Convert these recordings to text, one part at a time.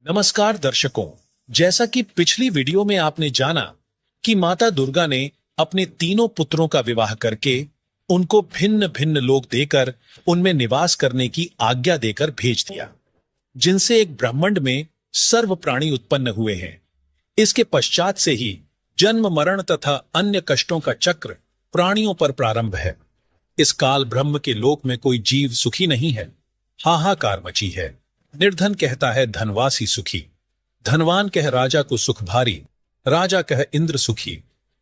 नमस्कार दर्शकों। जैसा कि पिछली वीडियो में आपने जाना कि माता दुर्गा ने अपने तीनों पुत्रों का विवाह करके उनको भिन्न भिन्न लोक देकर उनमें निवास करने की आज्ञा देकर भेज दिया, जिनसे एक ब्रह्मांड में सर्व प्राणी उत्पन्न हुए हैं। इसके पश्चात से ही जन्म मरण तथा अन्य कष्टों का चक्र प्राणियों पर प्रारंभ है। इस काल ब्रह्म के लोक में कोई जीव सुखी नहीं है, हाहाकार मची है। निर्धन कहता है धनवासी सुखी, धनवान कह राजा को सुख भारी, राजा कह इंद्र सुखी,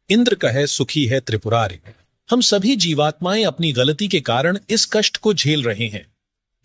इंद्र कहे सुखी है त्रिपुरारी। हम सभी जीवात्माएं अपनी गलती के कारण इस कष्ट को झेल रहे हैं।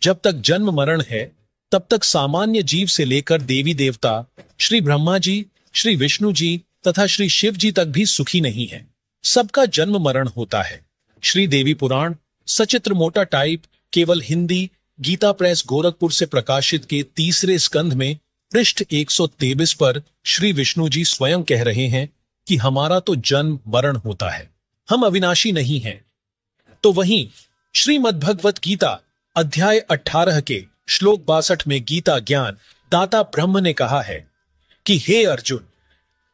जब तक जन्म मरण है तब तक सामान्य जीव से लेकर देवी देवता, श्री ब्रह्मा जी, श्री विष्णु जी तथा श्री शिव जी तक भी सुखी नहीं है। सबका जन्म मरण होता है। श्री देवी पुराण सचित्र मोटा टाइप केवल हिंदी गीता प्रेस गोरखपुर से प्रकाशित के तीसरे स्कंध में पृष्ठ 123 पर श्री विष्णु जी स्वयं कह रहे हैं कि हमारा तो जन्म मरण होता है, हम अविनाशी नहीं हैं। तो वहीं श्रीमद् भगवत गीता अध्याय 18 के श्लोक 62 में गीता ज्ञान दाता ब्रह्म ने कहा है कि हे अर्जुन,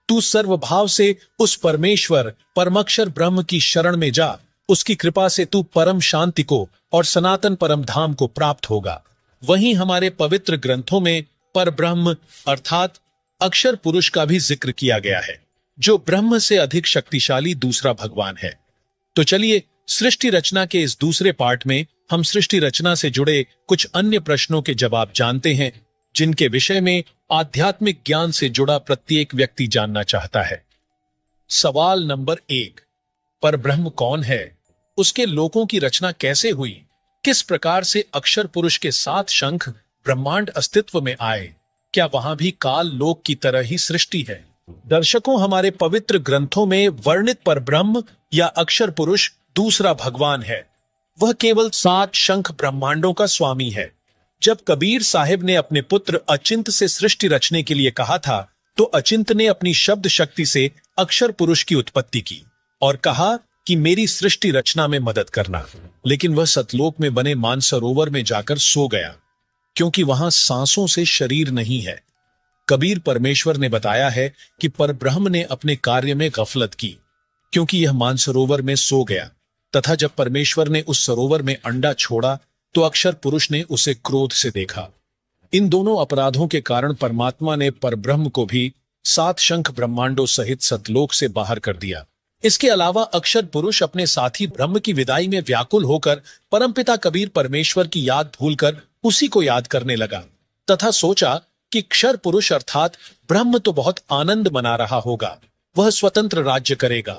तू सर्वभाव से उस परमेश्वर परमक्षर ब्रह्म की शरण में जा। उसकी कृपा से तू परम शांति को और सनातन परम धाम को प्राप्त होगा। वहीं हमारे पवित्र ग्रंथों में पर ब्रह्म अर्थात अक्षर पुरुष का भी जिक्र किया गया है, जो ब्रह्म से अधिक शक्तिशाली दूसरा भगवान है। तो चलिए सृष्टि रचना के इस दूसरे पार्ट में हम सृष्टि रचना से जुड़े कुछ अन्य प्रश्नों के जवाब जानते हैं, जिनके विषय में आध्यात्मिक ज्ञान से जुड़ा प्रत्येक व्यक्ति जानना चाहता है। सवाल नंबर 1, पर ब्रह्म कौन है? उसके लोकों की रचना कैसे हुई? किस प्रकार से अक्षर पुरुष के 7 शंख ब्रह्मांड अस्तित्व में आए? क्या वहां भी काल लोक की तरह ही सृष्टि है? दर्शकों, हमारे पवित्र ग्रंथों में वर्णित पर ब्रह्म या अक्षर पुरुष दूसरा भगवान है। वह केवल 7 शंख ब्रह्मांडों का स्वामी है। जब कबीर साहिब ने अपने पुत्र अचिंत से सृष्टि रचने के लिए कहा था, तो अचिंत ने अपनी शब्द शक्ति से अक्षर पुरुष की उत्पत्ति की और कहा कि मेरी सृष्टि रचना में मदद करना। लेकिन वह सतलोक में बने मानसरोवर में जाकर सो गया, क्योंकि वहां सांसों से शरीर नहीं है। कबीर परमेश्वर ने बताया है कि परब्रह्म ने अपने कार्य में गफलत की, क्योंकि यह मानसरोवर में सो गया, तथा जब परमेश्वर ने उस सरोवर में अंडा छोड़ा तो अक्षर पुरुष ने उसे क्रोध से देखा। इन दोनों अपराधों के कारण परमात्मा ने परब्रह्म को भी 7 शंख ब्रह्मांडों सहित सतलोक से बाहर कर दिया। इसके अलावा अक्षर पुरुष अपने साथी ब्रह्म की विदाई में व्याकुल होकर परमपिता कबीर परमेश्वर की याद भूलकर उसी को याद करने लगा, तथा सोचा कि क्षर पुरुष अर्थात ब्रह्म तो बहुत आनंद मना रहा होगा, वह स्वतंत्र राज्य करेगा।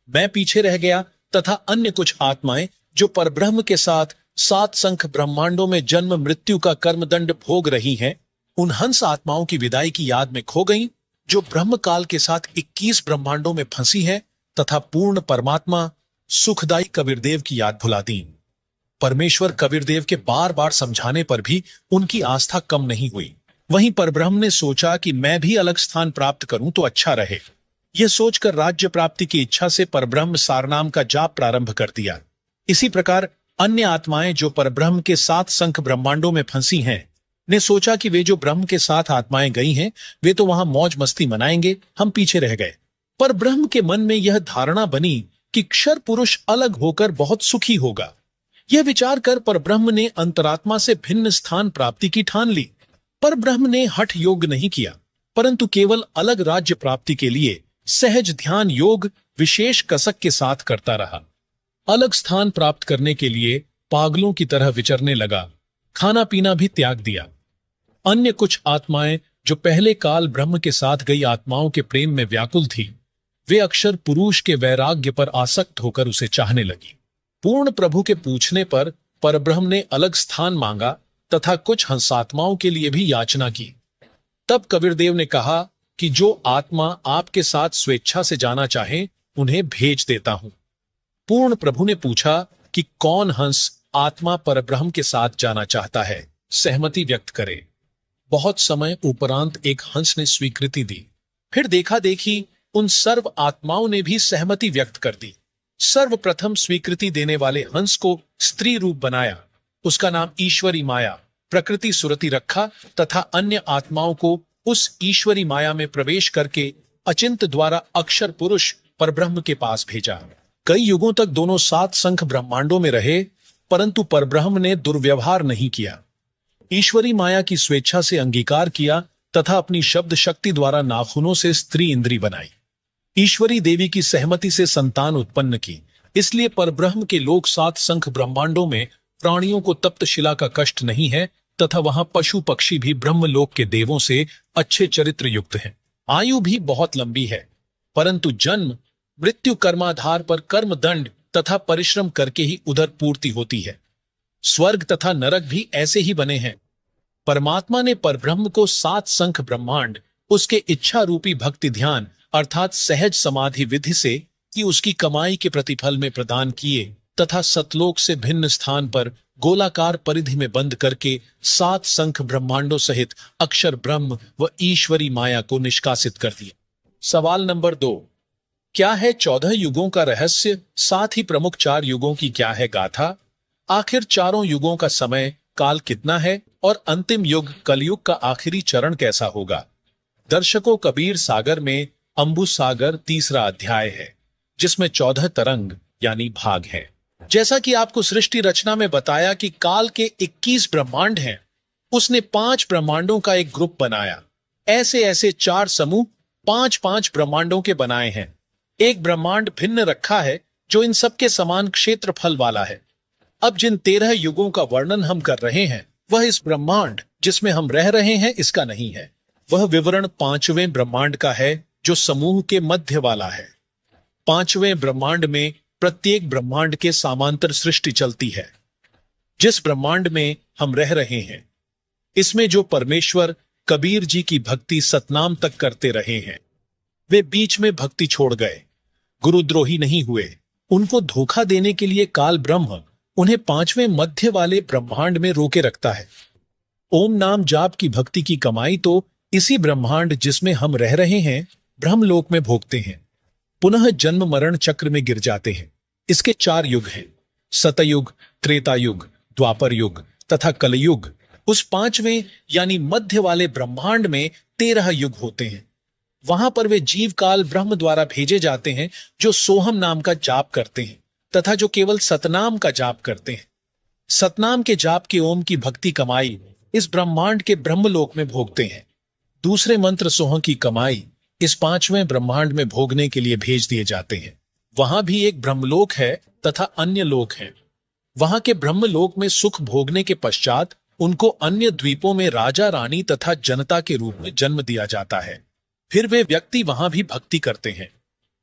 मैं पीछे रह गया तथा अन्य कुछ आत्माएं जो परब्रह्म के साथ 7 शंख ब्रह्मांडों में जन्म मृत्यु का कर्मदंड भोग रही हैं, उन हंस आत्माओं की विदाई की याद में खो गईं, जो ब्रह्म काल के साथ 21 ब्रह्मांडों में फंसी है, तथा पूर्ण परमात्मा सुखदाई कबीरदेव की याद भुला दी। परमेश्वर कबीरदेव के बार बार समझाने पर भी उनकी आस्था कम नहीं हुई। वहीं परब्रह्म ने सोचा कि मैं भी अलग स्थान प्राप्त करूं तो अच्छा रहे। यह सोचकर राज्य प्राप्ति की इच्छा से परब्रह्म सारनाम का जाप प्रारंभ कर दिया। इसी प्रकार अन्य आत्माएं जो परब्रह्म के 7 शंख ब्रह्मांडों में फंसी हैं, ने सोचा कि वे जो ब्रह्म के साथ आत्माएं गई हैं, वे तो वहां मौज मस्ती मनाएंगे, हम पीछे रह गए। पर ब्रह्म के मन में यह धारणा बनी कि क्षर पुरुष अलग होकर बहुत सुखी होगा। यह विचार कर परब्रह्म ने अंतरात्मा से भिन्न स्थान प्राप्ति की ठान ली। पर ब्रह्म ने हठ योग नहीं किया, परंतु केवल अलग राज्य प्राप्ति के लिए सहज ध्यान योग विशेष कसक के साथ करता रहा। अलग स्थान प्राप्त करने के लिए पागलों की तरह विचरने लगा, खाना पीना भी त्याग दिया। अन्य कुछ आत्माएं जो पहले काल ब्रह्म के साथ गई आत्माओं के प्रेम में व्याकुल थी, वे अक्षर पुरुष के वैराग्य पर आसक्त होकर उसे चाहने लगी। पूर्ण प्रभु के पूछने पर परब्रह्म ने अलग स्थान मांगा तथा कुछ हंसात्माओं के लिए भी याचना की। तब कबीरदेव ने कहा कि जो आत्मा आपके साथ स्वेच्छा से जाना चाहे, उन्हें भेज देता हूं। पूर्ण प्रभु ने पूछा कि कौन हंस आत्मा परब्रह्म के साथ जाना चाहता है, सहमति व्यक्त करे। बहुत समय उपरांत एक हंस ने स्वीकृति दी। फिर देखा देखी उन सर्व आत्माओं ने भी सहमति व्यक्त कर दी। सर्वप्रथम स्वीकृति देने वाले हंस को स्त्री रूप बनाया, उसका नाम ईश्वरी माया प्रकृति सुरति रखा तथा अन्य आत्माओं को उस ईश्वरी माया में प्रवेश करके अचिंत द्वारा अक्षर पुरुष परब्रह्म के पास भेजा। कई युगों तक दोनों 7 संख ब्रह्मांडों में रहे, परंतु परब्रह्म ने दुर्व्यवहार नहीं किया। ईश्वरी माया की स्वेच्छा से अंगीकार किया तथा अपनी शब्द शक्ति द्वारा नाखूनों से स्त्री इंद्री बनाई। ईश्वरी देवी की सहमति से संतान उत्पन्न की। इसलिए परब्रह्म के लोक 7 संख ब्रह्मांडों में प्राणियों को तप्त शिला का कष्ट नहीं है तथा वहां पशु पक्षी भी ब्रह्मलोक के देवों से अच्छे चरित्र युक्त हैं। आयु भी बहुत लंबी है, परंतु जन्म मृत्यु कर्माधार पर कर्म दंड तथा परिश्रम करके ही उधर पूर्ति होती है। स्वर्ग तथा नरक भी ऐसे ही बने हैं। परमात्मा ने परब्रह्म को 7 संख ब्रह्मांड उसके इच्छा रूपी भक्ति ध्यान अर्थात सहज समाधि विधि से कि उसकी कमाई के प्रतिफल में प्रदान किए तथा सतलोक से भिन्न स्थान पर गोलाकार परिधि में बंद करके 7 संख ब्रह्मांडों सहित अक्षर ब्रह्म व ईश्वरी माया को निष्कासित कर दिया। सवाल नंबर 2, क्या है 14 युगों का रहस्य, साथ ही प्रमुख 4 युगों की क्या है गाथा? आखिर चारों युगों का समय काल कितना है और अंतिम युग कलयुग का आखिरी चरण कैसा होगा? दर्शकों, कबीर सागर में अंबु सागर 3रा अध्याय है, जिसमें 14 तरंग यानी भाग है। जैसा कि आपको सृष्टि रचना में बताया कि काल के 21 ब्रह्मांड हैं, उसने 5 ब्रह्मांडों का एक ग्रुप बनाया। ऐसे ऐसे 4 समूह 5-5 ब्रह्मांडों के बनाए हैं। एक ब्रह्मांड भिन्न रखा है जो इन सबके समान क्षेत्रफल वाला है। अब जिन 13 युगों का वर्णन हम कर रहे हैं, वह इस ब्रह्मांड जिसमें हम रह रहे हैं इसका नहीं है। वह विवरण 5वें ब्रह्मांड का है जो समूह के मध्य वाला है। 5वें ब्रह्मांड में प्रत्येक ब्रह्मांड के समांतर सृष्टि चलती है। जिस ब्रह्मांड में हम रह रहे हैं, इसमें जो परमेश्वर कबीर जी की भक्ति सतनाम तक करते रहे हैं, वे बीच में भक्ति छोड़ गए, गुरुद्रोही नहीं हुए। उनको धोखा देने के लिए काल ब्रह्म उन्हें 5वें मध्य वाले ब्रह्मांड में रोके रखता है। ओम नाम जाप की भक्ति की कमाई तो इसी ब्रह्मांड जिसमें हम रह रहे हैं ब्रह्मलोक में भोगते हैं। पुनः जन्म मरण चक्र में गिर जाते हैं। इसके 4 युग हैं, सतयुग, त्रेता युग, द्वापर युग तथा कलयुग। उस 5वें यानी मध्य वाले ब्रह्मांड में 13 युग होते हैं। वहां पर वे जीव काल ब्रह्म द्वारा भेजे जाते हैं जो सोहम नाम का जाप करते हैं तथा जो केवल सतनाम का जाप करते हैं। सतनाम के जाप के ओम की भक्ति कमाई इस ब्रह्मांड के ब्रह्मलोक में भोगते हैं। दूसरे मंत्र सोह की कमाई इस 5वें ब्रह्मांड में भोगने के लिए भेज दिए जाते हैं। वहां भी एक ब्रह्मलोक है तथा अन्य लोक हैं। वहां के ब्रह्मलोक में सुख भोगने के पश्चात उनको अन्य द्वीपों में राजा रानी तथा जनता के रूप में जन्म दिया जाता है। फिर वे व्यक्ति वहां भी भक्ति करते हैं।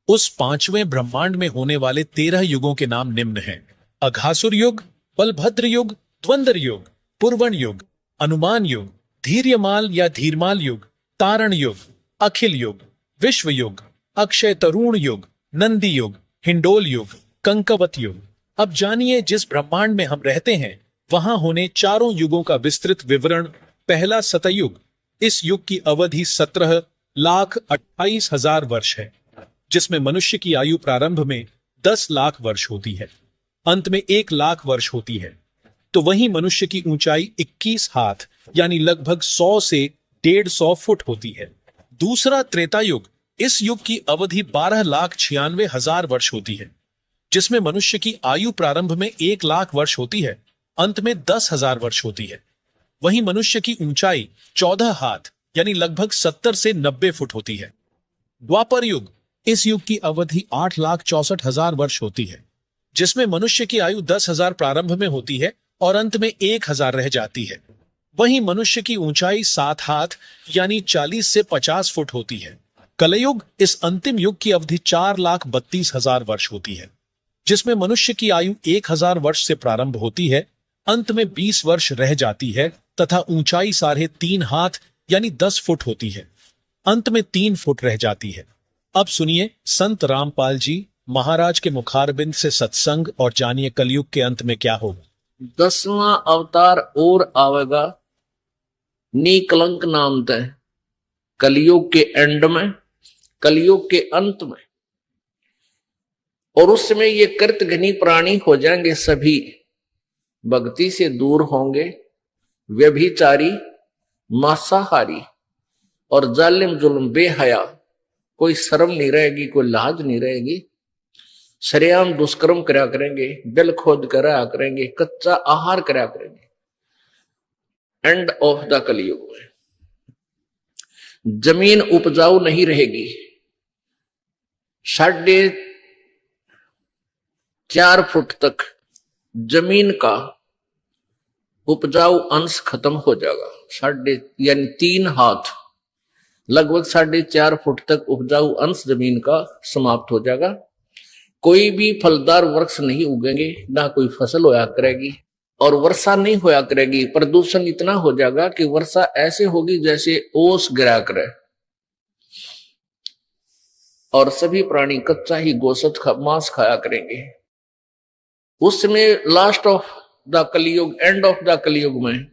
उस 5वें ब्रह्मांड में होने वाले 13 युगों के नाम निम्न हैं: अघासुर युग, बलभद्र युग, द्वंद्व युग, पुर्वण युग, अनुमान युग, धीर्यमाल या धीरमाल युग, तारण युग, अखिल युग, विश्व युग, अक्षय तरुण युग, नंदी युग, हिंडोल युग, कंकवत युग। अब जानिए जिस ब्रह्मांड में हम रहते हैं वहां होने चारों युगों का विस्तृत विवरण। पहला सतयुग, इस युग की अवधि 17,28,000 वर्ष है, जिसमें मनुष्य की आयु प्रारंभ में 10 लाख वर्ष होती है, अंत में 1 लाख वर्ष होती है। तो वहीं मनुष्य की ऊंचाई 21 हाथ यानी लगभग 100 से 150 फुट होती है। दूसरा त्रेता युग, इस युग की अवधि 12,96,000 वर्ष होती है, जिसमें मनुष्य की आयु प्रारंभ में 1 लाख वर्ष होती है, अंत में 10,000 वर्ष होती है। वहीं मनुष्य की ऊंचाई 14 हाथ यानी लगभग 70 से 90 फुट होती है। द्वापर युग, इस युग की अवधि 8,64,000 वर्ष होती है, जिसमें मनुष्य की आयु 10,000 प्रारंभ में होती है और अंत में 1,000 रह जाती है। वहीं मनुष्य की ऊंचाई 7 हाथ यानी 40 से 50 फुट होती है। कलयुग, इस अंतिम युग की अवधि 4,32,000 वर्ष होती है, जिसमें मनुष्य की आयु 1,000 वर्ष से प्रारंभ होती है, अंत में 20 वर्ष रह जाती है तथा ऊंचाई 3.5 हाथ यानी 10 फुट होती है, अंत में 3 फुट रह जाती है। अब सुनिए संत रामपाल जी महाराज के मुखारबिंद से सत्संग और जानिए कलयुग के अंत में क्या होगा। 10वां अवतार और आवेगा निकलंक नाम तय कलयुग के एंड में, कलयुग के अंत में, और उस समय ये कृत घनी प्राणी हो जाएंगे, सभी भक्ति से दूर होंगे, व्यभिचारी, मांसाहारी और जालिम जुल्म बेहया, कोई शर्म नहीं रहेगी, कोई लाज नहीं रहेगी। सरेआम दुष्कर्म करा करेंगे, बिल खोद करा करेंगे, कच्चा आहार करा करेंगे। एंड ऑफ द कलयुग में जमीन उपजाऊ नहीं रहेगी। 4.5 फुट तक जमीन का उपजाऊ अंश खत्म हो जाएगा। यानी 3 हाथ, लगभग 4.5 फुट तक उपजाऊ अंश जमीन का समाप्त हो जाएगा। कोई भी फलदार वृक्ष नहीं उगेंगे, ना कोई फसल होया करेगी, और वर्षा नहीं होया करेगी। प्रदूषण इतना हो जाएगा कि वर्षा ऐसे होगी जैसे ओस गिरा करे, और सभी प्राणी कच्चा ही गोश्त मांस खाया करेंगे। उस समय लास्ट ऑफ द कलयुग, एंड ऑफ द कलयुग में,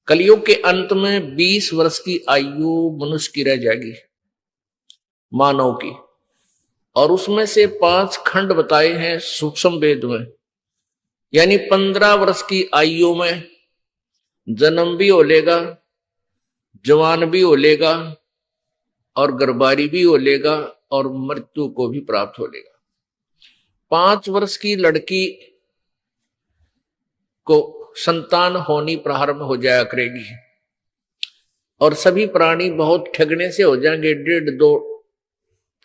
कलयुग के अंत में 20 वर्ष की आयु मनुष्य की रह जाएगी, मानव की। और उसमें से 5 खंड बताए हैं सूक्ष्म वेद में। यानी 15 वर्ष की आयु में जन्म भी हो लेगा, जवान भी हो लेगा, और गर्भारी भी हो लेगा, और मृत्यु को भी प्राप्त हो लेगा। 5 वर्ष की लड़की को संतान होनी प्रारंभ हो जाया करेगी, और सभी प्राणी बहुत ठगने से हो जाएंगे। 1.5-2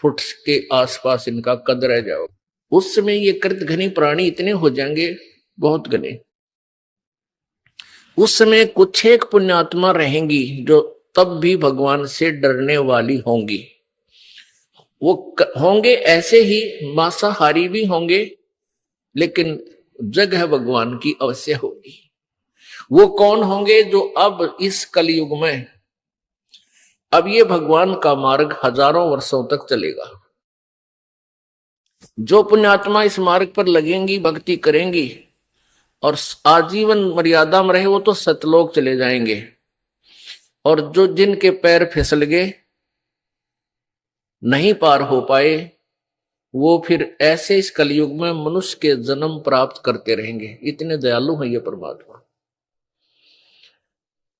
फुट के आसपास इनका कद रह जाओ। उस समय ये कृत घनी प्राणी इतने हो जाएंगे, बहुत घने। उस समय कुछ एक पुण्यात्मा रहेंगी जो तब भी भगवान से डरने वाली होंगी। वो होंगे ऐसे ही, मांसाहारी भी होंगे, लेकिन जगह भगवान की अवश्य होगी। वो कौन होंगे? जो अब इस कलयुग में, अब ये भगवान का मार्ग हजारों वर्षों तक चलेगा। जो पुण्यात्मा इस मार्ग पर लगेंगी, भक्ति करेंगी और आजीवन मर्यादा में रहे, वो तो सतलोक चले जाएंगे। और जो जिनके पैर फिसल गए, नहीं पार हो पाए, वो फिर ऐसे इस कलयुग में मनुष्य के जन्म प्राप्त करते रहेंगे। इतने दयालु हैं ये परमात्मा।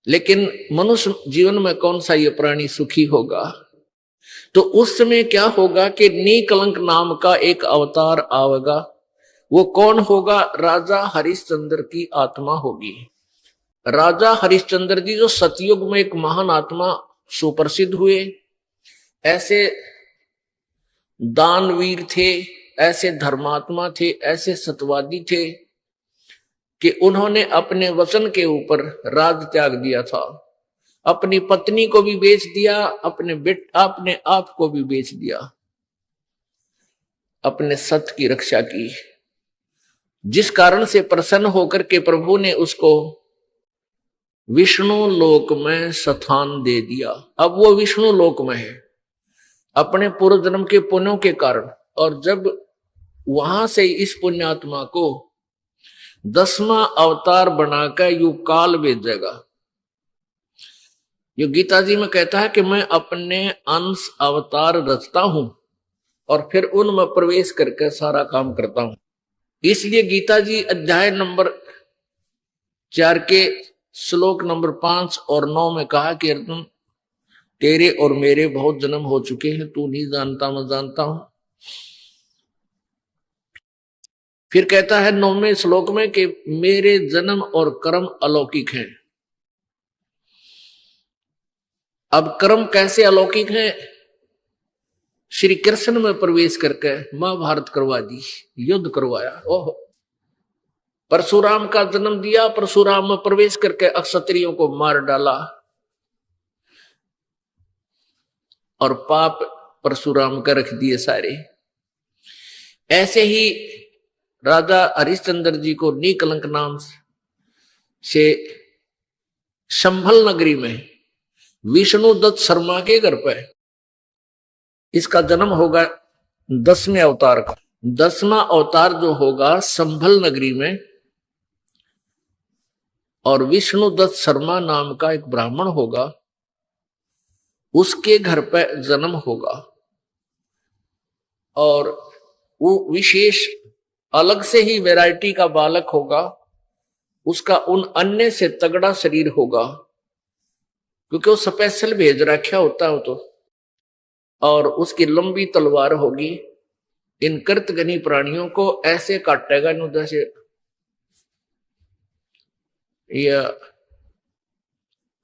लेकिन मनुष्य जीवन में कौन सा ये प्राणी सुखी होगा? तो उस समय क्या होगा कि निकलंक नाम का एक अवतार आवेगा। वो कौन होगा? राजा हरिश्चंद्र की आत्मा होगी। राजा हरिश्चंद्र जी जो सतयुग में एक महान आत्मा सुप्रसिद्ध हुए, ऐसे दानवीर थे, ऐसे धर्मात्मा थे, ऐसे सत्यवादी थे कि उन्होंने अपने वचन के ऊपर राज त्याग दिया था। अपनी पत्नी को भी बेच दिया, अपने आप को भी बेच दिया, अपने सत्य की रक्षा की। जिस कारण से प्रसन्न होकर के प्रभु ने उसको विष्णु लोक में स्थान दे दिया। अब वो विष्णु लोक में है अपने पूर्व जन्म के पुण्यों के कारण। और जब वहां से इस पुण्यात्मा को 10वां अवतार बनाकर यू काल भेजेगा। ये गीता जी में कहता है कि मैं अपने अंश अवतार रचता हूं और फिर उनमें प्रवेश करके सारा काम करता हूं। इसलिए गीता जी अध्याय नंबर 4 के श्लोक नंबर 5 और 9 में कहा कि अर्जुन, तेरे और मेरे बहुत जन्म हो चुके हैं, तू नहीं जानता, मैं जानता हूं। फिर कहता है 9वें श्लोक में कि मेरे जन्म और कर्म अलौकिक हैं। अब कर्म कैसे अलौकिक हैं? श्री कृष्ण में प्रवेश करके महाभारत करवा दी, युद्ध करवाया। ओहो, परशुराम का जन्म दिया, परशुराम में प्रवेश करके अक्षत्रियों को मार डाला और पाप परशुराम का रख दिए सारे। ऐसे ही राजा हरिश्चंद्र जी को निकलंक नाम से संभल नगरी में विष्णुदत्त शर्मा के घर पे इसका जन्म होगा 10वें अवतार का। 10वां अवतार जो होगा संभल नगरी में, और विष्णुदत्त शर्मा नाम का एक ब्राह्मण होगा, उसके घर पे जन्म होगा। और वो विशेष अलग से ही वैरायटी का बालक होगा। उसका उन अन्य से तगड़ा शरीर होगा, क्योंकि वो स्पेशल भेज रखा होता हो तो, और उसकी लंबी तलवार होगी। इन कृतघ्नी प्राणियों को ऐसे काटेगा नु, जैसे या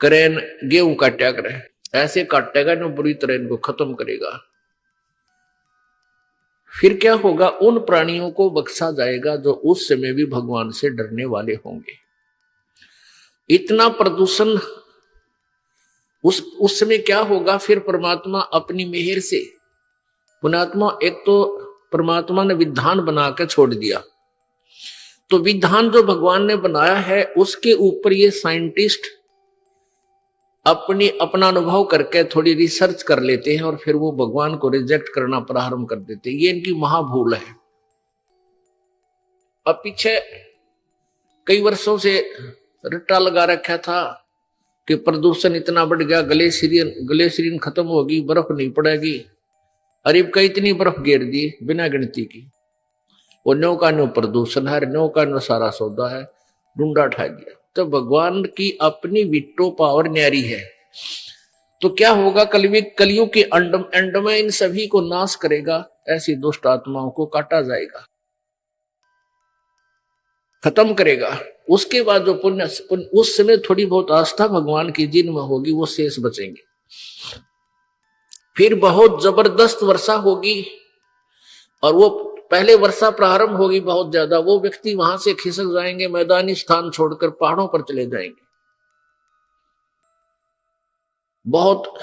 करेन गेहूं काटा करे, ऐसे काटेगा नु, बुरी तरह इनको खत्म करेगा। फिर क्या होगा, उन प्राणियों को बख्शा जाएगा जो उस समय भी भगवान से डरने वाले होंगे। इतना प्रदूषण उस समय क्या होगा, फिर परमात्मा अपनी मेहर से, पुण्यात्मा, एक तो परमात्मा ने विधान बना के छोड़ दिया, तो विधान जो भगवान ने बनाया है उसके ऊपर ये साइंटिस्ट अपना अनुभव करके थोड़ी रिसर्च कर लेते हैं और फिर वो भगवान को रिजेक्ट करना प्रारंभ कर देते हैं। ये इनकी महाभूल है। अब पीछे कई वर्षों से रट्टा लगा रखा था कि प्रदूषण इतना बढ़ गया, ग्लेशियरिन खत्म होगी, बर्फ नहीं पड़ेगी। अरीब का इतनी बर्फ गिर दी बिना गिनती की, वो नो का नो प्रदूषण है, नो का नो सारा सौदा है, डूंडा उठा दिया। तो भगवान की अपनी विट्टो पावर न्यारी है। तो क्या होगा, कलयुग के एंड में इन सभी को नाश करेगा, ऐसी दुष्ट आत्माओं को काटा जाएगा, खत्म करेगा। उसके बाद जो पुण्य, उस समय थोड़ी बहुत आस्था भगवान की जिनमें होगी वो शेष बचेंगे। फिर बहुत जबरदस्त वर्षा होगी, और वो पहले वर्षा प्रारंभ होगी बहुत ज्यादा, वो व्यक्ति वहां से खिसक जाएंगे, मैदानी स्थान छोड़कर पहाड़ों पर चले जाएंगे। बहुत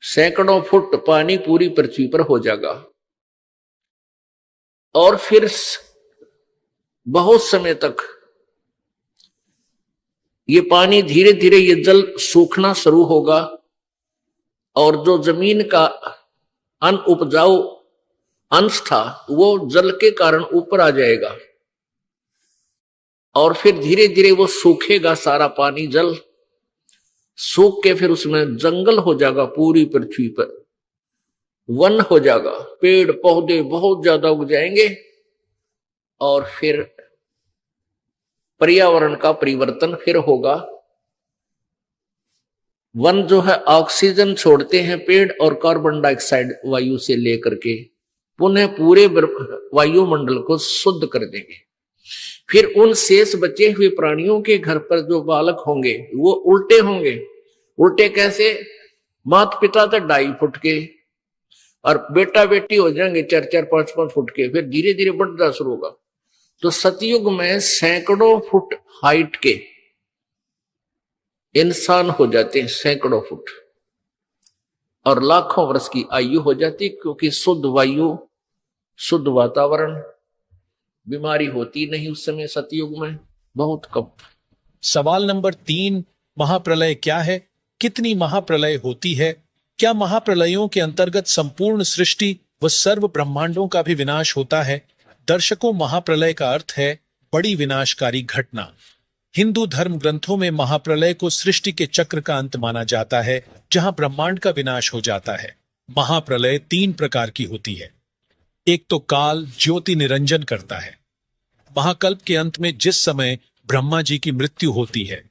सैकड़ों फुट पानी पूरी पृथ्वी पर हो जाएगा, और फिर बहुत समय तक ये पानी धीरे धीरे ये जल सूखना शुरू होगा, और जो जमीन का अनउपजाऊ अंश था वो जल के कारण ऊपर आ जाएगा, और फिर धीरे धीरे वो सूखेगा, सारा पानी जल सूख के फिर उसमें जंगल हो जाएगा, पूरी पृथ्वी पर वन हो जाएगा, पेड़ पौधे बहुत ज्यादा उग जाएंगे, और फिर पर्यावरण का परिवर्तन फिर होगा। वन जो है ऑक्सीजन छोड़ते हैं पेड़, और कार्बन डाइऑक्साइड वायु से लेकर के पुनः पूरे वायुमंडल को शुद्ध कर देंगे। फिर उन शेष बचे हुए प्राणियों के घर पर जो बालक होंगे वो उल्टे होंगे। उल्टे कैसे? माता पिता तो 2.5 फुट के, और बेटा बेटी हो जाएंगे 4-4, 5-5 फुट के, फिर धीरे धीरे बढ़ना शुरू होगा। तो सतयुग में सैकड़ों फुट हाइट के इंसान हो जाते हैं, सैकड़ों फुट, और लाखों वर्ष की आयु हो जाती, क्योंकि शुद्ध वायु, शुद्ध वातावरण, बीमारी होती नहीं उस समय सतयुग में, बहुत कम। सवाल नंबर 3, महाप्रलय क्या है? कितनी महाप्रलय होती है? क्या महाप्रलयों के अंतर्गत संपूर्ण सृष्टि व सर्व ब्रह्मांडों का भी विनाश होता है? दर्शकों, महाप्रलय का अर्थ है बड़ी विनाशकारी घटना। हिंदू धर्म ग्रंथों में महाप्रलय को सृष्टि के चक्र का अंत माना जाता है, जहां ब्रह्मांड का विनाश हो जाता है। महाप्रलय 3 प्रकार की होती है। एक तो काल ज्योति निरंजन करता है। महाकल्प के अंत में जिस समय ब्रह्मा जी की मृत्यु होती है,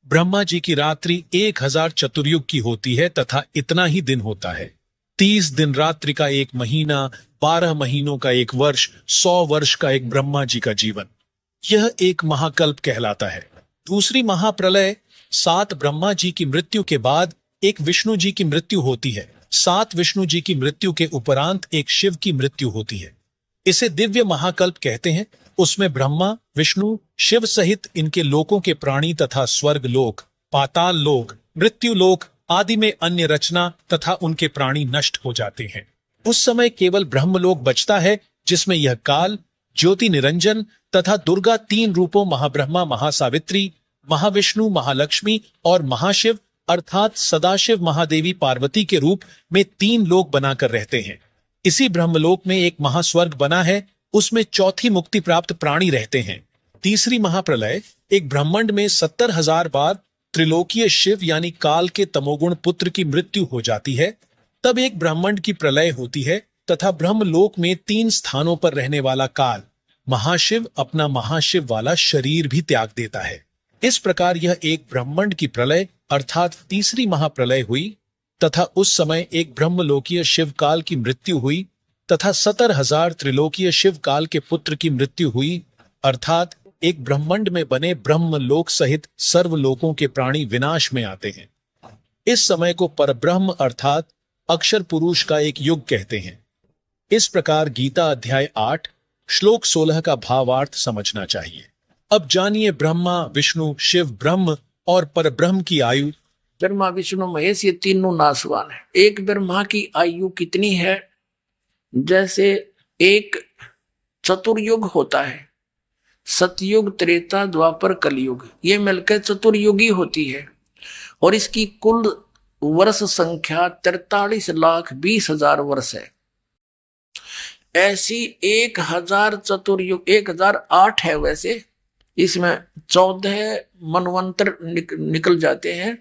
ब्रह्मा जी की रात्रि 1000 चतुर्युग की होती है तथा इतना ही दिन होता है। 30 दिन रात्रि का 1 महीना, 12 महीनों का 1 वर्ष, 100 वर्ष का एक ब्रह्मा जी का जीवन, यह एक महाकल्प कहलाता है। दूसरी महाप्रलय 7 ब्रह्मा जी की मृत्यु के बाद एक विष्णु जी की मृत्यु होती है। 7 विष्णु जी की मृत्यु के उपरांत एक शिव की मृत्यु होती है। इसे दिव्य महाकल्प कहते हैं। उसमें ब्रह्मा, विष्णु, शिव सहित इनके लोकों के प्राणी तथा स्वर्ग लोक, पाताल लोक, मृत्यु लोक आदि में अन्य रचना तथा उनके प्राणी नष्ट हो जाते हैं। उस समय केवल ब्रह्मलोक बचता है, जिसमें यह काल, ज्योति निरंजन तथा दुर्गा 3 रूपों महाब्रह्मा, महासावित्री, महाविष्णु, महालक्ष्मी और महाशिव अर्थात सदाशिव, महादेवी, पार्वती के रूप में 3 लोक बनाकर रहते हैं। इसी ब्रह्मलोक में एक महास्वर्ग बना है, उसमें चौथी मुक्ति प्राप्त प्राणी रहते हैं। तीसरी महाप्रलय एक ब्रह्मांड में 70,000 बार त्रिलोकीय शिव यानी काल के तमोगुण पुत्र की मृत्यु हो जाती है। तब एक ब्रह्मांड की प्रलय होती है तथा ब्रह्मलोक में 3 स्थानों पर रहने वाला काल महाशिव अपना महाशिव वाला शरीर भी त्याग देता है। इस प्रकार यह एक ब्रह्मांड की प्रलय अर्थात तीसरी महाप्रलय हुई तथा उस समय एक ब्रह्मलोकीय शिवकाल की मृत्यु हुई तथा 70,000 त्रिलोकीय शिवकाल के पुत्र की मृत्यु हुई अर्थात एक ब्रह्मांड में बने ब्रह्मलोक सहित सर्वलोकों के प्राणी विनाश में आते हैं। इस समय को परब्रह्म अर्थात अक्षर पुरुष का एक युग कहते हैं। इस प्रकार गीता अध्याय 8 श्लोक 16 का भावार्थ समझना चाहिए। अब जानिए ब्रह्मा विष्णु शिव ब्रह्म और परब्रह्म की आयु। ब्रह्मा विष्णु महेश ये तीनों नासवान है। एक ब्रह्मा की आयु कितनी है? जैसे एक चतुर्युग होता है, सतयुग त्रेता द्वापर कलयुग, ये मिलकर चतुर्युगी होती है और इसकी कुल वर्ष संख्या 43,20,000 वर्ष है। ऐसी 1,000 चतुर्युग 1,008 है। वैसे इसमें 14 मनवंतर निकल जाते हैं,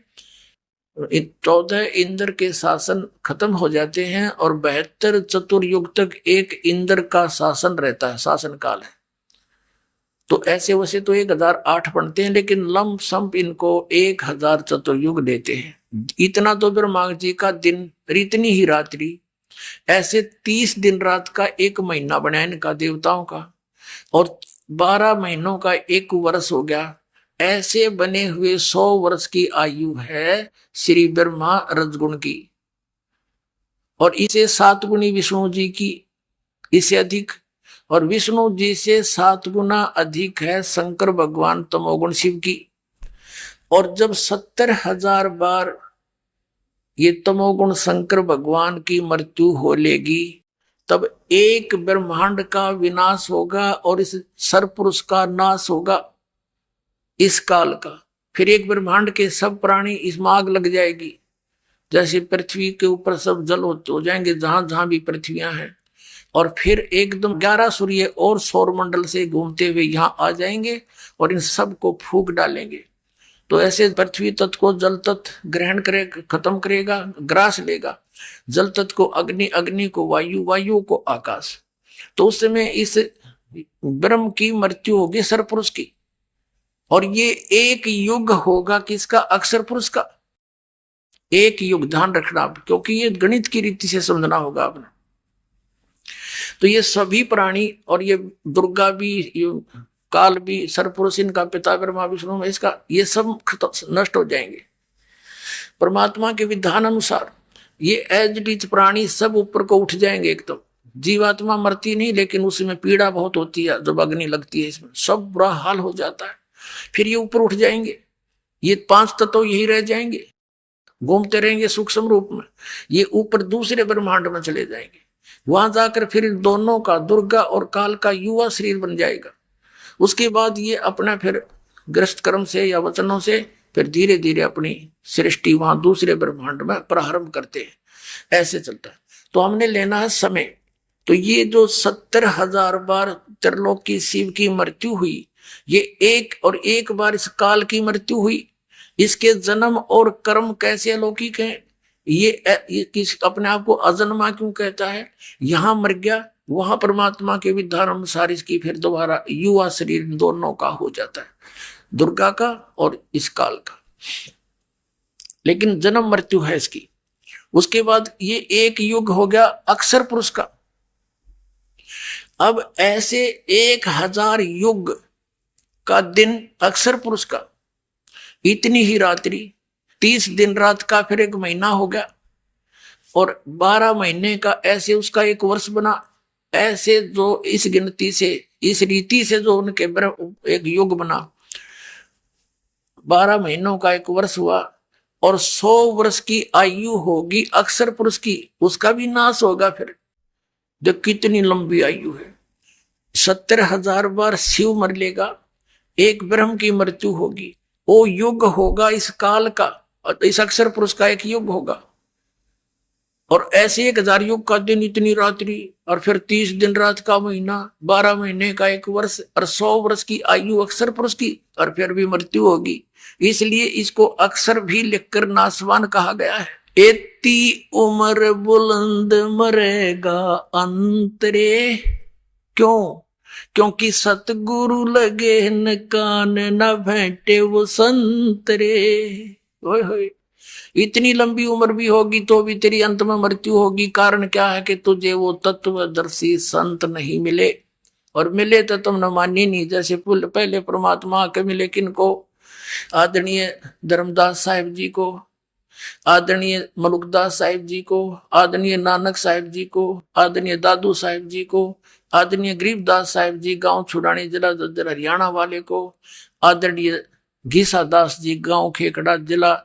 14 इंद्र के शासन खत्म हो जाते हैं और 72 चतुर्युग तक एक इंद्र का शासन रहता है, शासन काल है। तो ऐसे वैसे तो 1,008 बनते हैं, लेकिन लंब संप इनको 1,000 चतुर्युग देते हैं। इतना तो ब्रह्मा जी का दिन, इतनी ही रात्रि, ऐसे 30 दिन रात का एक महीना बना इनका देवताओं का, और 12 महीनों का एक वर्ष हो गया। ऐसे बने हुए 100 वर्ष की आयु है श्री ब्रह्मा रजगुण की, और इसे 7 गुणी विष्णु जी की, इससे अधिक, और विष्णु जी से 7 गुना अधिक है शंकर भगवान तमोगुण शिव की। और जब 70,000 बार ये तमोगुण शंकर भगवान की मृत्यु हो लेगी, तब एक ब्रह्मांड का विनाश होगा और इस सरपुरुष का नाश होगा इस काल का। फिर एक ब्रह्मांड के सब प्राणी इसमें आग लग जाएगी, जैसे पृथ्वी के ऊपर सब जल हो जाएंगे जहां जहां भी पृथ्वियां हैं, और फिर एकदम 11 सूर्य और सौर मंडल से घूमते हुए यहाँ आ जाएंगे और इन सब को फूंक डालेंगे। तो ऐसे पृथ्वी तत्व को जल तत्व ग्रहण करेगा, खत्म करेगा, ग्रास लेगा, जल तत्व को अग्नि, अग्नि को वायु, वायु को आकाश। तो उस समय इस ब्रह्म की मृत्यु होगी सरपुरुष की, और ये एक युग होगा किसका? अक्षर पुरुष का। एक युग, ध्यान रखना, क्योंकि ये गणित की रीति से समझना होगा आपने। तो ये सभी प्राणी, और ये दुर्गा भी, ये काल भी, सरपुरुष इनका पिता ब्रह्मा विष्णु में, इसका ये सब नष्ट हो जाएंगे परमात्मा के विधान अनुसार। ये एज इट इज प्राणी सब ऊपर को उठ जाएंगे एकदम। जीवात्मा मरती नहीं, लेकिन उसमें पीड़ा बहुत होती है जब अग्नि लगती है, इसमें सब बुरा हाल हो जाता है। फिर ये ऊपर उठ जाएंगे, ये 5 तत्व यही रह जाएंगे, घूमते रहेंगे सूक्ष्म रूप में। ये ऊपर दूसरे ब्रह्मांड में चले जाएंगे, वहां जाकर फिर दोनों का, दुर्गा और काल का युवा शरीर बन जाएगा। उसके बाद ये अपना फिर ग्रस्त कर्म से या वचनों से फिर धीरे धीरे अपनी सृष्टि वहां दूसरे ब्रह्मांड में प्रारंभ करते हैं। ऐसे चलता है। तो हमने लेना है समय। तो ये जो 70,000 बार त्रिलोक की शिव की मृत्यु हुई, ये एक बार इस काल की मृत्यु हुई। इसके जन्म और कर्म कैसे अलौकिक हैं। ये किस अपने आप को अजन्मा क्यों कहता है? यहां मर गया, वहां परमात्मा के विधान अनुसार इसकी फिर दोबारा युवा शरीर दोनों का हो जाता है, दुर्गा का और इस काल का। लेकिन जन्म मृत्यु है इसकी। उसके बाद ये एक युग हो गया अक्षर पुरुष का। अब ऐसे 1,000 युग का दिन अक्षर पुरुष का, इतनी ही रात्रि, 30 दिन रात का फिर एक महीना हो गया, और 12 महीने का ऐसे उसका एक वर्ष बना। ऐसे जो इस गिनती से, इस रीति से जो उनके एक युग बना, 12 महीनों का एक वर्ष हुआ, और 100 वर्ष की आयु होगी अक्षर पुरुष की, उसका भी नाश होगा। फिर देख कितनी लंबी आयु है। 70,000 बार शिव मर लेगा, एक ब्रह्म की मृत्यु होगी, वो युग होगा इस काल का, और इस अक्षर पुरुष का एक युग होगा। और ऐसे 1,000 युग का दिन, इतनी रात्रि, और फिर 30 दिन रात का महीना, 12 महीने का एक वर्ष, और 100 वर्ष की आयु अक्षर पुरुष की, और फिर भी मृत्यु होगी। इसलिए इसको अक्षर भी लिखकर नासवान कहा गया है। एती उम्र बुलंद मरेगा अंतरे। क्यों? क्योंकि सतगुरु लगे न कान न भेंटे वो संतरे। ओए होए, इतनी लंबी उम्र भी होगी तो भी तेरी अंत में मृत्यु होगी। कारण क्या है कि तुझे वो तत्वदर्शी संत नहीं मिले, और मिले तो तुमने मानी नहीं। जैसे पहले परमात्मा के मिले किनको? आदरणीय धर्मदास साहिब जी को, आदरणीय मलुकदास साहिब जी को, आदरणीय नानक साहिब जी को, आदरणीय दादू साहिब जी को, आदरणीय गरीबदास साहिब जी गांव छुड़ानी जिला दद्दर हरियाणा वाले को, आदरणीय घीसा दास जी गांव खेकड़ा जिला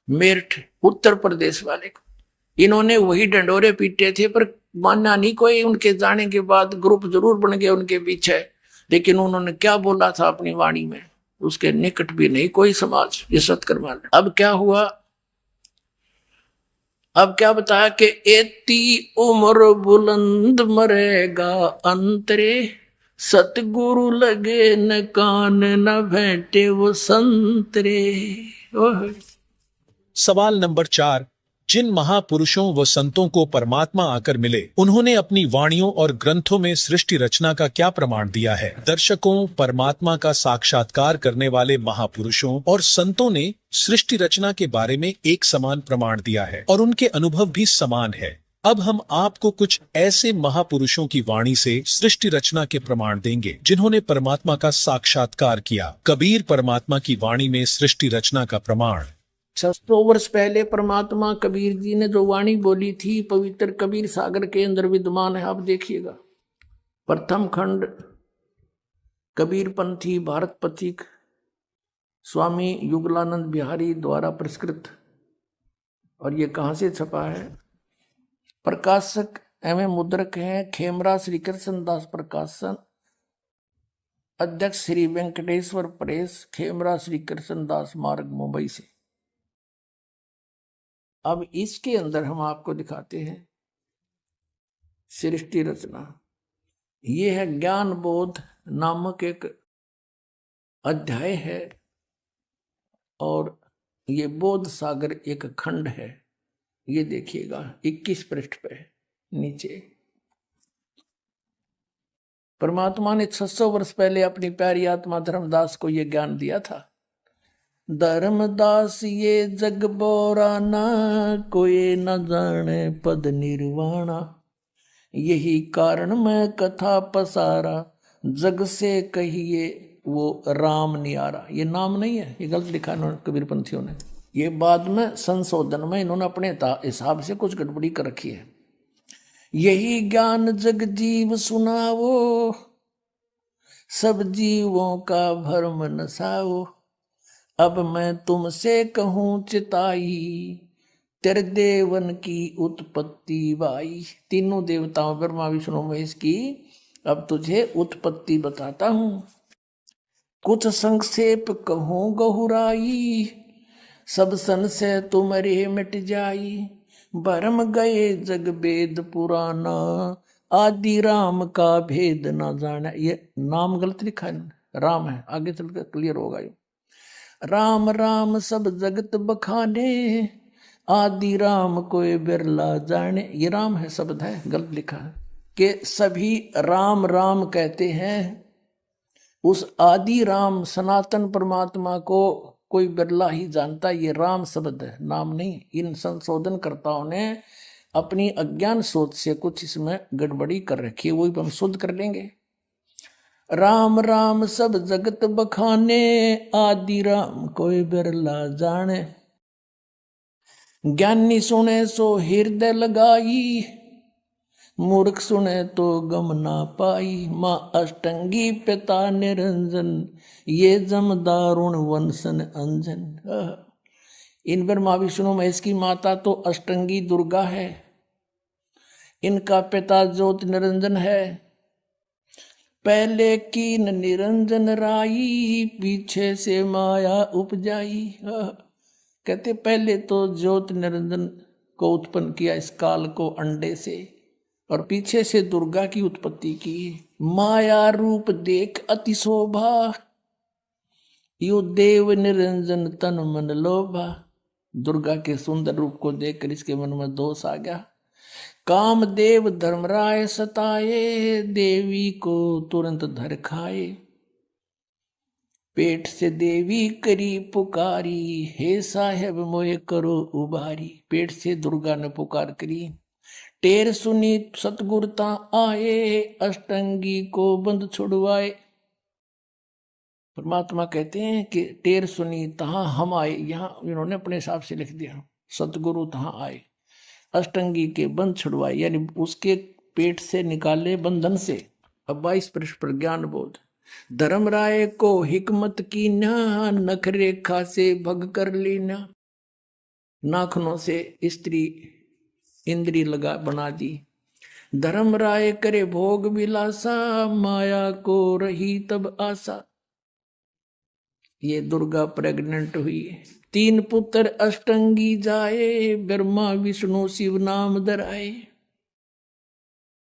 मेरठ उत्तर प्रदेश वाले को। इन्होंने वही डंडोरे पीटे थे, पर मानना नहीं कोई। उनके जाने के बाद ग्रुप जरूर बन गए उनके पीछे, लेकिन उन्होंने क्या बोला था अपनी वाणी में, उसके निकट भी नहीं कोई समाज। ये सत्कर्मा। अब क्या हुआ? अब क्या बताया कि एती उम्र बुलंद मरेगा अंतरे, सतगुरु लगे न कान न भेंटे वो संतरे। सवाल नंबर 4, जिन महापुरुषों व संतों को परमात्मा आकर मिले, उन्होंने अपनी वाणियों और ग्रंथों में सृष्टि रचना का क्या प्रमाण दिया है? दर्शकों, परमात्मा का साक्षात्कार करने वाले महापुरुषों और संतों ने सृष्टि रचना के बारे में एक समान प्रमाण दिया है और उनके अनुभव भी समान है। अब हम आपको कुछ ऐसे महापुरुषों की वाणी से सृष्टि रचना के प्रमाण देंगे जिन्होंने परमात्मा का साक्षात्कार किया। कबीर परमात्मा की वाणी में सृष्टि रचना का प्रमाण। 600 वर्ष पहले परमात्मा कबीर जी ने जो वाणी बोली थी, पवित्र कबीर सागर के अंदर विद्यमान है। आप देखिएगा, प्रथम खंड कबीर पंथी भारत पथिक स्वामी युगलानंद बिहारी द्वारा पुरस्कृत। और ये कहाँ से छपा है? प्रकाशक एवं मुद्रक हैं खेमरा श्री कृष्ण दास प्रकाशन, अध्यक्ष श्री वेंकटेश्वर प्रेस, खेमरा श्री कृष्ण दास मार्ग, मुंबई से। अब इसके अंदर हम आपको दिखाते हैं सृष्टि रचना। ये है ज्ञान बोध नामक एक अध्याय है, और ये बोध सागर एक खंड है। ये देखिएगा 21 पृष्ठ पे नीचे। परमात्मा ने 600 वर्ष पहले अपनी प्यारी आत्मा धर्मदास को यह ज्ञान दिया था। धर्मदास ये जग बोराना, कोई न जाने पद निर्वाणा, यही कारण मैं कथा पसारा, जग से कहिए वो राम नियारा। ये नाम नहीं है, ये गलत लिखा इन्होंने कबीर पंथियों ने। ये बाद में संशोधन में इन्होंने अपने हिसाब से कुछ गड़बड़ी कर रखी है। यही ज्ञान जग जीव सुनावो, सब जीवों का भरम नसाओ, अब मैं तुमसे कहूं चिताई, तेरे देवन की उत्पत्ति बाई। तीनों देवताओं ब्रह्मा विष्णु महेश की अब तुझे उत्पत्ति बताता हूं। कुछ संक्षेप कहूं गहुराई, सब संशय तुम्हारे मिट जाई, भरम गए जग वेद पुराना, आदि राम का भेद ना जाना। ये नाम गलत लिखा है, राम है, आगे चलकर क्लियर होगा। ये राम राम सब जगत बखाने, आदि राम कोई बिरला जाने। ये राम है शब्द है, गलत लिखा है कि सभी राम राम कहते हैं। उस आदि राम सनातन परमात्मा को कोई बिरला ही जानता। ये राम शब्द है, नाम नहीं। इन संशोधनकर्ताओं ने अपनी अज्ञान सोच से कुछ इसमें गड़बड़ी कर रखी है, वही हम शुद्ध कर लेंगे। राम राम सब जगत बखाने, आदि राम कोई बिरला जाने, ज्ञानी सुने सो हृदय लगाई, मूर्ख सुने तो गम ना पाई। माँ अष्टंगी पिता निरंजन, ये जम दारुण वंशन अंजन। इन ब्रह्मा विष्णु महेश की माता तो अष्टंगी दुर्गा है, इनका पिता ज्योत निरंजन है। पहले कीन निरंजन राई, पीछे से माया उपजाई। कहते पहले तो ज्योत निरंजन को उत्पन्न किया इस काल को अंडे से, और पीछे से दुर्गा की उत्पत्ति की। माया रूप देख अति शोभा, यो देव निरंजन तन मन लोभा। दुर्गा के सुंदर रूप को देखकर इसके मन में दोष आ गया। कामदेव धर्मराय सताए, देवी को तुरंत धर खाए। पेट से देवी करी पुकारी, हे साहेब मोए करो उबारी। पेट से दुर्गा ने पुकार करी। टेर सुनी सतगुरता आए, अष्टंगी को बंद छुड़वाए। परमात्मा कहते हैं कि टेर सुनी तहां हम आए, यहां इन्होंने अपने हिसाब से लिख दिया, सतगुरु तहां आए, अष्टंगी के बंध छुड़वाए, यानी उसके पेट से निकाले बंधन से। अब 22 पृष्ठ पर ज्ञान बोध। धर्मराय को हिकमत की ना, नख रेखा से भग कर लेना। नाखनों से स्त्री इंद्री लगा बना दी। धर्मराय करे भोग विलासा, माया को रही तब आशा। ये दुर्गा प्रेग्नेंट हुई। 3 पुत्र अष्टंगी जाए, ब्रह्मा विष्णु शिव नाम धराए।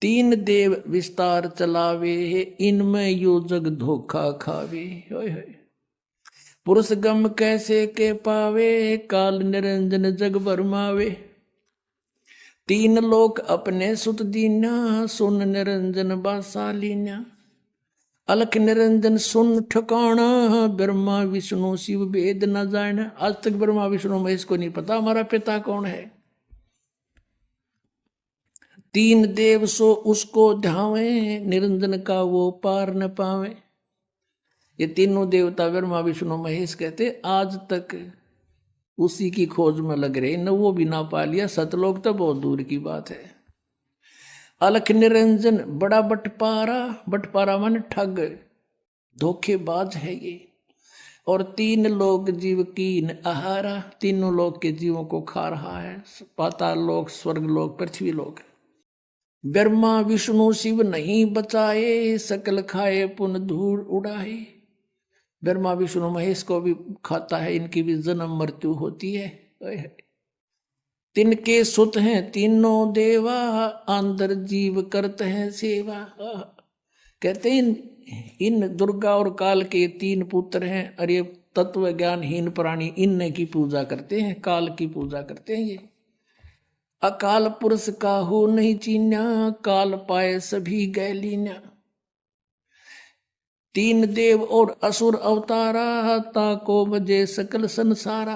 3 देव विस्तार चलावे, इनमें यो जग धोखा खावे। पुरुष गम कैसे के पावे, काल निरंजन जग भरमावे। 3 लोक अपने सुत दीना, सुन निरंजन बासालीना। अलख निरंजन सुन ठिकाना, ब्रह्मा विष्णु शिव वेद न जाने। आज तक ब्रह्मा विष्णु महेश को नहीं पता हमारा पिता कौन है। 3 देव सो उसको ध्यावे, निरंजन का वो पार न पावे। ये तीनों देवता ब्रह्मा विष्णु महेश कहते आज तक उसी की खोज में लग रहे, न वो भी ना पा लिया। सतलोक तो बहुत दूर की बात है। अलख निरंजन बड़ा बटपारा, बटपारा माने ठग, धोखेबाज है ये। और 3 लोग जीव कीन आहारा, तीनों लोग के जीवों को खा रहा है। पाताल लोक, स्वर्ग लोक, पृथ्वी लोक। ब्रह्मा विष्णु शिव नहीं बचाए, सकल खाए पुन धूल उड़ाए। ब्रह्मा विष्णु महेश को भी खाता है, इनकी भी जन्म मृत्यु होती है। तिनके सुत हैं तीनों देवा, अंदर जीव करते हैं सेवा। कहते हैं इन दुर्गा और काल के 3 पुत्र हैं, और ये तत्व ज्ञानहीन प्राणी इन की पूजा करते हैं, काल की पूजा करते हैं। ये अकाल पुरुष काहू नहीं चीन्या, काल पाए सभी गैलीन्या। 3 देव और असुर अवतारा, ताको बजे सकल संसारा।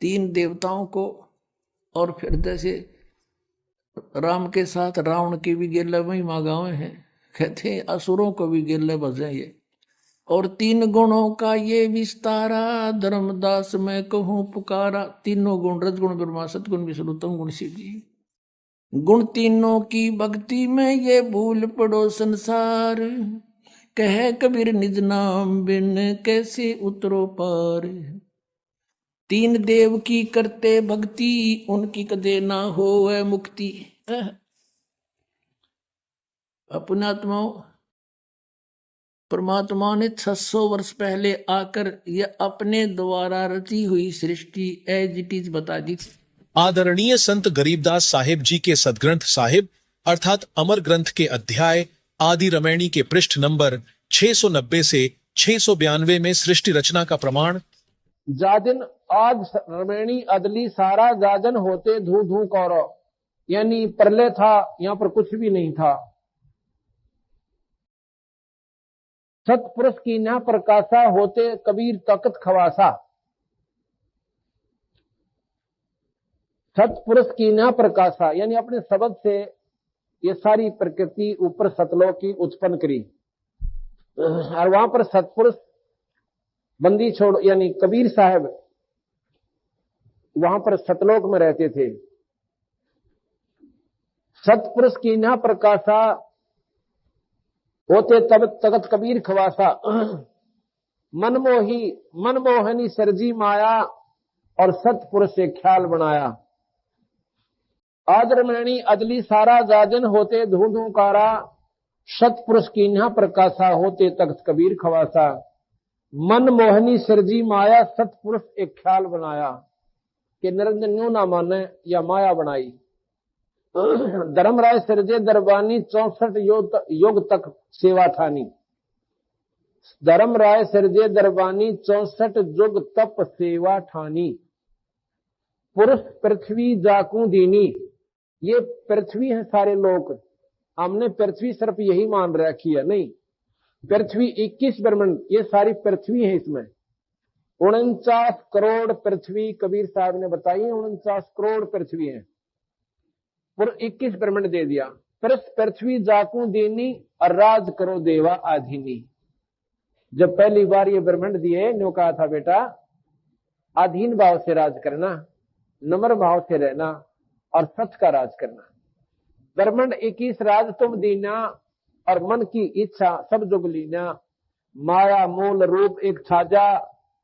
3 देवताओं को, और फिर जैसे राम के साथ रावण की भी गेले महिमा गावे हैं, कहते हैं असुरों को भी गेले बजे ये। और 3 गुणों का ये विस्तारा, धर्मदास मैं कहूँ पुकारा। तीनों गुण, रजगुण ब्रह्मा, सतगुण विष्णु, तम गुण शिव जी। गुण तीनों की भक्ति में ये भूल पड़ो संसार, कहे कबीर निज नाम बिन कैसे उतरो पार। 3 देव की करते भक्ति, उनकी कदे ना होवे मुक्ति। अपने आत्माओं, परमात्मा ने 600 वर्ष पहले आकर यह अपने द्वारा रची हुई सृष्टि एज इट इज बता दी। आदरणीय संत गरीबदास साहिब जी के सदग्रंथ साहिब अर्थात अमर ग्रंथ के अध्याय आदि रमैणी के पृष्ठ नंबर 690 से 692 में सृष्टि रचना का प्रमाण। जादिन आज रमैणी अदली सारा जाजन होते धू धू कौरव, यानी प्रलय था, यहाँ पर कुछ भी नहीं था। सतपुरुष की ना प्रकाशा होते कबीर तकत खवासा। सतपुरुष की ना प्रकाशा यानी अपने शब्द से ये सारी प्रकृति ऊपर सतलोक की उत्पन्न करी, और वहां पर सतपुरुष बंदी छोड़ यानी कबीर साहब वहां पर सतलोक में रहते थे। सतपुरुष की ना प्रकाशा होते तब तगत कबीर खवासा। मनमोहनी सरजी माया और सतपुरुष से ख्याल बनाया। आज रमैणी अदली सारा जाजन होते धू धू कारा, सतपुरुष की ना प्रकाशा होते तख्त कबीर खवासा। मनमोहनी सरजी माया, सतपुरुष एक ख्याल बनाया कि निरंजन न्यू ना माने या माया बनाई। धर्मराय सिरजे दरबानी 64 युग तक सेवा ठानी। धर्मराय सिरजे दरबानी 64 युग तप सेवा ठानी। पुरुष पृथ्वी जाकू दीनी, ये पृथ्वी है सारे लोग। हमने पृथ्वी सिर्फ यही मान रखी है, नहीं, पृथ्वी 21 ब्रह्मांड, ये सारी पृथ्वी है। इसमें 49 करोड़ पृथ्वी कबीर साहब ने बताई, 49 करोड़ पृथ्वी है, और 21 ब्रह्मांड दे दिया। पृथ्वी जाकू दीनी और राज करो देवा आधीनी। जब पहली बार ये ब्रह्मांड दिए, न्यो कहा था बेटा अधीन भाव से राज करना, नम्र भाव से रहना और सच का राज करना। ब्रह्मांड 21 राज तुम दीना और मन की इच्छा सब जुग लीना। माया मूल रूप एक छाजा,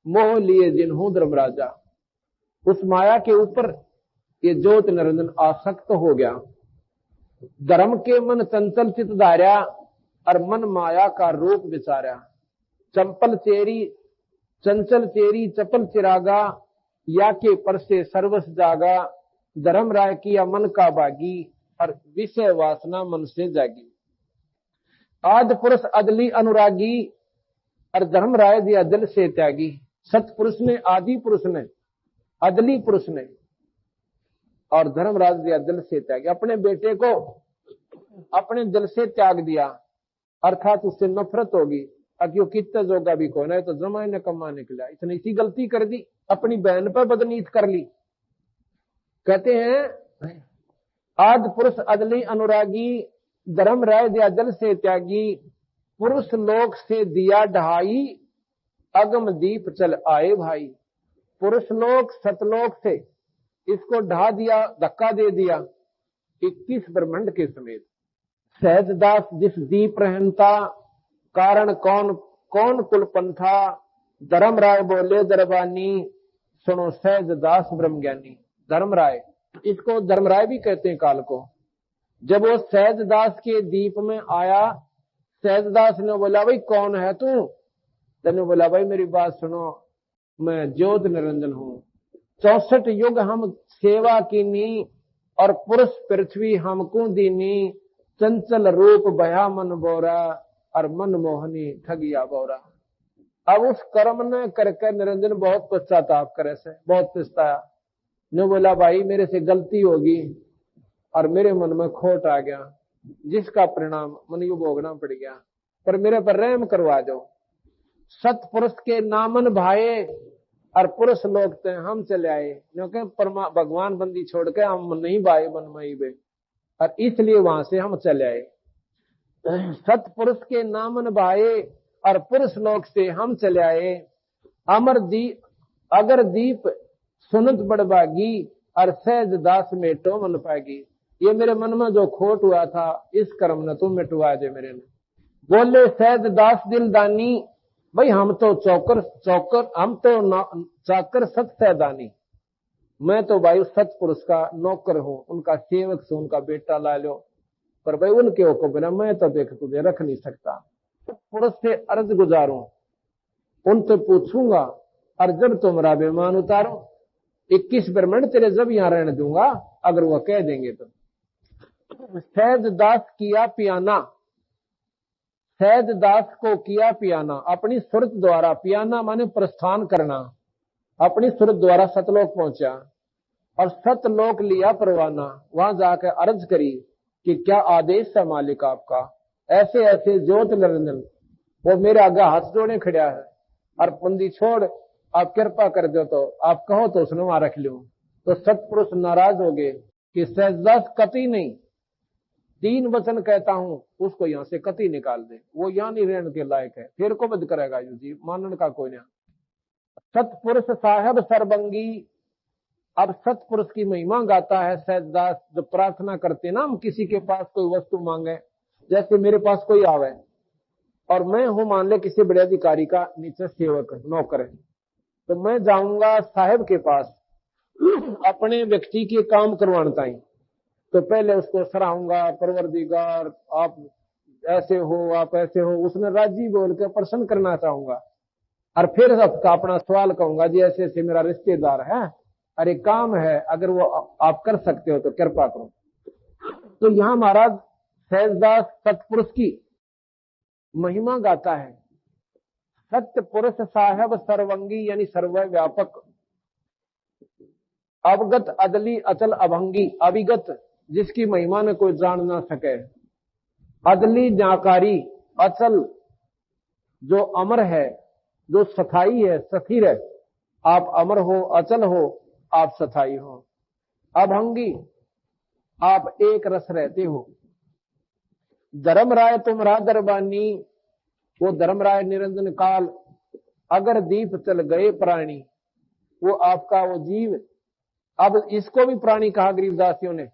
मोह लिए जिन्हू धर्मराजा। उस माया के ऊपर ये ज्योत निरंजन आसक्त हो गया। धर्म के मन चंचल चित धार्या और मन माया का रूप विचारा। चंपल चेरी चंचल चेरी चपल चिरागा, या के पर से सर्वस जागा। धर्म राय किया मन का बागी और विषय वासना मन से जागी। आदि पुरुष अदली अनुरागी और धर्म राय दिया दिल से त्यागी। सतपुरुष ने, आदि पुरुष ने, अदली पुरुष ने और धर्मराज दिया दिल से त्यागी। अपने बेटे को अपने दिल से त्याग दिया, अर्थात उससे नफरत होगी। अक्यों कितना जोगा भी कौन है, तो जमाए ने कमा निकला, इसने इसी गलती कर दी, अपनी बहन पर बदनीत कर ली। कहते हैं आदि पुरुष अदली अनुरागी, धर्म राय दिया दिल से त्यागी। पुरुष लोक से दिया ढहाई, अगम दीप चल आए भाई। पुरुष लोक सतलोक से इसको ढहा दिया, धक्का दे दिया 21 ब्रह्मांड के समेत। सहजदास जिस दीप रहनता, कारण कौन कौन कुल पंथा। धर्म राय बोले दरबानी, सुनो सहजदास ब्रह्म ज्ञानी। धर्म राय, इसको धर्म राय भी कहते हैं काल को। जब वो सहजदास के दीप में आया, सहजदास ने बोला भाई कौन है तू? तने बोला भाई मेरी बात सुनो, मैं ज्योत निरंजन हूं। 64 युग हम सेवा कीनी और पुरुष पृथ्वी हमको दीनी। चंचल रूप भया मन बोरा और मन मोहनी ठगिया बोरा। अब उस कर्म ने करके निरंजन बहुत पश्चाताप करे से, बहुत पछताया। ने बोला भाई मेरे से गलती होगी और मेरे मन में खोट आ गया, जिसका परिणाम मन यू भोगना पड़ गया, पर मेरे पर रहम करवा दो। सतपुरुष के नामन भाए और पुरुष लोग थे हम चले आए, क्योंकि भगवान बंदी छोड़ के हम नहीं भाई मन में बे, और इसलिए वहां से हम चले आए। सतपुरुष के नामन भाए और पुरुष लोग से हम चले आए। अमर दीप अगर दीप सुनत बड़बागी और सहज दास मेटो मन पाएगी। ये मेरे मन में जो खोट हुआ था, इस कर्म ने तुम मिटवा दे मेरे ने। बोले सहज दास दिलदानी, भाई हम तो चौकर हम तो चाकर सत सहदानी। मैं तो भाई सतपुरुष का नौकर हूं, उनका सेवक से, उनका बेटा ला लो, पर भाई उनके हुक्म बिना मैं तो देख तुझे रख नहीं सकता। पुरुष से अर्ज गुजारूं, उनसे पूछूंगा और जब तुम्हारा बेमान उतारो 21 ब्रह्मांड तेरे जब यहां रहने दूंगा, अगर वह कह देंगे तो। सहज दास किया पियाना, सहज दास को किया पियाना अपनी सुरत द्वारा। पियाना माने प्रस्थान करना, अपनी सुरत द्वारा सतलोक पहुंचा और सतलोक लिया परवाना। वहां जाकर अर्ज करी कि क्या आदेश है मालिक आपका। ऐसे ऐसे ज्योत निरंजन वो मेरे आगे हाथ जोड़े खड़ा है और बंदी छोड़ आप कृपा कर दो, तो आप कहो तो उसने वहां रख लूं। तो सतपुरुष नाराज हो गए कि सहजदास कति नहीं, 3 वचन कहता हूं उसको यहां से कति निकाल दे, वो यहां नहीं रहने के लायक है, फिर को बद करेगा यू जी, मानन का कोई नहीं। सतपुरुष साहब सरबंगी, अब सतपुरुष की महिमा गाता है सहजदास। जो प्रार्थना करते ना, हम किसी के पास कोई वस्तु मांगे, जैसे मेरे पास कोई आवे और मैं हूं मान ले किसी बड़े अधिकारी का नीचे सेवक नौकर है, तो मैं जाऊंगा साहब के पास अपने व्यक्ति के काम करवाना ही, तो पहले उसको सराहूंगा, परवरदिगार आप ऐसे हो, आप ऐसे हो, उसने राजी बोल के प्रसन्न करना चाहूंगा, और फिर अपना सवाल कहूंगा जी ऐसे ऐसे मेरा रिश्तेदार है, अरे काम है, अगर वो आप कर सकते हो तो कृपा करो। तो यहां महाराज सहजदास सतपुरुष की महिमा गाता है। सत्य पुरुष साहब सर्वंगी यानी सर्वव्यापक, अवगत अदली अचल अभंगी, अविगत जिसकी महिमा ने कोई जान ना सके, अदली जाकारी, अचल जो अमर है, जो स्थाई है, स्थिर है। आप अमर हो, अचल हो, आप स्थाई हो। अभंगी, आप एक रस रहते हो। धर्मराय तुम्हारा दरबानी, वो धर्मराय निरंजन काल, अगर दीप चल गए प्राणी, वो आपका वो जीव। अब इसको भी प्राणी कहा गरीबदासियों ने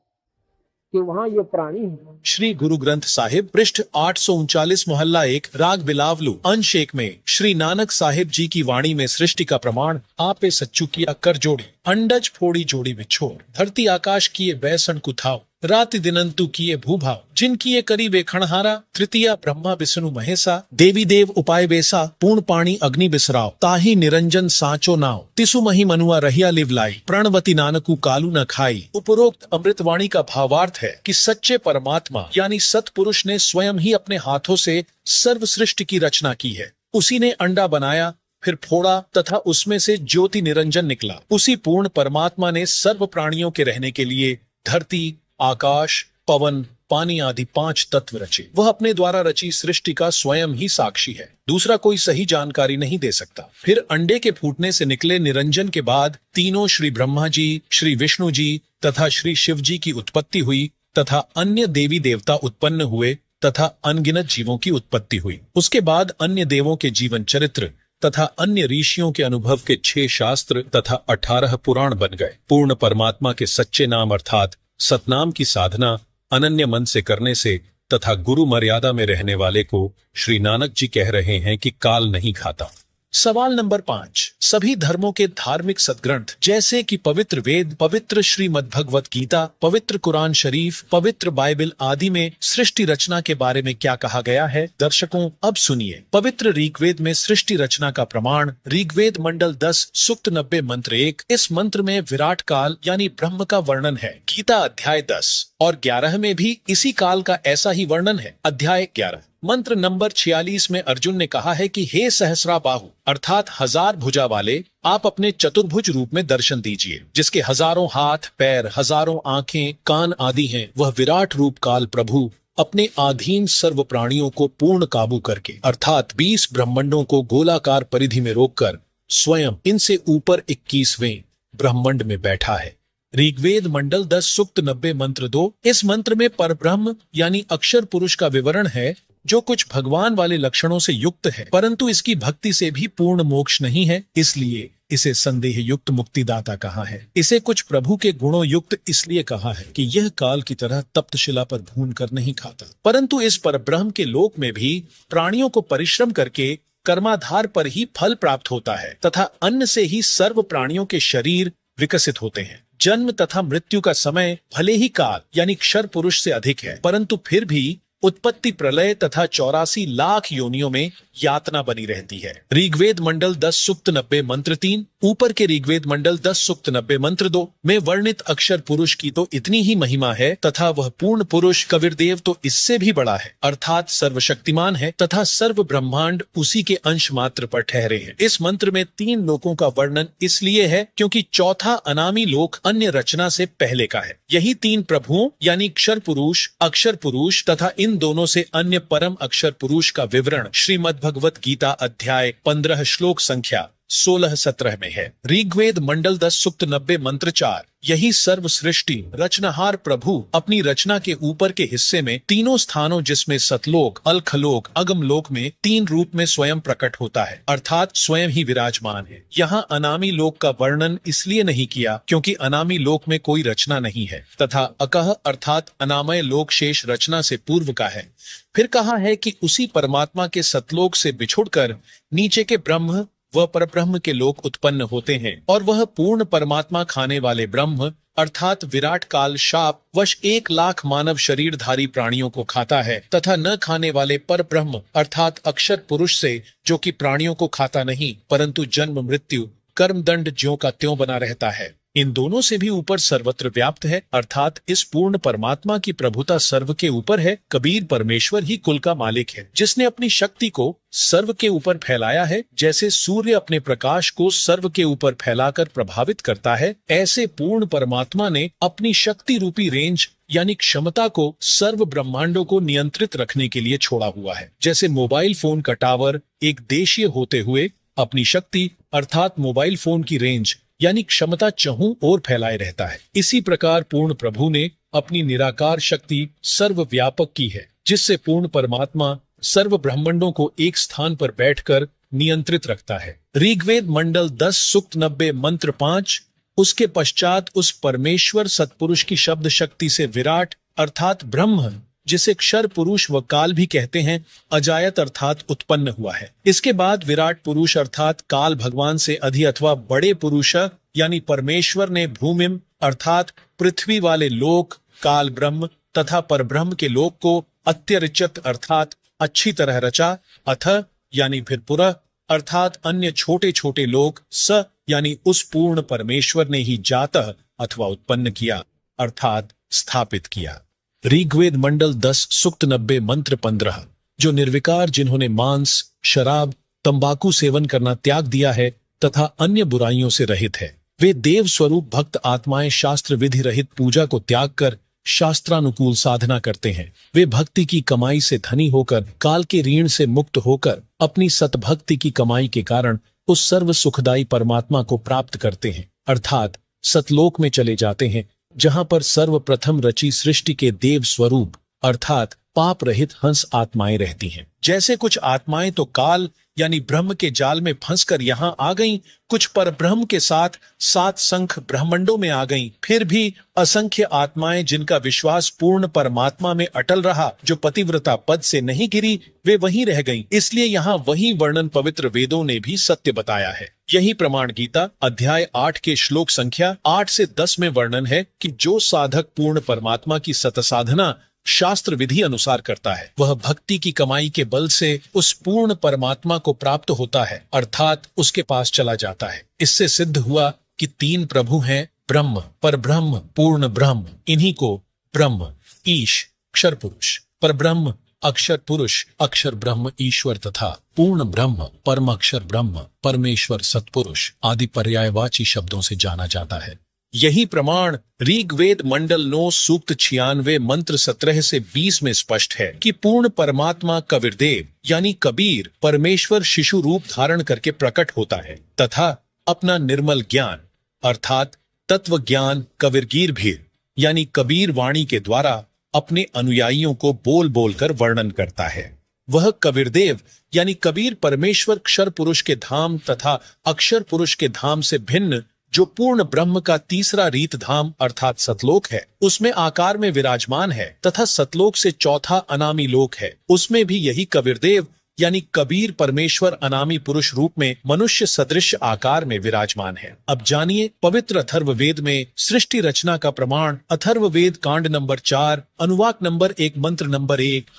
कि वहां ये प्राणी है। श्री गुरु ग्रंथ साहिब पृष्ठ 839 मोहल्ला 1 राग बिलावलू अंश 1 में श्री नानक साहिब जी की वाणी में सृष्टि का प्रमाण आपे सच्चू किया कर जोड़ी, अंडज फोड़ी जोड़ी बिछोड़, धरती आकाश किए बैसन कुथाओ, राति दिनंतु किए भूभाव, जिनकी ये करी वे खणहारा, तृतीया ब्रह्मा विष्णु महेशा, देवी देव उपाय बेसा, पूर्ण पाणी अग्नि बिसराव, ताही निरंजन सांचो नाव, तिसु मही मनुआ रहिया लिवलाई, प्रणवती नानकू कालू न खाई। उपरोक्त अमृतवाणी का भावार्थ है कि सच्चे परमात्मा यानी सतपुरुष ने स्वयं ही अपने हाथों से सर्व सृष्टि की रचना की है। उसी ने अंडा बनाया, फिर फोड़ा तथा उसमें से ज्योति निरंजन निकला। उसी पूर्ण परमात्मा ने सर्व प्राणियों के रहने के लिए धरती, आकाश, पवन, पानी आदि 5 तत्व रचे। वह अपने द्वारा रची सृष्टि का स्वयं ही साक्षी है, दूसरा कोई सही जानकारी नहीं दे सकता। फिर अंडे के फूटने से निकले निरंजन के बाद तीनों श्री ब्रह्मा जी, श्री विष्णु जी तथा श्री शिव जी की उत्पत्ति हुई तथा अन्य देवी देवता उत्पन्न हुए तथा अनगिनत जीवों की उत्पत्ति हुई। उसके बाद अन्य देवों के जीवन चरित्र तथा अन्य ऋषियों के अनुभव के 6 शास्त्र तथा 18 पुराण बन गए। पूर्ण परमात्मा के सच्चे नाम अर्थात सतनाम की साधना अनन्य मन से करने से तथा गुरु मर्यादा में रहने वाले को श्री नानक जी कह रहे हैं कि काल नहीं खाता। सवाल नंबर 5, सभी धर्मों के धार्मिक सदग्रंथ जैसे कि पवित्र वेद, पवित्र श्रीमद् भगवत गीता, पवित्र कुरान शरीफ, पवित्र बाइबल आदि में सृष्टि रचना के बारे में क्या कहा गया है? दर्शकों अब सुनिए। पवित्र ऋग्वेद में सृष्टि रचना का प्रमाण ऋग्वेद मंडल 10 सूक्त 90 मंत्र 1। इस मंत्र में विराट काल यानी ब्रह्म का वर्णन है। गीता अध्याय 10 और 11 में भी इसी काल का ऐसा ही वर्णन है। अध्याय 11 मंत्र नंबर 46 में अर्जुन ने कहा है कि हे सहस्रा बाहु अर्थात 1000 भुजा वाले, आप अपने चतुर्भुज रूप में दर्शन दीजिए, जिसके हजारों हाथ, पैर, हजारों आंखें, कान आदि हैं। वह विराट रूप काल प्रभु अपने अधीन सर्व प्राणियों को पूर्ण काबू करके अर्थात 20 ब्रह्मांडों को गोलाकार परिधि में रोककर स्वयं इनसे ऊपर 21वें ब्रह्मांड में बैठा है। ऋग्वेद मंडल 10 सूक्त 90 मंत्र 2। इस मंत्र में परब्रह्म यानी अक्षर पुरुष का विवरण है, जो कुछ भगवान वाले लक्षणों से युक्त है, परंतु इसकी भक्ति से भी पूर्ण मोक्ष नहीं है, इसलिए इसे संदेह युक्त मुक्तिदाता कहा है। इसे कुछ प्रभु के गुणों युक्त इसलिए कहा है कि यह काल की तरह तप्त शिला पर भून कर नहीं खाता, परंतु इस परब्रह्म के लोक में भी प्राणियों को परिश्रम करके कर्माधार पर ही फल प्राप्त होता है तथा अन्न से ही सर्व प्राणियों के शरीर विकसित होते हैं। जन्म तथा मृत्यु का समय भले ही काल यानी क्षर पुरुष से अधिक है, परंतु फिर भी उत्पत्ति, प्रलय तथा 84 लाख योनियों में यातना बनी रहती है। ऋग्वेद मंडल 10 सूक्त 90 मंत्र 3, ऊपर के ऋग्वेद मंडल 10 सूक्त 90 मंत्र 2 में वर्णित अक्षर पुरुष की तो इतनी ही महिमा है तथा वह पूर्ण पुरुष कबीरदेव तो इससे भी बड़ा है, अर्थात सर्वशक्तिमान है तथा सर्व ब्रह्मांड उसी के अंश मात्र पर ठहरे हैं। इस मंत्र में 3 लोकों का वर्णन इसलिए है क्योंकि चौथा अनामी लोक अन्य रचना से पहले का है। यही 3 प्रभुओं यानी क्षर पुरुष, अक्षर पुरुष तथा इन दोनों से अन्य परम अक्षर पुरुष का विवरण श्रीमद् भगवत गीता अध्याय 15 श्लोक संख्या 16-17 में है। ऋग्वेद मंडल 10 सूक्त 90 मंत्र 4। यही सर्व सृष्टि रचनहार प्रभु अपनी रचना के ऊपर के हिस्से में तीनों स्थानों जिसमें सतलोक, अलखलोक, अगमलोक में 3 रूप में स्वयं प्रकट होता है, अर्थात स्वयं ही विराजमान है। यहाँ अनामी लोक का वर्णन इसलिए नहीं किया क्योंकि अनामी लोक में कोई रचना नहीं है तथा अकह अर्थात अनामय लोक शेष रचना से पूर्व का है। फिर कहा है कि उसी परमात्मा के सतलोक से बिछुड़कर नीचे के ब्रह्म वह परब्रह्म के लोक उत्पन्न होते हैं और वह पूर्ण परमात्मा खाने वाले ब्रह्म अर्थात विराट काल शाप वश 1 लाख मानव शरीरधारी प्राणियों को खाता है तथा न खाने वाले पर ब्रह्म अर्थात अक्षर पुरुष से, जो कि प्राणियों को खाता नहीं परंतु जन्म मृत्यु कर्म दंड ज्यों का त्यों बना रहता है, इन दोनों से भी ऊपर सर्वत्र व्याप्त है, अर्थात इस पूर्ण परमात्मा की प्रभुता सर्व के ऊपर है। कबीर परमेश्वर ही कुल का मालिक है, जिसने अपनी शक्ति को सर्व के ऊपर फैलाया है। जैसे सूर्य अपने प्रकाश को सर्व के ऊपर फैलाकर प्रभावित करता है, ऐसे पूर्ण परमात्मा ने अपनी शक्ति रूपी रेंज यानी क्षमता को सर्व ब्रह्मांडों को नियंत्रित रखने के लिए छोड़ा हुआ है। जैसे मोबाइल फोन का टावर एक देशीय होते हुए अपनी शक्ति अर्थात मोबाइल फोन की रेंज यानी क्षमता चहुं ओर फैलाए रहता है, इसी प्रकार पूर्ण प्रभु ने अपनी निराकार शक्ति सर्वव्यापक की है, जिससे पूर्ण परमात्मा सर्व ब्रह्मांडों को एक स्थान पर बैठकर नियंत्रित रखता है। ऋग्वेद मंडल 10 सूक्त 90 मंत्र 5। उसके पश्चात उस परमेश्वर सतपुरुष की शब्द शक्ति से विराट अर्थात ब्रह्म, जिसे क्षर पुरुष व काल भी कहते हैं, अजायत अर्थात उत्पन्न हुआ है। इसके बाद विराट पुरुष अर्थात काल भगवान से अधि अथवा बड़े पुरुष यानी परमेश्वर ने भूमिम अर्थात पृथ्वी वाले लोक, काल ब्रह्म तथा परब्रह्म के लोक को अत्यरिचत अर्थात अच्छी तरह रचा, अथ यानी फिर पुरः अर्थात अन्य छोटे छोटे लोक, स यानी उस पूर्ण परमेश्वर ने ही जातः अथवा उत्पन्न किया अर्थात स्थापित किया। ऋग्वेद मंडल 10 सूक्त 90 मंत्र 15। जो निर्विकार, जिन्होंने मांस, शराब, तंबाकू सेवन करना त्याग दिया है तथा अन्य बुराइयों से रहित है, वे देव स्वरूप भक्त आत्माएं शास्त्र विधि रहित पूजा को त्याग कर शास्त्रानुकूल साधना करते हैं। वे भक्ति की कमाई से धनी होकर, काल के ऋण से मुक्त होकर, अपनी सतभक्ति की कमाई के कारण उस सर्व सुखदायी परमात्मा को प्राप्त करते हैं, अर्थात सतलोक में चले जाते हैं, जहां पर सर्वप्रथम रची सृष्टि के देव स्वरूप अर्थात पाप रहित हंस आत्माएं रहती हैं। जैसे कुछ आत्माएं तो काल यानी ब्रह्म के जाल में फंसकर यहां आ गईं, कुछ पर ब्रह्म के साथ 7 संख ब्रह्मांडों में आ गईं, फिर भी असंख्य आत्माएं जिनका विश्वास पूर्ण परमात्मा में अटल रहा, जो पतिव्रता पद से नहीं गिरी, वे वहीं रह गईं। इसलिए यहाँ वही वर्णन पवित्र वेदों ने भी सत्य बताया है। यही प्रमाण गीता अध्याय 8 के श्लोक संख्या 8 से 10 में वर्णन है कि जो साधक पूर्ण परमात्मा की सत साधना शास्त्र विधि अनुसार करता है, वह भक्ति की कमाई के बल से उस पूर्ण परमात्मा को प्राप्त होता है, अर्थात उसके पास चला जाता है। इससे सिद्ध हुआ कि 3 प्रभु हैं, ब्रह्म, परब्रह्म, पूर्ण ब्रह्म। इन्हीं को ब्रह्म, ईश, क्षर पुरुष, परब्रह्म, अक्षर पुरुष, अक्षर ब्रह्म ईश्वर तथा पूर्ण ब्रह्म, परम अक्षर ब्रह्म, परमेश्वर सतपुरुष आदि पर्यायवाची शब्दों से जाना जाता है। यही प्रमाण ऋग्वेद मंडल 9 सूक्त 96 मंत्र 17 से 20 में स्पष्ट है कि पूर्ण परमात्मा कबीरदेव यानी कबीर परमेश्वर शिशु रूप धारण करके प्रकट होता है तथा अपना निर्मल ज्ञान अर्थात तत्व ज्ञान कबीरगीर भी यानी कबीर वाणी के द्वारा अपने अनुयायियों को बोल बोल कर वर्णन करता है। वह कबीरदेव यानी कबीर परमेश्वर क्षर पुरुष के धाम तथा अक्षर पुरुष के धाम से भिन्न जो पूर्ण ब्रह्म का तीसरा रीत धाम अर्थात सतलोक है, उसमें आकार में विराजमान है तथा सतलोक से चौथा अनामी लोक है, उसमें भी यही कबीरदेव यानी कबीर परमेश्वर अनामी पुरुष रूप में मनुष्य सदृश आकार में विराजमान है। अब जानिए पवित्र अथर्ववेद में सृष्टि रचना का प्रमाण। अथर्ववेद कांड नंबर 4 अनुवाक नंबर 1 मंत्र नंबर 1।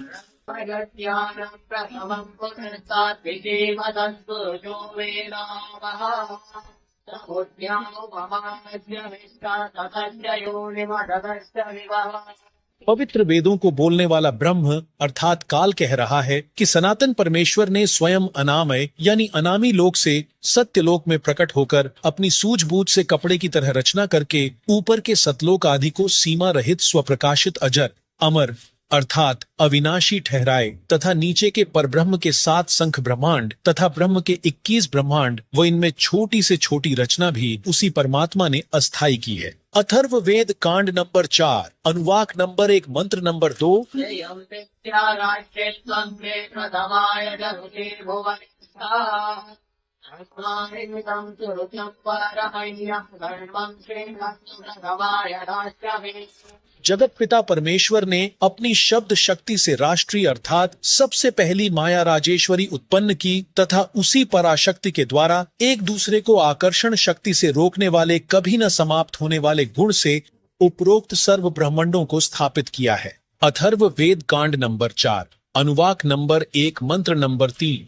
पवित्र वेदों को बोलने वाला ब्रह्म अर्थात काल कह रहा है कि सनातन परमेश्वर ने स्वयं अनामय यानी अनामी लोक से सत्यलोक में प्रकट होकर अपनी सूझबूझ से कपड़े की तरह रचना करके ऊपर के सतलोक आदि को सीमा रहित स्वप्रकाशित अजर अमर अर्थात अविनाशी ठहराए तथा नीचे के परब्रह्म के 7 संख ब्रह्मांड तथा ब्रह्म के 21 ब्रह्मांड व इनमें छोटी से छोटी रचना भी उसी परमात्मा ने अस्थायी की है। अथर्ववेद कांड नंबर 4 अनुवाक नंबर 1 मंत्र नंबर 2। जगत पिता परमेश्वर ने अपनी शब्द शक्ति से राष्ट्रीय अर्थात सबसे पहली माया राजेश्वरी उत्पन्न की तथा उसी पराशक्ति के द्वारा एक दूसरे को आकर्षण शक्ति से रोकने वाले कभी न समाप्त होने वाले गुण से उपरोक्त सर्व ब्रह्मांडों को स्थापित किया है। अथर्व वेद कांड नंबर 4 अनुवाक नंबर 1 मंत्र नंबर 3।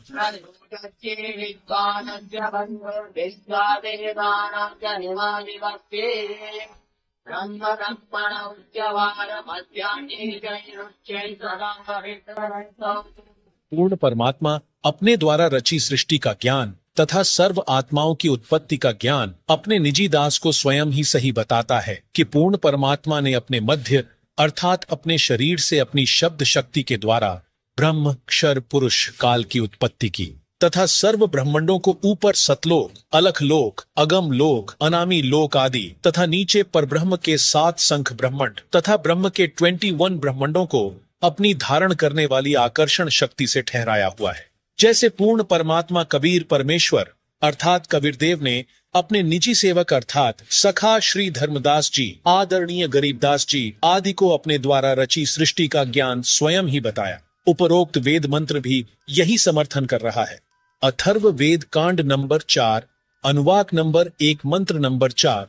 पूर्ण परमात्मा अपने द्वारा रची सृष्टि का ज्ञान तथा सर्व आत्माओं की उत्पत्ति का ज्ञान अपने निजी दास को स्वयं ही सही बताता है कि पूर्ण परमात्मा ने अपने मध्य अर्थात अपने शरीर से अपनी शब्द शक्ति के द्वारा ब्रह्म क्षर पुरुष काल की उत्पत्ति की तथा सर्व ब्रह्मांडों को ऊपर सतलोक, अलख लोक, अगम लोक, अनामी लोक आदि तथा नीचे परब्रह्म के 7 संख ब्रह्मांड तथा ब्रह्म के 21 ब्रह्मांडों को अपनी धारण करने वाली आकर्षण शक्ति से ठहराया हुआ है। जैसे पूर्ण परमात्मा कबीर परमेश्वर अर्थात कबीरदेव ने अपने निजी सेवक अर्थात सखा श्री धर्मदास जी, आदरणीय गरीबदास जी आदि को अपने द्वारा रची सृष्टि का ज्ञान स्वयं ही बताया। उपरोक्त वेद मंत्र भी यही समर्थन कर रहा है। अथर्व वेद कांड नंबर 4 अनुवाक नंबर 1 मंत्र नंबर 4।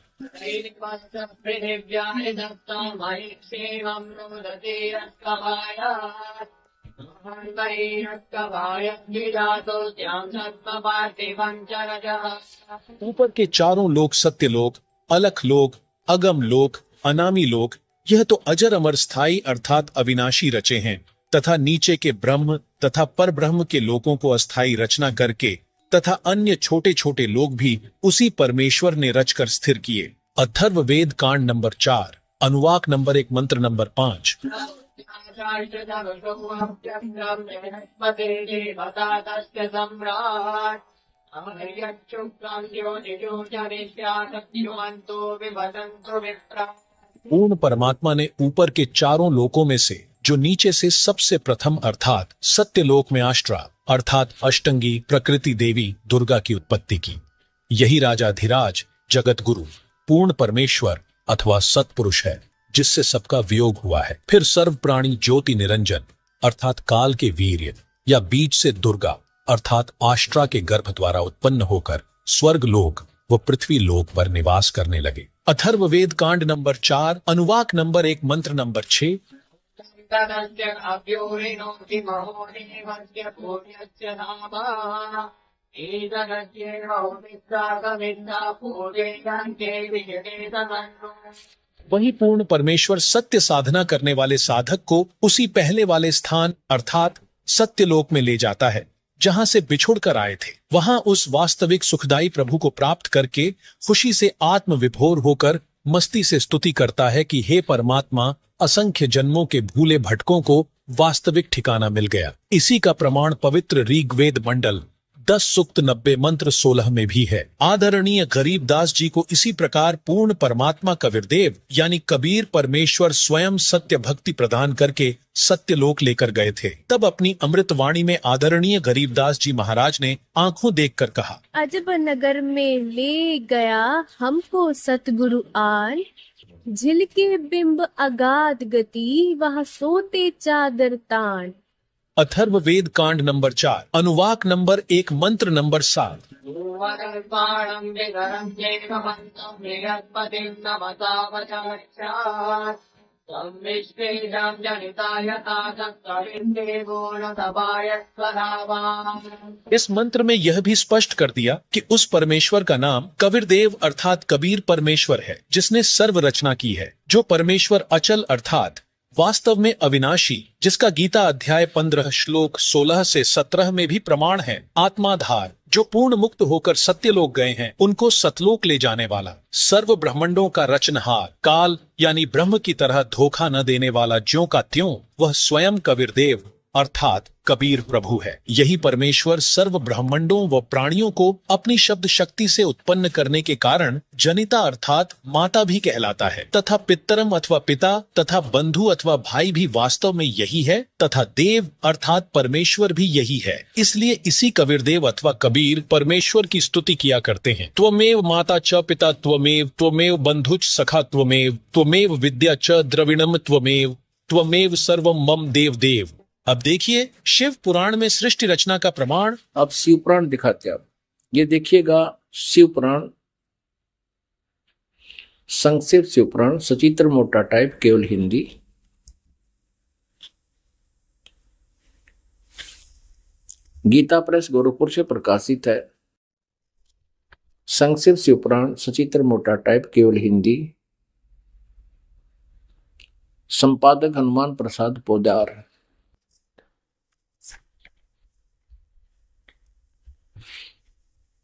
ऊपर के चारों लोक सत्य लोक, अलख लोक, अगम लोक, अनामी लोक यह तो अजर अमर स्थायी अर्थात अविनाशी रचे हैं तथा नीचे के ब्रह्म तथा पर ब्रह्म के लोकों को अस्थायी रचना करके तथा अन्य छोटे छोटे लोग भी उसी परमेश्वर ने रचकर स्थिर किए। अथर्व वेद कांड नंबर 4 अनुवाक नंबर 1 मंत्र नंबर 5। पूर्ण परमात्मा ने ऊपर के चारों लोकों में से जो नीचे से सबसे प्रथम अर्थात सत्यलोक में आष्ट्रा अर्थात अष्टंगी प्रकृति देवी दुर्गा की उत्पत्ति की। यही राजाधिराज जगत गुरु पूर्ण परमेश्वर अथवा सतपुरुष है जिससे सबका वियोग हुआ है। फिर सर्व प्राणी ज्योति निरंजन अर्थात काल के वीर्य या बीज से दुर्गा अर्थात आष्ट्रा के गर्भ द्वारा उत्पन्न होकर स्वर्ग लोक व पृथ्वी लोक पर निवास करने लगे। अथर्व वेद कांड नंबर 4 अनुवाक नंबर 1 मंत्र नंबर 6। वही पूर्ण परमेश्वर सत्य साधना करने वाले साधक को उसी पहले वाले स्थान अर्थात सत्यलोक में ले जाता है जहां से बिछुड़ कर आए थे। वहां उस वास्तविक सुखदायी प्रभु को प्राप्त करके खुशी से आत्म विभोर होकर मस्ती से स्तुति करता है कि हे परमात्मा, असंख्य जन्मों के भूले भटकों को वास्तविक ठिकाना मिल गया। इसी का प्रमाण पवित्र ऋग्वेद मंडल 10 सूक्त 90 मंत्र 16 में भी है। आदरणीय गरीबदास जी को इसी प्रकार पूर्ण परमात्मा कबीरदेव यानी कबीर परमेश्वर स्वयं सत्य भक्ति प्रदान करके सत्यलोक लेकर गए थे। तब अपनी अमृतवाणी में आदरणीय गरीबदास जी महाराज ने आंखों देखकर कहा, अजब नगर में ले गया हमको सतगुरु आन, झिलके बिंब अगाध गति वहाँ सोते चादर तान। अथर्व वेद कांड नंबर 4 अनुवाक नंबर 1 मंत्र नंबर 7। इस मंत्र में यह भी स्पष्ट कर दिया कि उस परमेश्वर का नाम कबीरदेव अर्थात कबीर परमेश्वर है जिसने सर्व रचना की है, जो परमेश्वर अचल अर्थात वास्तव में अविनाशी, जिसका गीता अध्याय 15 श्लोक 16 से 17 में भी प्रमाण है, आत्माधार, जो पूर्ण मुक्त होकर सत्यलोक गए हैं उनको सतलोक ले जाने वाला, सर्व ब्रह्मांडों का रचनहार, काल यानी ब्रह्म की तरह धोखा न देने वाला ज्यों का त्यों वह स्वयं कबीरदेव अर्थात कबीर प्रभु है। यही परमेश्वर सर्व ब्रह्मांडों व प्राणियों को अपनी शब्द शक्ति से उत्पन्न करने के कारण जनिता अर्थात माता भी कहलाता है तथा पितरम अथवा पिता तथा बंधु अथवा भाई भी वास्तव में यही है तथा देव अर्थात परमेश्वर भी यही है। इसलिए इसी कबीरदेव अथवा कबीर परमेश्वर की स्तुति किया करते हैं। त्वमेव माता च पिता त्वमेव बंधुच सखा त्वमेव विद्या च द्रविणम त्वमेव सर्वम मम देव देव। अब देखिए शिव पुराण में सृष्टि रचना का प्रमाण। अब शिव पुराण दिखाते हैं। आप ये देखिएगा शिव पुराण, संक्षेप शिव पुराण, सचित्र मोटा टाइप, केवल हिंदी। गीता प्रेस गोरखपुर से प्रकाशित है। संक्षिप्त शिवपुराण सचित्र मोटा टाइप केवल हिंदी। संपादक हनुमान प्रसाद पोदार।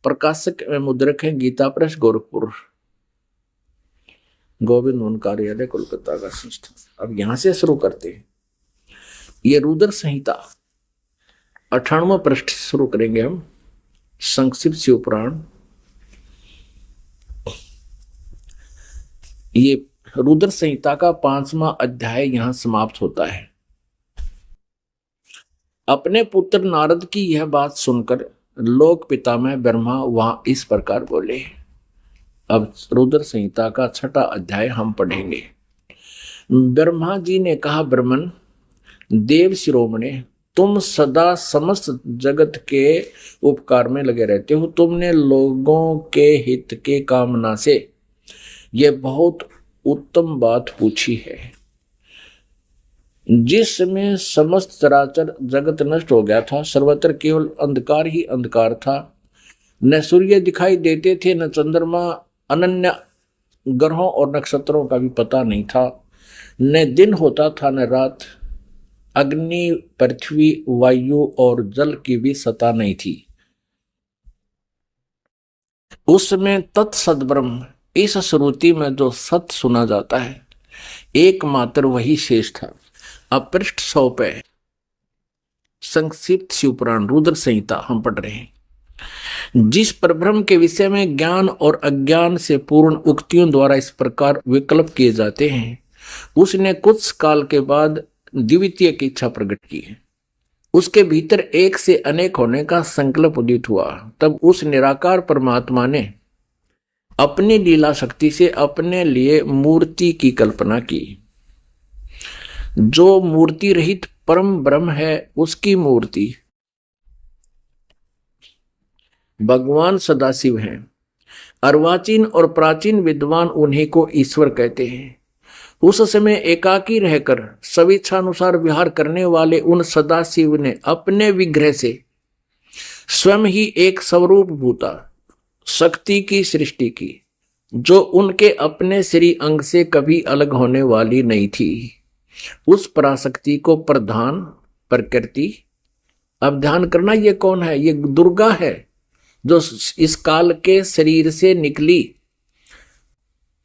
प्रकाशक एवं मुद्रक है गीता प्रेस गोरखपुर, गोविंद वन कार्यालय कोलकाता का संस्थान। अब यहां से शुरू करते हैं। ये रुद्र संहिता 98वां पृष्ठ शुरू करेंगे हम। संक्षिप्त शिवपुराण, ये रुद्र संहिता का 5वां अध्याय यहां समाप्त होता है। अपने पुत्र नारद की यह बात सुनकर लोक पितामह ब्रह्मा वहां इस प्रकार बोले। अब रुद्र संहिता का 6वां अध्याय हम पढ़ेंगे। ब्रह्मा जी ने कहा, ब्रह्मन देव शिरोमणे, तुम सदा समस्त जगत के उपकार में लगे रहते हो। तुमने लोगों के हित के कामना से यह बहुत उत्तम बात पूछी है। जिसमें समस्त चराचर जगत नष्ट हो गया था, सर्वत्र केवल अंधकार ही अंधकार था। न सूर्य दिखाई देते थे, न चंद्रमा, अनन्य ग्रहों और नक्षत्रों का भी पता नहीं था। न दिन होता था न रात। अग्नि, पृथ्वी, वायु और जल की भी सत्ता नहीं थी। उसमें तत्सद ब्रह्म, इस श्रुति में जो सत सुना जाता है एकमात्र वही शेष था। अब पृष्ठ 100 पे संक्षिप्त शिवपुराण रुद्र संहिता हम पढ़ रहे हैं। जिस परब्रह्म के विषय में ज्ञान और अज्ञान से पूर्ण उक्तियों द्वारा इस प्रकार विकल्प किए जाते हैं, उसने कुछ काल के बाद द्वितीय की इच्छा प्रकट की है। उसके भीतर एक से अनेक होने का संकल्प उदित हुआ। तब उस निराकार परमात्मा ने अपनी लीला शक्ति से अपने लिए मूर्ति की कल्पना की। जो मूर्ति रहित परम ब्रह्म है, उसकी मूर्ति भगवान सदाशिव हैं। अर्वाचीन और प्राचीन विद्वान उन्हीं को ईश्वर कहते हैं। उस समय एकाकी रहकर स्वेच्छानुसार विहार करने वाले उन सदाशिव ने अपने विग्रह से स्वयं ही एक स्वरूप भूता शक्ति की सृष्टि की, जो उनके अपने श्री अंग से कभी अलग होने वाली नहीं थी। उस पराशक्ति को प्रधान प्रकृति, अब ध्यान करना, ये कौन है? ये दुर्गा है, जो इस काल के शरीर से निकली।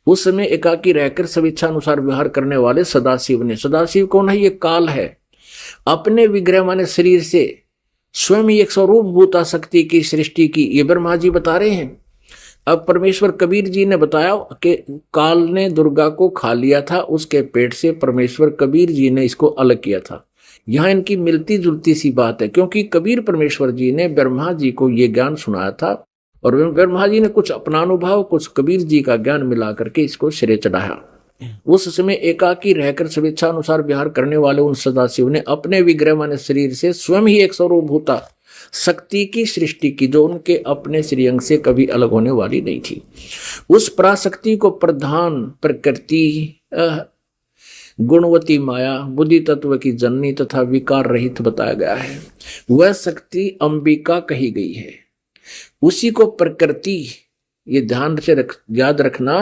उस समय एकाकी रहकर स्वेच्छानुसार व्यवहार करने वाले सदाशिव ने, सदाशिव कौन है? ये काल है। अपने विग्रह माने शरीर से स्वयं ही एक स्वरूप भूता शक्ति की सृष्टि की, ये ब्रह्मा जी बता रहे हैं। अब परमेश्वर कबीर जी ने बताया कि काल ने दुर्गा को खा लिया था, उसके पेट से परमेश्वर कबीर जी ने इसको अलग किया था। यहां इनकी मिलती जुलती सी बात है, क्योंकि कबीर परमेश्वर जी ने ब्रह्मा जी को ये ज्ञान सुनाया था और ब्रह्मा जी ने कुछ अपना अनुभव, कुछ कबीर जी का ज्ञान मिला करके इसको सिरे चढ़ाया। उस समय एकाकी रहकर स्वेच्छानुसार विहार करने वाले उन सदाशिव ने अपने विग्रह माने शरीर से स्वयं ही एक स्वरूप भूता शक्ति की सृष्टि की, जो उनके अपने श्रीअंग से कभी अलग होने वाली नहीं थी। उस पराशक्ति को प्रधान प्रकृति, गुणवती माया, बुद्धि तत्व की जननी तथा विकार रहित बताया गया है। वह शक्ति अंबिका कही गई है। उसी को प्रकृति, ये ध्यान से याद रखना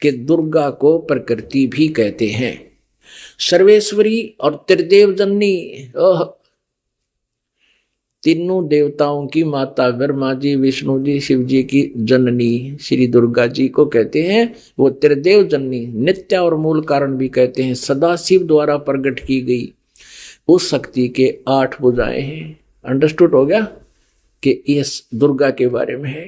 कि दुर्गा को प्रकृति भी कहते हैं। सर्वेश्वरी और त्रिदेव जननी, तीनों देवताओं की माता ब्रह्मा जी, विष्णु जी, शिव जी की जननी श्री दुर्गा जी को कहते हैं। वो त्रिदेव जननी, नित्य और मूल कारण भी कहते हैं। सदाशिव द्वारा प्रकट की गई उस शक्ति के 8 भुजाएं हैं। अंडरस्टूड हो गया कि इस दुर्गा के बारे में है।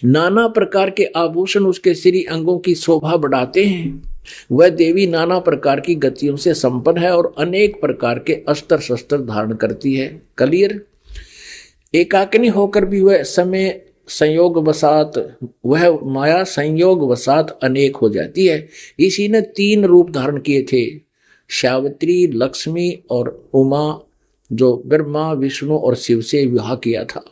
नाना प्रकार के आभूषण उसके श्री अंगों की शोभा बढ़ाते हैं। वह देवी नाना प्रकार की गतियों से संपन्न है और अनेक प्रकार के अस्त्र शस्त्र धारण करती है। क्लियर? एकाकिनी होकर भी वह समय संयोग वसात, वह माया संयोग वसात अनेक हो जाती है। इसी ने 3 रूप धारण किए थे, सावित्री, लक्ष्मी और उमा, जो ब्रह्मा, विष्णु और शिव से विवाह किया था।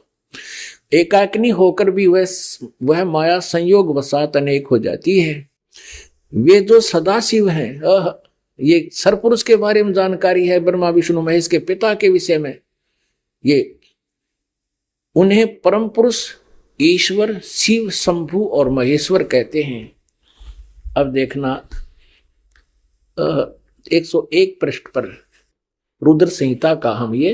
एकाकिनी होकर भी वह माया संयोग वसात अनेक हो जाती है। वे जो सदाशिव हैं, ये सरपुरुष के बारे में जानकारी है, ब्रह्मा विष्णु महेश के पिता के विषय में। ये उन्हें परम पुरुष ईश्वर शिव शंभु और महेश्वर कहते हैं। अब देखना 101 पृष्ठ पर रुद्र संहिता का हम ये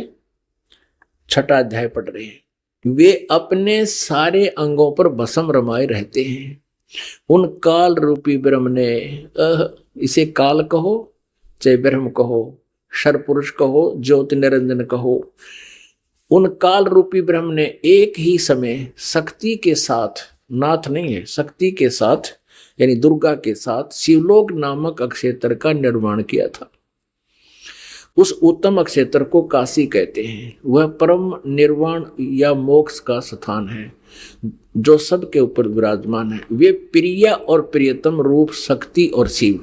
6वां अध्याय पढ़ रहे हैं। वे अपने सारे अंगों पर भस्म रमाए रहते हैं। उन काल रूपी ब्रह्म ने, इसे काल कहो चाहे ब्रह्म कहो, सर्वपुरुष कहो, ज्योति निरंजन कहो, उन काल रूपी ब्रह्म ने एक ही समय शक्ति के साथ, नाथ नहीं है, शक्ति के साथ यानी दुर्गा के साथ शिवलोक नामक अक्षेत्र का निर्माण किया था। उस उत्तम अक्षेत्र को काशी कहते हैं। वह परम निर्वाण या मोक्ष का स्थान है जो सबके ऊपर विराजमान है। वे प्रिया और प्रियतम रूप शक्ति और शिव,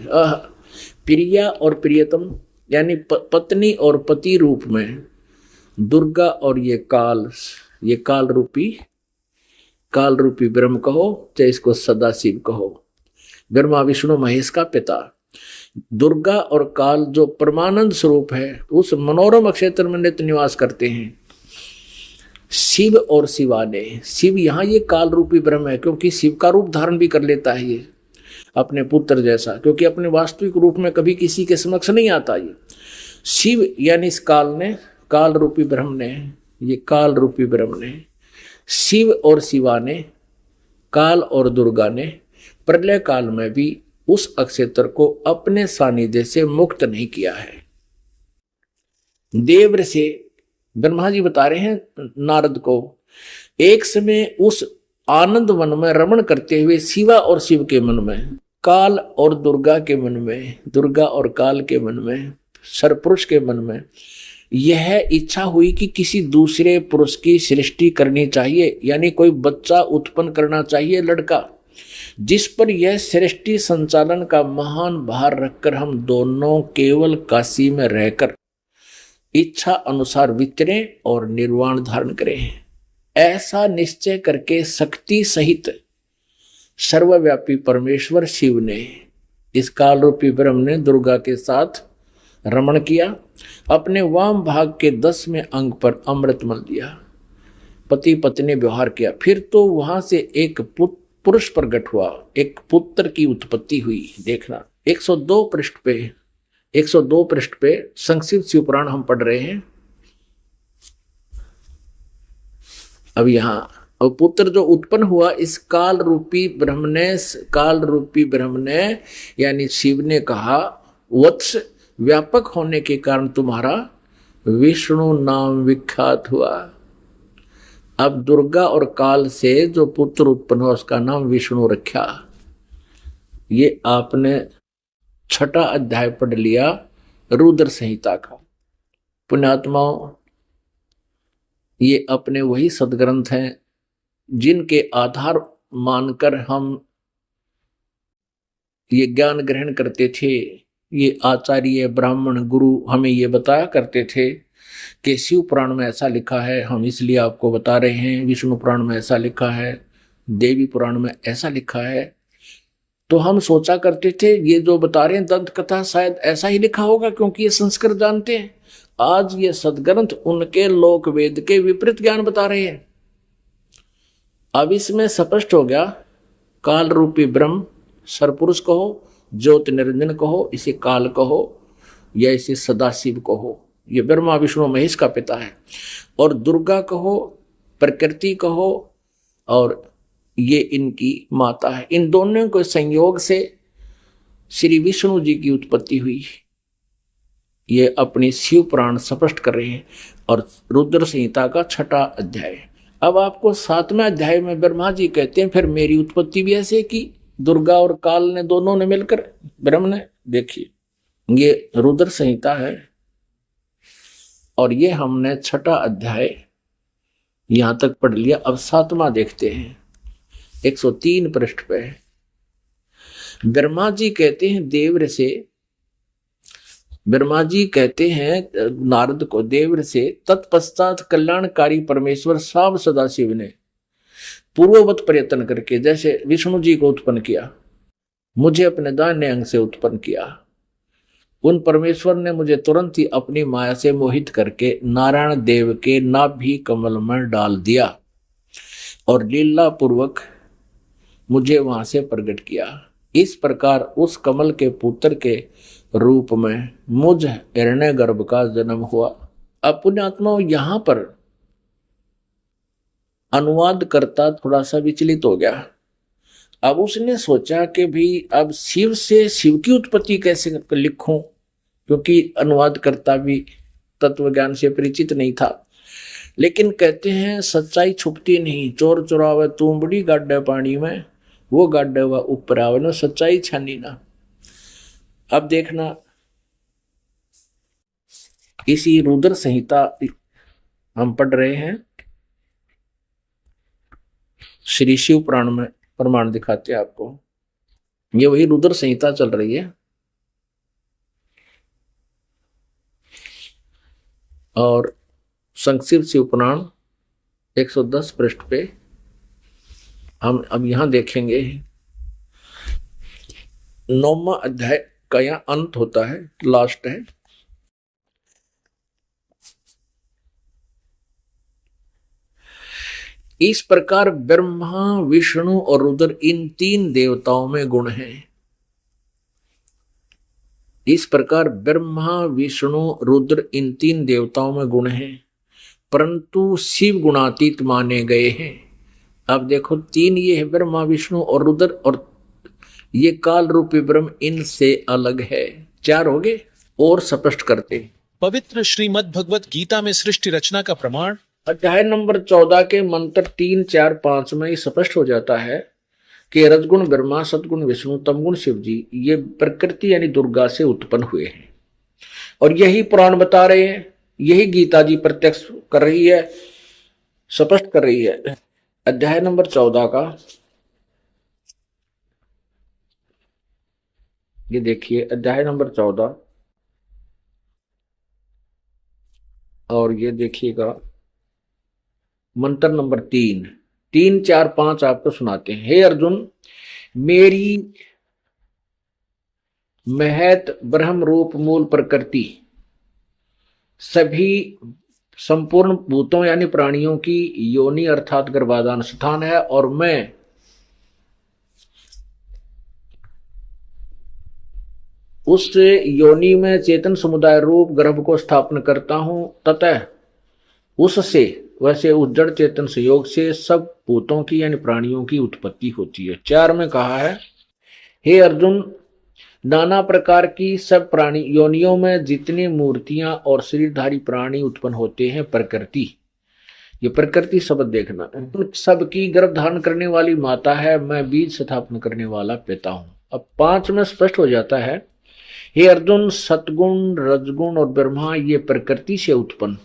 प्रिया और प्रियतम यानी पत्नी और पति रूप में दुर्गा और ये काल रूपी ब्रह्म कहो चाहे इसको सदा शिव कहो, ब्रह्मा विष्णु महेश का पिता। दुर्गा और काल जो परमानंद स्वरूप है उस मनोरम क्षेत्र में नित्य निवास करते हैं। शिव और शिवाने, शिव यहाँ ये काल रूपी ब्रह्म है क्योंकि शिव का रूप धारण भी कर लेता है ये अपने पुत्र जैसा, क्योंकि अपने वास्तविक रूप में कभी किसी के समक्ष नहीं आता। ये शिव यानी इस काल रूपी ब्रह्म ने, ये काल रूपी ब्रह्म ने, शिव और शिवा ने, काल और दुर्गा ने प्रलय काल में भी उस अक्षेत्र को अपने सानिध्य से मुक्त नहीं किया है। देव से ब्रह्मा जी बता रहे हैं नारद को, एक समय उस आनंद वन में रमण करते हुए शिवा और शिव के मन में, काल और दुर्गा के मन में, दुर्गा और काल के मन में, सर्वपुरुष के मन में यह इच्छा हुई कि किसी दूसरे पुरुष की सृष्टि करनी चाहिए, यानी कोई बच्चा उत्पन्न करना चाहिए, लड़का, जिस पर यह सृष्टि संचालन का महान भार रखकर हम दोनों केवल काशी में रहकर इच्छा अनुसार विचरें और निर्वाण धारण करें। ऐसा निश्चय करके शक्ति सहित सर्वव्यापी परमेश्वर शिव ने, इस काल रूपी ब्रह्म ने दुर्गा के साथ रमण किया। अपने वाम भाग के 10वें अंग पर अमृत मल दिया, पति पत्नी व्यवहार किया। फिर तो वहां से एक पुरुष प्रकट हुआ, एक पुत्र की उत्पत्ति हुई। देखना 102 पृष्ठ पे संक्षिप्त शिव पुराण हम पढ़ रहे हैं। अब यहां और पुत्र जो उत्पन्न हुआ इस काल रूपी ब्रह्म ने यानी शिव ने कहा, वत्स व्यापक होने के कारण तुम्हारा विष्णु नाम विख्यात हुआ। अब दुर्गा और काल से जो पुत्र उत्पन्न हुआ उसका नाम विष्णु रखा। ये आपने 6वां अध्याय पढ़ लिया रुद्र संहिता का। पुण्यात्माओं, ये अपने वही सदग्रंथ हैं जिनके आधार मानकर हम ये ज्ञान ग्रहण करते थे। ये आचार्य ब्राह्मण गुरु हमें ये बताया करते थे कि शिव पुराण में ऐसा लिखा है, हम इसलिए आपको बता रहे हैं। विष्णु पुराण में ऐसा लिखा है, देवी पुराण में ऐसा लिखा है। तो हम सोचा करते थे ये जो बता रहे हैं दंत कथा शायद ऐसा ही लिखा होगा क्योंकि ये संस्कृत जानते हैं। आज ये सदग्रंथ उनके लोक वेद के विपरीत ज्ञान बता रहे हैं। अब इसमें स्पष्ट हो गया, काल रूपी ब्रह्म सर्वपुरुष कहो, ज्योति निरंजन कहो, इसे काल कहो या इसे सदाशिव कहो, ये ब्रह्मा विष्णु महेश का पिता है। और दुर्गा कहो, प्रकृति कहो, और ये इनकी माता है। इन दोनों के संयोग से श्री विष्णु जी की उत्पत्ति हुई। ये अपनी शिव पुराण स्पष्ट कर रहे हैं। और रुद्र संहिता का 6वां अध्याय। अब आपको 7वें अध्याय में ब्रह्मा जी कहते हैं फिर मेरी उत्पत्ति भी ऐसे की, दुर्गा और काल ने दोनों ने मिलकर ब्रह्म ने। देखिए ये रुद्र संहिता है और ये हमने 6वां अध्याय यहां तक पढ़ लिया। अब 7वां देखते हैं 103 पृष्ठ पे। ब्रह्मा जी कहते हैं देवर से, ब्रह्मा जी कहते हैं नारद को देवर से, तत्पश्चात कल्याणकारी परमेश्वर साव सदाशिव ने पूर्ववत प्रयत्न करके जैसे विष्णु जी को उत्पन्न किया, मुझे अपने दाहिने अंग से उत्पन्न किया। उन परमेश्वर ने मुझे तुरंत ही अपनी माया से मोहित करके नारायण देव के नाभि कमल में डाल दिया। और लीला पूर्वक मुझे वहां से प्रकट किया। इस प्रकार उस कमल के पुत्र के रूप में मुझ हिरण्यगर्भ का जन्म हुआ। अब पुण्यात्मा यहां पर अनुवाद करता थोड़ा सा विचलित हो गया। अब उसने सोचा कि भी अब शिव से शिव की उत्पत्ति कैसे लिखूं, क्योंकि अनुवाद करता भी तत्व ज्ञान से परिचित नहीं था। लेकिन कहते हैं सच्चाई छुपती नहीं, चोर चुरावे तुमबड़ी गाड्डे पानी में, वो गाड्डे हुआ ऊपर आवे ना, सच्चाई छानी ना। अब देखना, इसी रुद्र संहिता हम पढ़ रहे हैं, श्री शिव पुराण में प्रमाण दिखाते हैं आपको। ये वही रुद्र संहिता चल रही है और संक्षिप्त शिव पुराण 110 पृष्ठ पे हम अब यहां देखेंगे 9वां अध्याय का यहां अंत होता है, लास्ट है। इस प्रकार ब्रह्मा विष्णु और रुद्र इन 3 देवताओं में गुण हैं। इस प्रकार ब्रह्मा विष्णु रुद्र इन 3 देवताओं में गुण हैं, परंतु शिव गुणातीत माने गए हैं। अब देखो 3 ये है, ब्रह्मा विष्णु और रुद्र, और ये काल रूपी ब्रह्म इनसे अलग है। 4 हो गए। और स्पष्ट करते पवित्र श्रीमद् भगवत गीता में सृष्टि रचना का प्रमाण अध्याय नंबर 14 के मंत्र 3, 4, 5 में स्पष्ट हो जाता है कि रजगुण ब्रह्मा, सतगुण विष्णु, तमगुण शिव जी ये प्रकृति यानी दुर्गा से उत्पन्न हुए हैं। और यही पुराण बता रहे हैं, यही गीता जी प्रत्यक्ष कर रही है, स्पष्ट कर रही है। अध्याय नंबर 14 का ये देखिए, अध्याय नंबर 14 और ये देखिएगा मंत्र नंबर 3, 3, 4, 5 आपको सुनाते हैं। हे अर्जुन, मेरी महत ब्रह्म रूप मूल प्रकृति सभी संपूर्ण भूतों यानी प्राणियों की योनि अर्थात गर्भाधान स्थान है, और मैं उस योनि में चेतन समुदाय रूप गर्भ को स्थापन करता हूं, ततः उससे वैसे उस जड़ चेतन संयोग से सब भूतों की यानी प्राणियों की उत्पत्ति होती है। 4 में कहा है, हे अर्जुन, नाना प्रकार की सब प्राणी योनियों में जितनी मूर्तियां और शरीरधारी प्राणी उत्पन्न होते हैं, प्रकृति, ये प्रकृति शब्द देखना, सबकी गर्भ धारण करने वाली माता है, मैं बीज स्थापन करने वाला पिता हूं। अब 5 में स्पष्ट हो जाता है, हे अर्जुन, सतगुण रजगुण और ब्रह्मा ये प्रकृति से उत्पन्न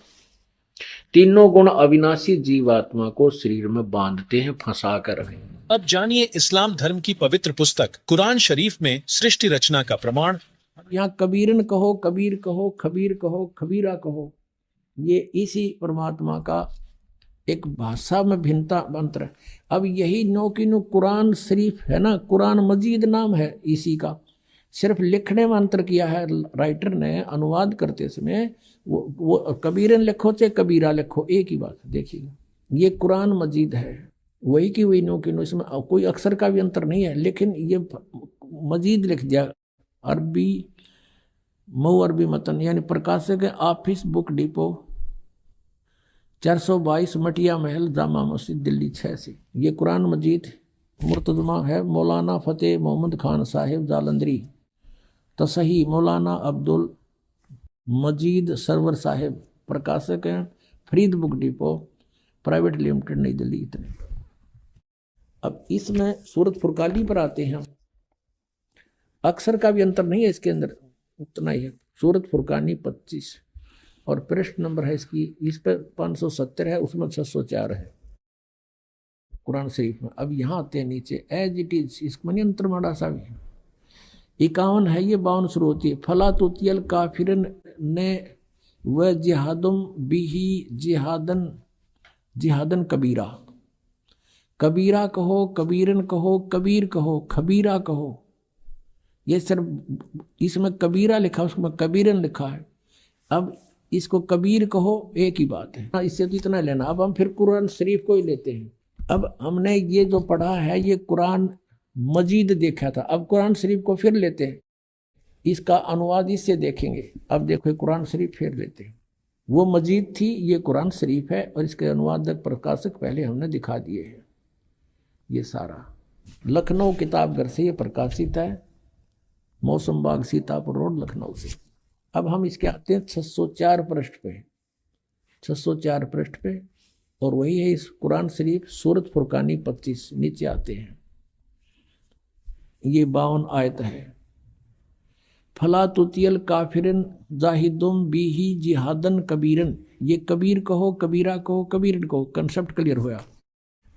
तीनों गुण अविनाशी जीवात्मा को शरीर में बांधते हैं, फंसा कर। अब जानिए इस्लाम धर्म की पवित्र पुस्तक कुरान शरीफ में सृष्टि रचना का प्रमाण। यहाँ कबीरन कहो, कबीर कहो, खबीर कहो, खबीरा कहो, ये इसी परमात्मा का एक भाषा में भिन्नता मंत्र है। अब यही नो की नो कुरान शरीफ है ना, कुरान मजीद नाम है इसी का, सिर्फ लिखने में अंतर किया है राइटर ने। अनुवाद करते समय वो कबीरन लिखो चाहे कबीरा लिखो, एक ही बात। देखिए ये कुरान मजीद है, वही की वही नो की नो, इसमें कोई अक्षर का भी अंतर नहीं है, लेकिन ये मजीद लिख दिया। अरबी मऊ अरबी मतन यानी प्रकाशक ऑफिस बुक डिपो 422 मटिया महल जामा मस्जिद दिल्ली 6 से। ये कुरान मजीद मुर्तजमा है मौलाना फतेह मोहम्मद खान साहिब जालंधरी, तसही मौलाना अब्दुल मजीद सरवर साहिब, प्रकाशक हैं Farid book depot private limited नई दिल्ली। इतने। अब इसमें सूरत फुरकानी पर आते हैं, अक्षर का भी अंतर नहीं है इसके अंदर, उतना ही है। सूरत फुरकानी 25 और पृष्ठ नंबर है इसकी, इस पर 570 है, उसमें 604 है कुरान शरीफ में। अब यहाँ आते हैं नीचे, एज इट इज, इसमें अंतर माड़ा सा भी 51 है, ये 52 शुरू होती है। फला तुतियल काफिरन ने व जिहादुम बिही जिहादन जिहादन कबीरा, कबीरा कहो, कबीरन कहो, कबीर कहो, खबीरा कहो। ये सिर्फ इसमें कबीरा लिखा, उसमें कबीरन लिखा है। अब इसको कबीर कहो, एक ही बात है, इससे तो इतना लेना। अब हम फिर कुरान शरीफ को ही लेते हैं। अब हमने ये जो पढ़ा है ये कुरान मजीद देखा था, अब कुरान शरीफ को फिर लेते हैं, इसका अनुवाद इससे देखेंगे। अब देखो कुरान शरीफ फिर लेते हैं, वो मजीद थी, ये कुरान शरीफ है और इसके अनुवादक प्रकाशक पहले हमने दिखा दिए हैं। ये सारा लखनऊ किताब घर से ये प्रकाशित है, मौसम बाग सीतापुर रोड लखनऊ से। अब हम इसके आते हैं 604 पृष्ठ पे, 604 पृष्ठ पे, और वही है इस कुरान शरीफ सूरत फुरकानी 25। नीचे आते हैं, ये 52 आयत है। फला तुतियल काफिरन जाहिदुम बीही जिहादन कबीरन, ये कबीर कहो, कबीरा कहो, कबीरन कहो, कंसेप्ट क्लियर हुआ।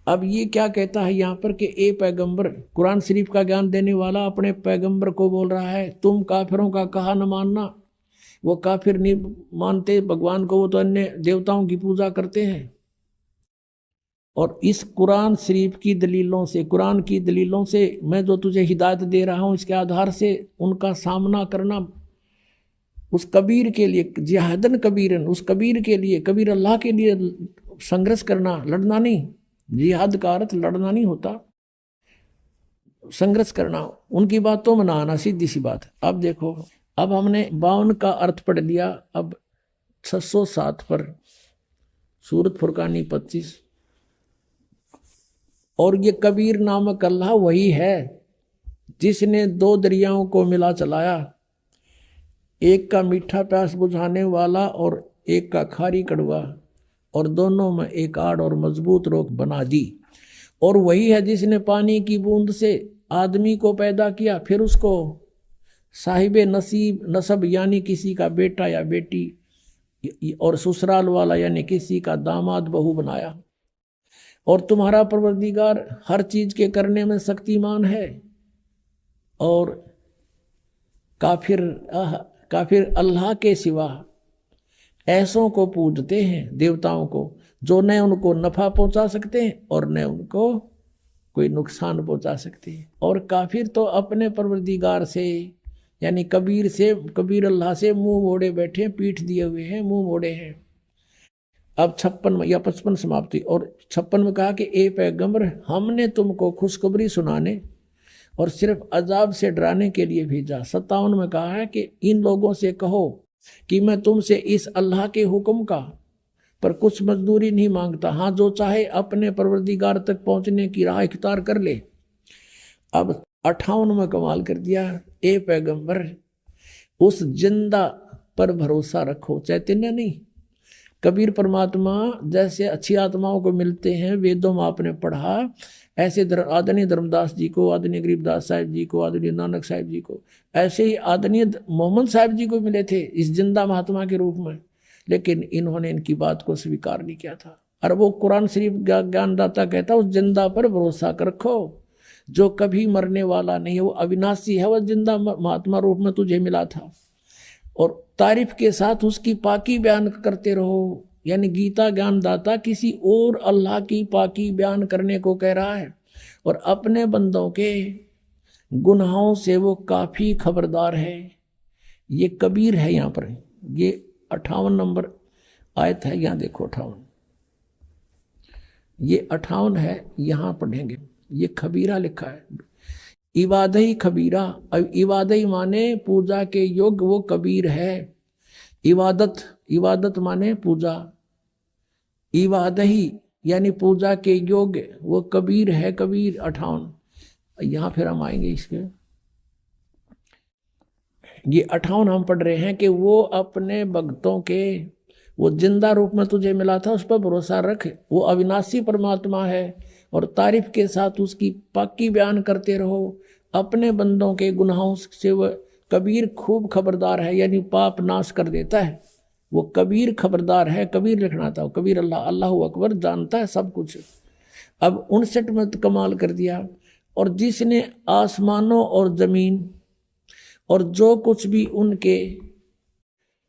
अब ये क्या कहता है यहाँ पर कि ए पैगंबर, कुरान शरीफ का ज्ञान देने वाला अपने पैगंबर को बोल रहा है तुम काफिरों का कहा न मानना। वो काफिर नहीं मानते भगवान को, वो तो अन्य देवताओं की पूजा करते हैं। और इस कुरान शरीफ की दलीलों से, कुरान की दलीलों से मैं जो तुझे हिदायत दे रहा हूँ, इसके आधार से उनका सामना करना उस कबीर के लिए, जिहादन कबीरन, उस कबीर के लिए, कबीर अल्लाह के लिए संघर्ष करना, लड़ना नहीं। जिहाद का अर्थ लड़ना नहीं होता, संघर्ष करना, उनकी बातों में ना आना, सीधी सी बात। अब देखो, अब हमने 52 का अर्थ पढ़ लिया, अब 607 पर सूरत फुरकानी 25। और ये कबीर नामक अल्लाह वही है जिसने 2 दरियाओं को मिला चलाया, एक का मीठा प्यास बुझाने वाला और एक का खारी कड़वा, और दोनों में एक आड़ और मजबूत रोक बना दी। और वही है जिसने पानी की बूंद से आदमी को पैदा किया, फिर उसको साहिबे नसीब नसब यानी किसी का बेटा या बेटी, और ससुराल वाला यानी किसी का दामाद बहू बनाया। और तुम्हारा परवरदिगार हर चीज के करने में शक्तिमान है। और काफिर अल्लाह के सिवा ऐसों को पूजते हैं, देवताओं को, जो न उनको नफा पहुंचा सकते हैं और न उनको कोई नुकसान पहुंचा सकते हैं। और काफिर तो अपने परवरदिगार से यानी कबीर से, कबीर अल्लाह से मुंह मोड़े बैठे, पीठ दिए हुए हैं, मुंह मोड़े हैं। अब 56 या 55 समाप्ति। और 56 में कहा कि ए पैगंबर, हमने तुमको खुशखबरी सुनाने और सिर्फ अजाब से डराने के लिए भेजा। 57 में कहा है कि इन लोगों से कहो कि मैं तुमसे इस अल्लाह के हुक्म का पर कुछ मजदूरी नहीं मांगता, हाँ जो चाहे अपने परवरदिगार तक पहुंचने की राह इख्तियार कर ले। अब 58 में कमाल कर दिया, ए पैगंबर उस जिंदा पर भरोसा रखो, चैतन्य नहीं। कबीर परमात्मा जैसे अच्छी आत्माओं को मिलते हैं, वेदों में आपने पढ़ा, ऐसे आदरणीय धर्मदास जी को, आदरणीय गरीबदास साहिब जी को, आदरणीय नानक साहिब जी को, ऐसे ही आदरणीय मोहम्मद साहिब जी को मिले थे इस जिंदा महात्मा के रूप में। लेकिन इन्होंने इनकी बात को स्वीकार नहीं किया था। और वो कुरान शरीफ ज्ञानदाता कहता उस जिंदा पर भरोसा रखो जो कभी मरने वाला नहीं है, वो अविनाशी है, वह जिंदा महात्मा रूप में तुझे मिला था। और तारीफ के साथ उसकी पाकी बयान करते रहो, यानी गीता ज्ञानदाता किसी और अल्लाह की पाकी बयान करने को कह रहा है। और अपने बंदों के गुनाहों से वो काफी खबरदार है। ये कबीर है यहाँ पर, ये 58 नंबर आयत है, यहाँ देखो 58, ये 58 है, यहाँ पढ़ेंगे। ये खबीरा लिखा है, इबादही खबीरा। अब इबादही माने पूजा के योग्य, वो कबीर है। इबादत माने पूजा, इबादही यानी पूजा के योग्य, वो कबीर है। कबीर 58, यहां फिर हम आएंगे इसके। ये 58 हम पढ़ रहे हैं कि वो अपने भक्तों के, वो जिंदा रूप में तुझे मिला था, उस पर भरोसा रख, वो अविनाशी परमात्मा है। और तारीफ के साथ उसकी पाकी बयान करते रहो। अपने बंदों के गुनाहों से वह कबीर खूब खबरदार है, यानी पाप नाश कर देता है। वो कबीर खबरदार है, कबीर लिखना था, कबीर अल्लाह अकबर, जानता है सब कुछ। अब 59 में कमाल कर दिया, और जिसने आसमानों और जमीन और जो कुछ भी उनके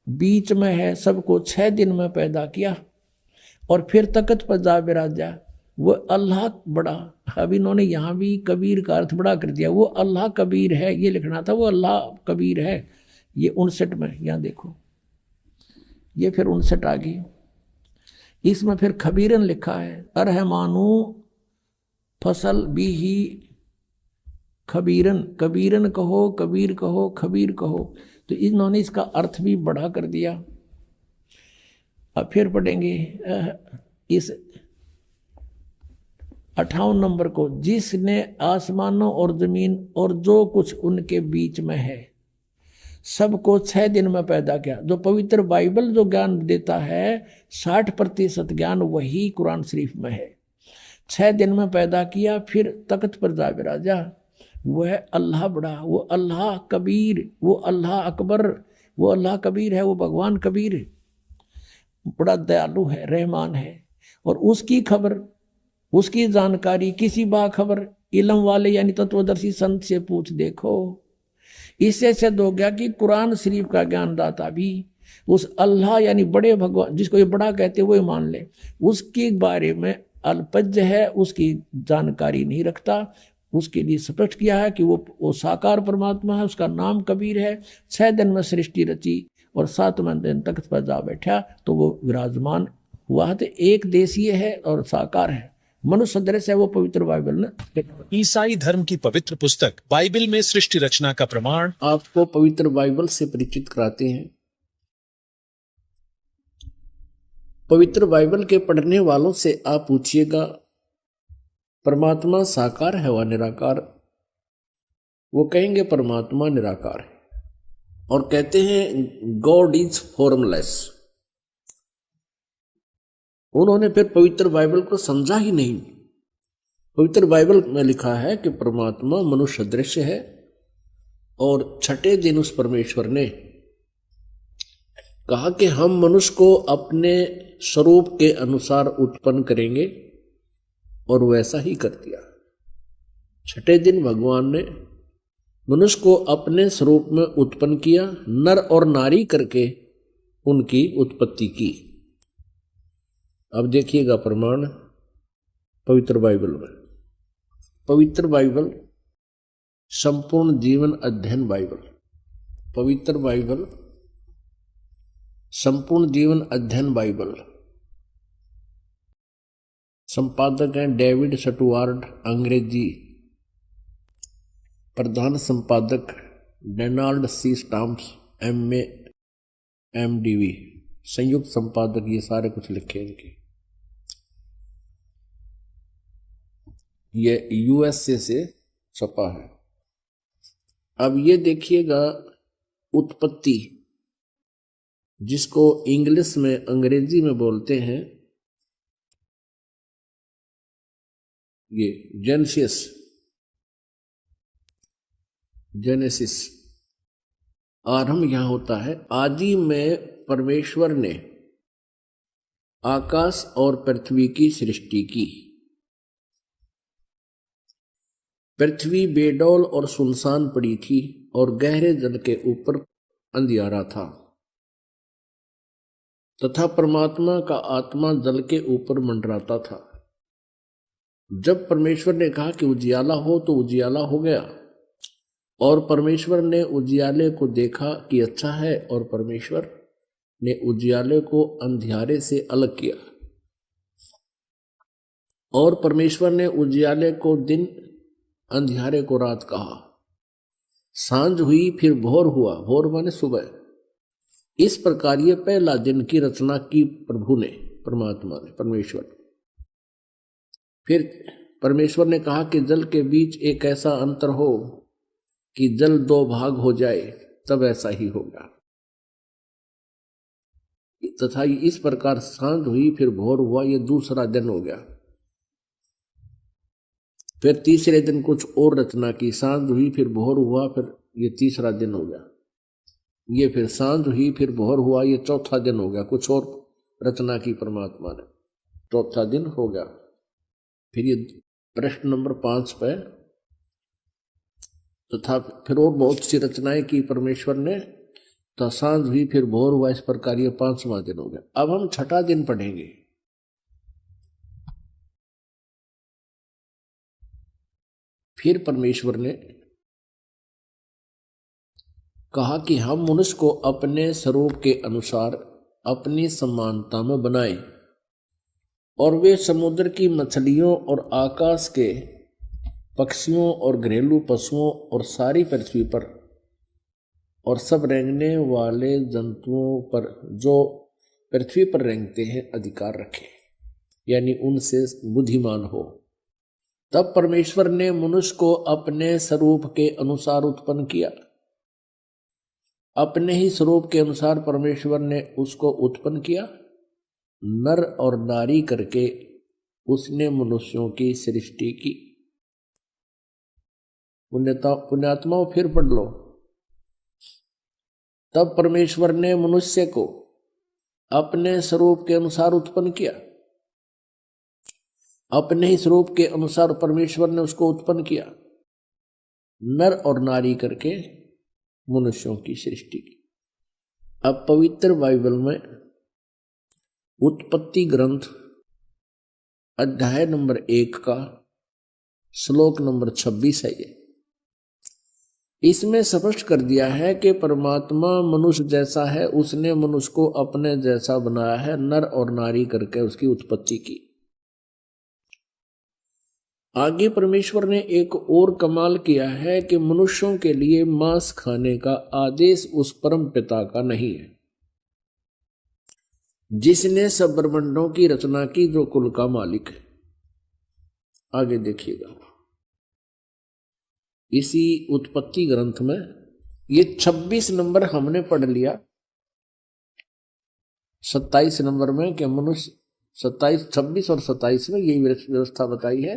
बीच में है सबको 6 दिन में पैदा किया और फिर तख्त पर जा बिराजा, वो अल्लाह बड़ा। अब इन्होंने यहाँ भी कबीर का अर्थ बड़ा कर दिया, वो अल्लाह कबीर है, ये लिखना था, वो अल्लाह कबीर है। ये 59 में, यहाँ देखो, ये फिर 59 आ गई। इसमें फिर खबीरन लिखा है, अरहमानु फसल भी ही खबीरन, कबीरन कहो, कबीर कहो, खबीर कहो। तो इन्होंने इसका अर्थ भी बढ़ा कर दिया। अब फिर पढ़ेंगे इस 58 नंबर को, जिसने आसमानों और जमीन और जो कुछ उनके बीच में है सबको 6 दिन में पैदा किया। जो पवित्र बाइबल जो ज्ञान देता है 60% ज्ञान वही कुरान शरीफ में है। 6 दिन में पैदा किया, फिर तख्त पर जा विराजा। वह अल्लाह बड़ा, वो अल्लाह कबीर, वो अल्लाह अकबर, वो अल्लाह कबीर है, वो भगवान कबीर है, बड़ा दयालु है, रहमान है। और उसकी खबर, उसकी जानकारी किसी बाखबर इल्म वाले यानी तत्वदर्शी संत से पूछ देखो। इससे सिद्ध हो गया कि कुरान शरीफ का ज्ञानदाता भी उस अल्लाह यानी बड़े भगवान, जिसको ये बड़ा कहते हैं, वो मान ले, उसके बारे में अल्पज्ञ है, उसकी जानकारी नहीं रखता। उसके लिए स्पष्ट किया है कि वो साकार परमात्मा है, उसका नाम कबीर है। 6 दिन में सृष्टि रची और 7वें दिन तख्त पर जा बैठा तो वो विराजमान हुआ। तो एक देशीय है और साकार है, मनुष्य सदृश है। वो पवित्र बाइबल ने, ईसाई धर्म की पवित्र पुस्तक बाइबल में सृष्टि रचना का प्रमाण आपको पवित्र बाइबल से परिचित कराते हैं। पवित्र बाइबल के पढ़ने वालों से आप पूछिएगा परमात्मा साकार है व निराकार? वो कहेंगे परमात्मा निराकार है और कहते हैं गॉड इज फॉर्मलेस। उन्होंने फिर पवित्र बाइबल को समझा ही नहीं। पवित्र बाइबल में लिखा है कि परमात्मा मनुष्य दृश्य है और 6ठे दिन उस परमेश्वर ने कहा कि हम मनुष्य को अपने स्वरूप के अनुसार उत्पन्न करेंगे और वैसा ही कर दिया। 6ठे दिन भगवान ने मनुष्य को अपने स्वरूप में उत्पन्न किया, नर और नारी करके उनकी उत्पत्ति की। अब देखिएगा प्रमाण पवित्र बाइबल में। पवित्र बाइबल संपूर्ण जीवन अध्ययन बाइबल, पवित्र बाइबल संपूर्ण जीवन अध्ययन बाइबल, संपादक हैं डेविड स्टुअर्ट, अंग्रेजी, प्रधान संपादक Donald C Stamps, MA MDV, संयुक्त संपादक, ये सारे कुछ लिखे इनके। ये USA से छपा है। अब ये देखिएगा उत्पत्ति, जिसको इंग्लिश में अंग्रेजी में बोलते हैं ये जेनेसिस। आरंभ यहां होता है, आदि में परमेश्वर ने आकाश और पृथ्वी की सृष्टि की। पृथ्वी बेडौल और सुनसान पड़ी थी और गहरे जल के ऊपर अंधियारा था तथा परमात्मा का आत्मा जल के ऊपर मंडराता था। जब परमेश्वर ने कहा कि उजियाला हो तो उजियाला हो गया और परमेश्वर ने उजियाले को देखा कि अच्छा है और परमेश्वर ने उजियाले को अंधियारे से अलग किया और परमेश्वर ने उजियाले को दिन, अंधियारे को रात कहा। सांझ हुई फिर भोर हुआ, भोर माने सुबह। इस प्रकार ये पहला दिन की रचना की प्रभु ने, परमात्मा ने, परमेश्वर। फिर परमेश्वर ने कहा कि जल के बीच एक ऐसा अंतर हो कि जल 2 भाग हो जाए, तब ऐसा ही होगा। तथा इस प्रकार सांझ हुई फिर भोर हुआ, ये दूसरा दिन हो गया। फिर तीसरे दिन कुछ और रचना की, सांझ हुई फिर भोर हुआ, फिर ये तीसरा दिन हो गया। ये फिर सांझ हुई फिर भोर हुआ, ये चौथा दिन हो गया। कुछ और रचना की परमात्मा ने, चौथा दिन हो गया। फिर ये प्रश्न नंबर 5 पे, तथा फिर और बहुत सी रचनाएं की परमेश्वर ने, तो सांझ हुई फिर भोर हुआ, इस प्रकार ये 5वां दिन हो गया। अब हम 6ठा दिन पढ़ेंगे। फिर परमेश्वर ने कहा कि हम मनुष्य को अपने स्वरूप के अनुसार अपनी समानता में बनाएं और वे समुद्र की मछलियों और आकाश के पक्षियों और घरेलू पशुओं और सारी पृथ्वी पर और सब रेंगने वाले जंतुओं पर जो पृथ्वी पर रेंगते हैं अधिकार रखे, यानी उनसे बुद्धिमान हो। तब परमेश्वर ने मनुष्य को अपने स्वरूप के अनुसार उत्पन्न किया। अपने ही स्वरूप के अनुसार परमेश्वर ने उसको उत्पन्न किया, नर और नारी करके उसने मनुष्यों की सृष्टि की। पुण्यात्माओं फिर पढ़ लो। तब परमेश्वर ने मनुष्य को अपने स्वरूप के अनुसार उत्पन्न किया। अपने ही स्वरूप के अनुसार परमेश्वर ने उसको उत्पन्न किया, नर और नारी करके मनुष्यों की सृष्टि की। अब पवित्र बाइबल में उत्पत्ति ग्रंथ अध्याय नंबर 1 का श्लोक नंबर 26 है ये। इसमें स्पष्ट कर दिया है कि परमात्मा मनुष्य जैसा है, उसने मनुष्य को अपने जैसा बनाया है, नर और नारी करके उसकी उत्पत्ति की। आगे परमेश्वर ने एक और कमाल किया है कि मनुष्यों के लिए मांस खाने का आदेश उस परम पिता का नहीं है जिसने सब ब्रह्मांडों की रचना की, जो कुल का मालिक है। आगे देखिएगा इसी उत्पत्ति ग्रंथ में ये 26 नंबर हमने पढ़ लिया। 27 नंबर में कि मनुष्य 27, 26 और 27 में यही व्यवस्था बताई है।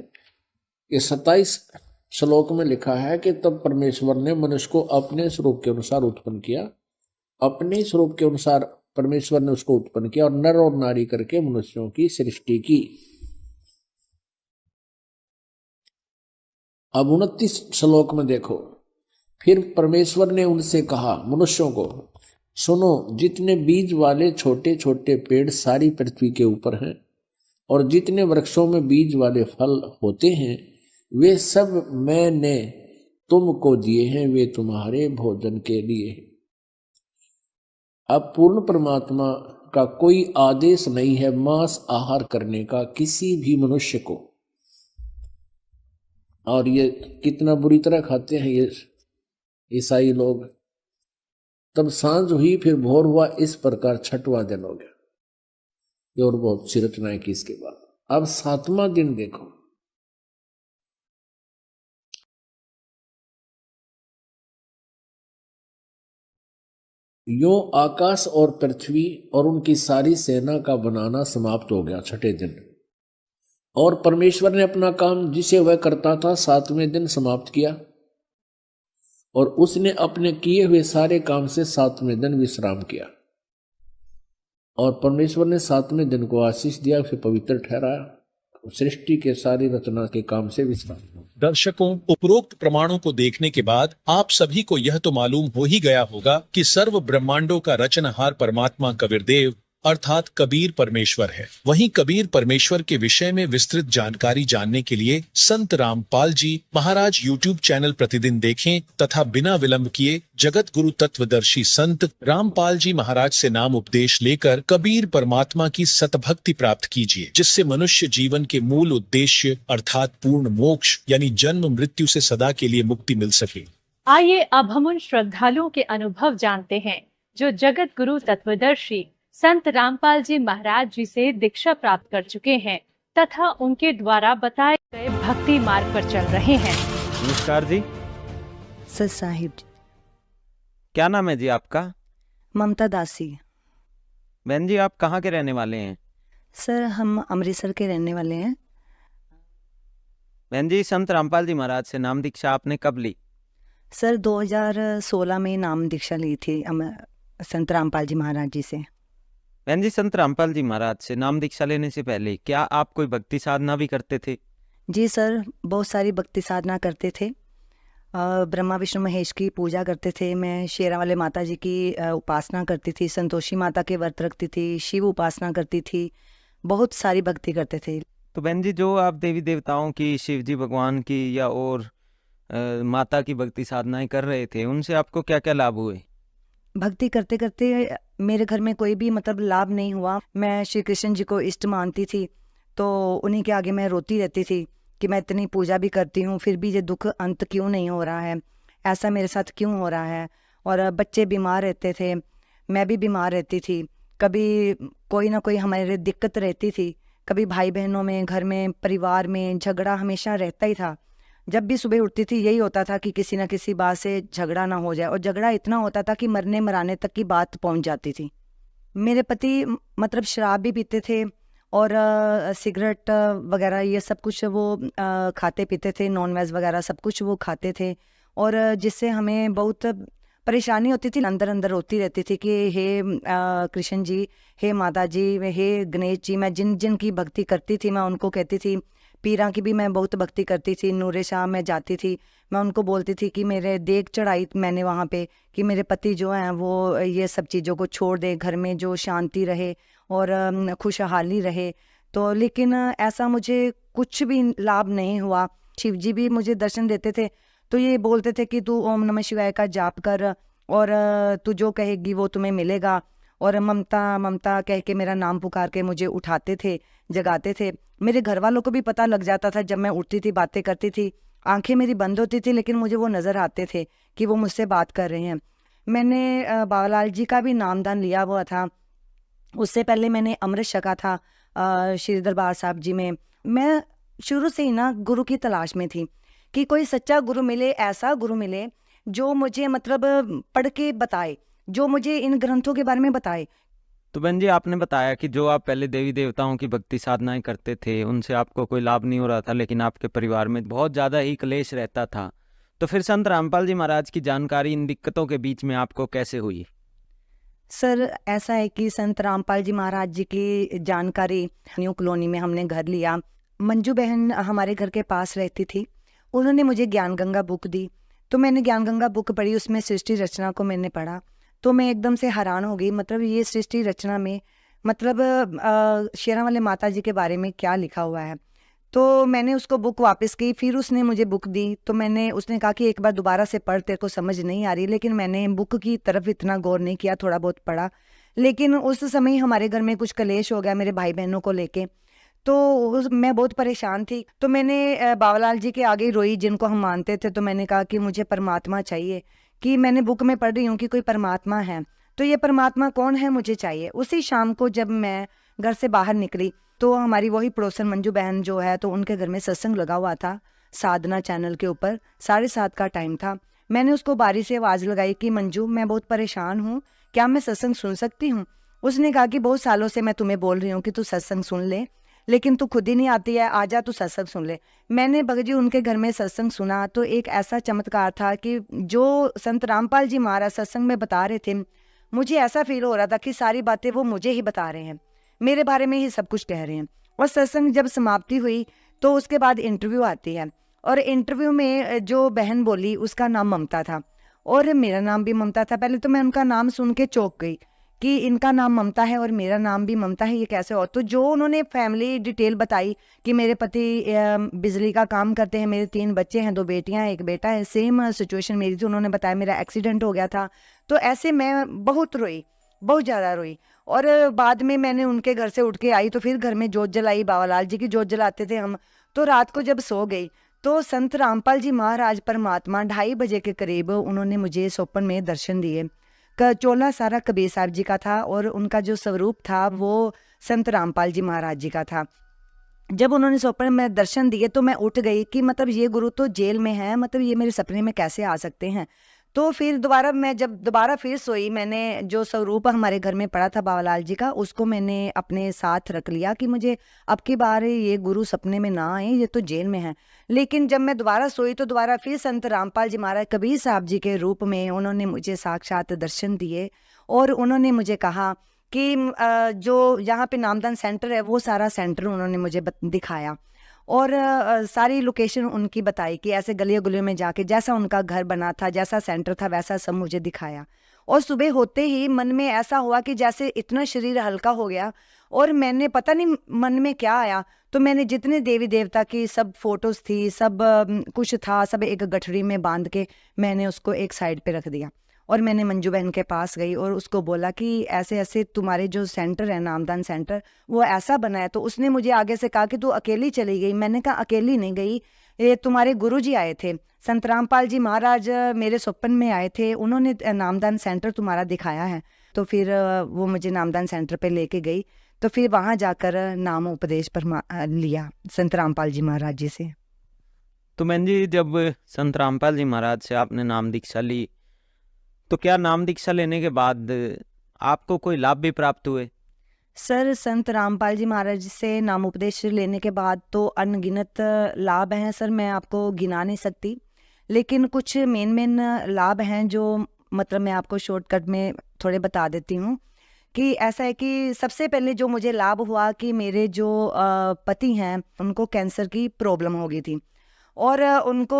ये 27 श्लोक में लिखा है कि तब परमेश्वर ने मनुष्य को अपने स्वरूप के अनुसार उत्पन्न किया। अपने स्वरूप के अनुसार परमेश्वर ने उसको उत्पन्न किया और नर और नारी करके मनुष्यों की सृष्टि की। अब 29 श्लोक में देखो, फिर परमेश्वर ने उनसे कहा, मनुष्यों को सुनो, जितने बीज वाले छोटे छोटे पेड़ सारी पृथ्वी के ऊपर हैं और जितने वृक्षों में बीज वाले फल होते हैं, वे सब मैंने तुमको दिए हैं, वे तुम्हारे भोजन के लिए। अब पूर्ण परमात्मा का कोई आदेश नहीं है मांस आहार करने का किसी भी मनुष्य को। और ये कितना बुरी तरह खाते हैं ये ईसाई लोग। तब सांझ हुई, फिर भोर हुआ, इस प्रकार 6वां दिन हो गया। ये और बहुत सी रचनाएं की इसके बाद। अब 7वां दिन देखो, यो आकाश और पृथ्वी और उनकी सारी सेना का बनाना समाप्त हो गया 6ठे दिन। और परमेश्वर ने अपना काम जिसे वह करता था 7वें दिन समाप्त किया और उसने अपने किए हुए सारे काम से 7वें दिन विश्राम किया। और परमेश्वर ने 7वें दिन को आशीष दिया, उसे पवित्र ठहराया, सृष्टि के सारी रचना के काम से विश्राम। दर्शकों, उपरोक्त प्रमाणों को देखने के बाद आप सभी को यह तो मालूम हो ही गया होगा कि सर्व ब्रह्मांडों का रचनहार परमात्मा कबीरदेव अर्थात कबीर परमेश्वर है। वहीं कबीर परमेश्वर के विषय में विस्तृत जानकारी जानने के लिए संत रामपाल जी महाराज यूट्यूब चैनल प्रतिदिन देखें तथा बिना विलंब किए जगत गुरु तत्वदर्शी संत रामपाल जी महाराज से नाम उपदेश लेकर कबीर परमात्मा की सतभक्ति प्राप्त कीजिए, जिससे मनुष्य जीवन के मूल उद्देश्य अर्थात पूर्ण मोक्ष यानी जन्म मृत्यु से सदा के लिए मुक्ति मिल सके। आइए अब हम उन श्रद्धालुओं के अनुभव जानते हैं जो जगत गुरु तत्वदर्शी संत रामपाल जी महाराज जी से दीक्षा प्राप्त कर चुके हैं तथा उनके द्वारा बताए गए भक्ति मार्ग पर चल रहे हैं। नमस्कार जी। सर साहिब। क्या नाम है जी आपका? ममता दासी। बहन जी आप कहाँ के रहने वाले हैं? सर हम अमृतसर के रहने वाले हैं। बहन जी संत रामपाल जी महाराज से नाम दीक्षा आपने कब ली? सर 2016 में नाम दीक्षा ली थी संत रामपाल जी महाराज जी से। बहन जी संत रामपाल जी महाराज से नाम दीक्षा लेने से पहले क्या आप कोई भक्ति साधना भी करते थे? जी सर, बहुत सारी भक्ति साधना करते थे। ब्रह्मा विष्णु महेश की पूजा करते थे। मैं शेरावाले माता जी की उपासना करती थी, संतोषी माता के व्रत रखती थी, शिव उपासना करती थी, बहुत सारी भक्ति करते थे। तो बहन जी जो आप देवी देवताओं की, शिव जी भगवान की या और माता की भक्ति साधनाएं कर रहे थे, उनसे आपको क्या क्या लाभ हुए? भक्ति करते करते मेरे घर में कोई भी मतलब लाभ नहीं हुआ। मैं श्री कृष्ण जी को इष्ट मानती थी, तो उन्हीं के आगे मैं रोती रहती थी कि मैं इतनी पूजा भी करती हूँ फिर भी ये दुख अंत क्यों नहीं हो रहा है, ऐसा मेरे साथ क्यों हो रहा है। और बच्चे बीमार रहते थे, मैं भी बीमार रहती थी, कभी कोई ना कोई हमारे दिक्कत रहती थी, कभी भाई बहनों में, घर में, परिवार में झगड़ा हमेशा रहता ही था। जब भी सुबह उठती थी यही होता था कि किसी ना किसी बात से झगड़ा ना हो जाए, और झगड़ा इतना होता था कि मरने मराने तक की बात पहुंच जाती थी। मेरे पति मतलब शराब भी पीते थे और सिगरेट वगैरह ये सब कुछ वो खाते पीते थे, नॉन वेज वगैरह सब कुछ वो खाते थे, और जिससे हमें बहुत परेशानी होती थी, अंदर अंदर रोती रहती थी कि हे कृष्ण जी, हे माता जी, हे गणेश जी। मैं जिन जिन की भक्ति करती थी मैं उनको कहती थी, पीरा की भी मैं बहुत भक्ति करती थी, नूरे शाह में जाती थी, मैं उनको बोलती थी कि मेरे देख चढ़ाई मैंने वहाँ पे कि मेरे पति जो हैं वो ये सब चीज़ों को छोड़ दे, घर में जो शांति रहे और खुशहाली रहे। तो लेकिन ऐसा मुझे कुछ भी लाभ नहीं हुआ। शिव जी भी मुझे दर्शन देते थे तो ये बोलते थे कि तू ओम नमः शिवाय का जाप कर और तू जो कहेगी वो तुम्हें मिलेगा, और ममता ममता कह के मेरा नाम पुकार के मुझे उठाते थे, जगाते थे। मेरे घर वालों को भी पता लग जाता था, जब मैं उठती थी बातें करती थी, आंखें मेरी बंद होती थी लेकिन मुझे वो नज़र आते थे कि वो मुझसे बात कर रहे हैं। मैंने बाबालाल जी का भी नामदान लिया हुआ था, उससे पहले मैंने अमृत छका था श्री दरबार साहब जी में। मैं शुरू से ही ना गुरु की तलाश में थी कि कोई सच्चा गुरु मिले, ऐसा गुरु मिले जो मुझे मतलब पढ़ के बताए, जो मुझे इन ग्रंथों के बारे में बताए। तो बहन जी, आपने बताया कि जो आप पहले देवी देवताओं की भक्ति साधनाएं करते थे उनसे आपको कोई लाभ नहीं हो रहा था, लेकिन आपके परिवार में बहुत ज़्यादा ही क्लेश रहता था। तो फिर संत रामपाल जी महाराज की जानकारी इन दिक्कतों के बीच में आपको कैसे हुई? सर ऐसा है कि संत रामपाल जी महाराज जी की जानकारी, न्यू कॉलोनी में हमने घर लिया, मंजू बहन हमारे घर के पास रहती थी, उन्होंने मुझे ज्ञान गंगा बुक दी। तो मैंने ज्ञान गंगा बुक पढ़ी, उसमें सृष्टि रचना को मैंने पढ़ा तो मैं एकदम से हैरान हो गई। मतलब ये सृष्टि रचना में मतलब शेरा वाले माता जी के बारे में क्या लिखा हुआ है। तो मैंने उसको बुक वापस की, फिर उसने मुझे बुक दी तो उसने कहा कि एक बार दोबारा से पढ़, तेरे को समझ नहीं आ रही। लेकिन मैंने बुक की तरफ इतना गौर नहीं किया, थोड़ा बहुत पढ़ा। लेकिन उस समय हमारे घर में कुछ कलेश हो गया मेरे भाई बहनों को लेके, तो मैं बहुत परेशान थी। तो मैंने बाबालाल जी के आगे रोई, जिनको हम मानते थे। तो मैंने कहा कि मुझे परमात्मा चाहिए, कि मैंने बुक में पढ़ रही हूँ कि कोई परमात्मा है, तो ये परमात्मा कौन है मुझे चाहिए। उसी शाम को जब मैं घर से बाहर निकली तो हमारी वही पड़ोसन मंजू बहन जो है, तो उनके घर में सत्संग लगा हुआ था साधना चैनल के ऊपर, 7:30 का टाइम था। मैंने उसको बारी से आवाज़ लगाई कि मंजू, मैं बहुत परेशान हूँ, क्या मैं सत्संग सुन सकती हूँ? उसने कहा कि बहुत सालों से मैं तुम्हें बोल रही हूँ कि तू सत्संग सुन ले, लेकिन तू खुद ही नहीं आती है, आजा तू सत्संग सुन ले। मैंने बगजी उनके घर में सत्संग सुना तो एक ऐसा चमत्कार था कि जो संत रामपाल जी महाराज सत्संग में बता रहे थे, मुझे ऐसा फील हो रहा था कि सारी बातें वो मुझे ही बता रहे हैं, मेरे बारे में ही सब कुछ कह रहे हैं। और सत्संग जब समाप्ति हुई तो उसके बाद इंटरव्यू आती है, और इंटरव्यू में जो बहन बोली उसका नाम ममता था और मेरा नाम भी ममता था। पहले तो मैं उनका नाम सुन के चौंक गई कि इनका नाम ममता है और मेरा नाम भी ममता है, ये कैसे हो। तो जो उन्होंने फैमिली डिटेल बताई कि मेरे पति बिजली का काम करते हैं, मेरे 3 बच्चे हैं, 2 बेटियां एक बेटा है, सेम सिचुएशन मेरी थी। उन्होंने बताया मेरा एक्सीडेंट हो गया था। तो ऐसे मैं बहुत रोई, बहुत ज़्यादा रोई। और बाद में मैंने उनके घर से उठ के आई तो फिर घर में जोत जलाई, बाबालाल जी की जोत जलाते थे हम। तो रात को जब सो गई तो संत रामपाल जी महाराज परमात्मा 2:30 बजे के करीब उन्होंने मुझे स्वप्न में दर्शन दिए। चोला सारा कबीर साहब जी का था और उनका जो स्वरूप था वो संत रामपाल जी महाराज जी का था। जब उन्होंने स्वप्न में दर्शन दिए तो मैं उठ गई कि मतलब ये गुरु तो जेल में है, मतलब ये मेरे सपने में कैसे आ सकते हैं। तो फिर दोबारा मैं जब दोबारा फिर सोई, मैंने जो स्वरूप हमारे घर में पड़ा था बाबालाल जी का, उसको मैंने अपने साथ रख लिया कि मुझे अब की बार ये गुरु सपने में ना आए, ये तो जेल में है। लेकिन जब मैं दोबारा सोई तो दोबारा फिर संत रामपाल जी महाराज कबीर साहब जी के रूप में उन्होंने मुझे साक्षात दर्शन दिए और उन्होंने मुझे कहा कि जो यहाँ पे नामदान सेंटर है वो सारा सेंटर उन्होंने मुझे दिखाया और सारी लोकेशन उनकी बताई कि ऐसे गलियों गलियों में जाके जैसा उनका घर बना था, जैसा सेंटर था, वैसा सब मुझे दिखाया। और सुबह होते ही मन में ऐसा हुआ कि जैसे इतना शरीर हल्का हो गया और मैंने पता नहीं मन में क्या आया, तो मैंने जितने देवी देवता की सब फोटोज थी, सब कुछ था, सब एक गठरी में बांध के मैंने उसको एक साइड पे रख दिया और मैंने मंजू बहन के पास गई और उसको बोला कि ऐसे ऐसे तुम्हारे जो सेंटर है नामदान सेंटर वो ऐसा बना है। तो उसने मुझे आगे से कहा कि तू अकेली चली गई। मैंने कहा अकेली नहीं गई, ये तुम्हारे गुरुजी आए थे, संत रामपाल जी महाराज मेरे स्वप्न में आए थे, उन्होंने नामदान सेंटर तुम्हारा दिखाया है। तो फिर वो मुझे नामदान सेंटर पे लेके गई। तो फिर वहाँ जाकर नाम उपदेश पर लिया संत रामपाल जी महाराज जी से। तो बहन जी, जब संत रामपाल जी महाराज से आपने नाम दीक्षा ली, तो क्या नाम दीक्षा लेने के बाद आपको कोई लाभ भी प्राप्त हुए? सर, संत रामपाल जी महाराज से नाम उपदेश लेने के बाद तो अनगिनत लाभ हैं सर, मैं आपको गिना नहीं सकती। लेकिन कुछ मेन लाभ हैं जो मतलब मैं आपको शॉर्टकट में थोड़े बता देती हूँ। कि ऐसा है कि सबसे पहले जो मुझे लाभ हुआ कि मेरे जो पति हैं उनको कैंसर की प्रॉब्लम हो गई थी और उनको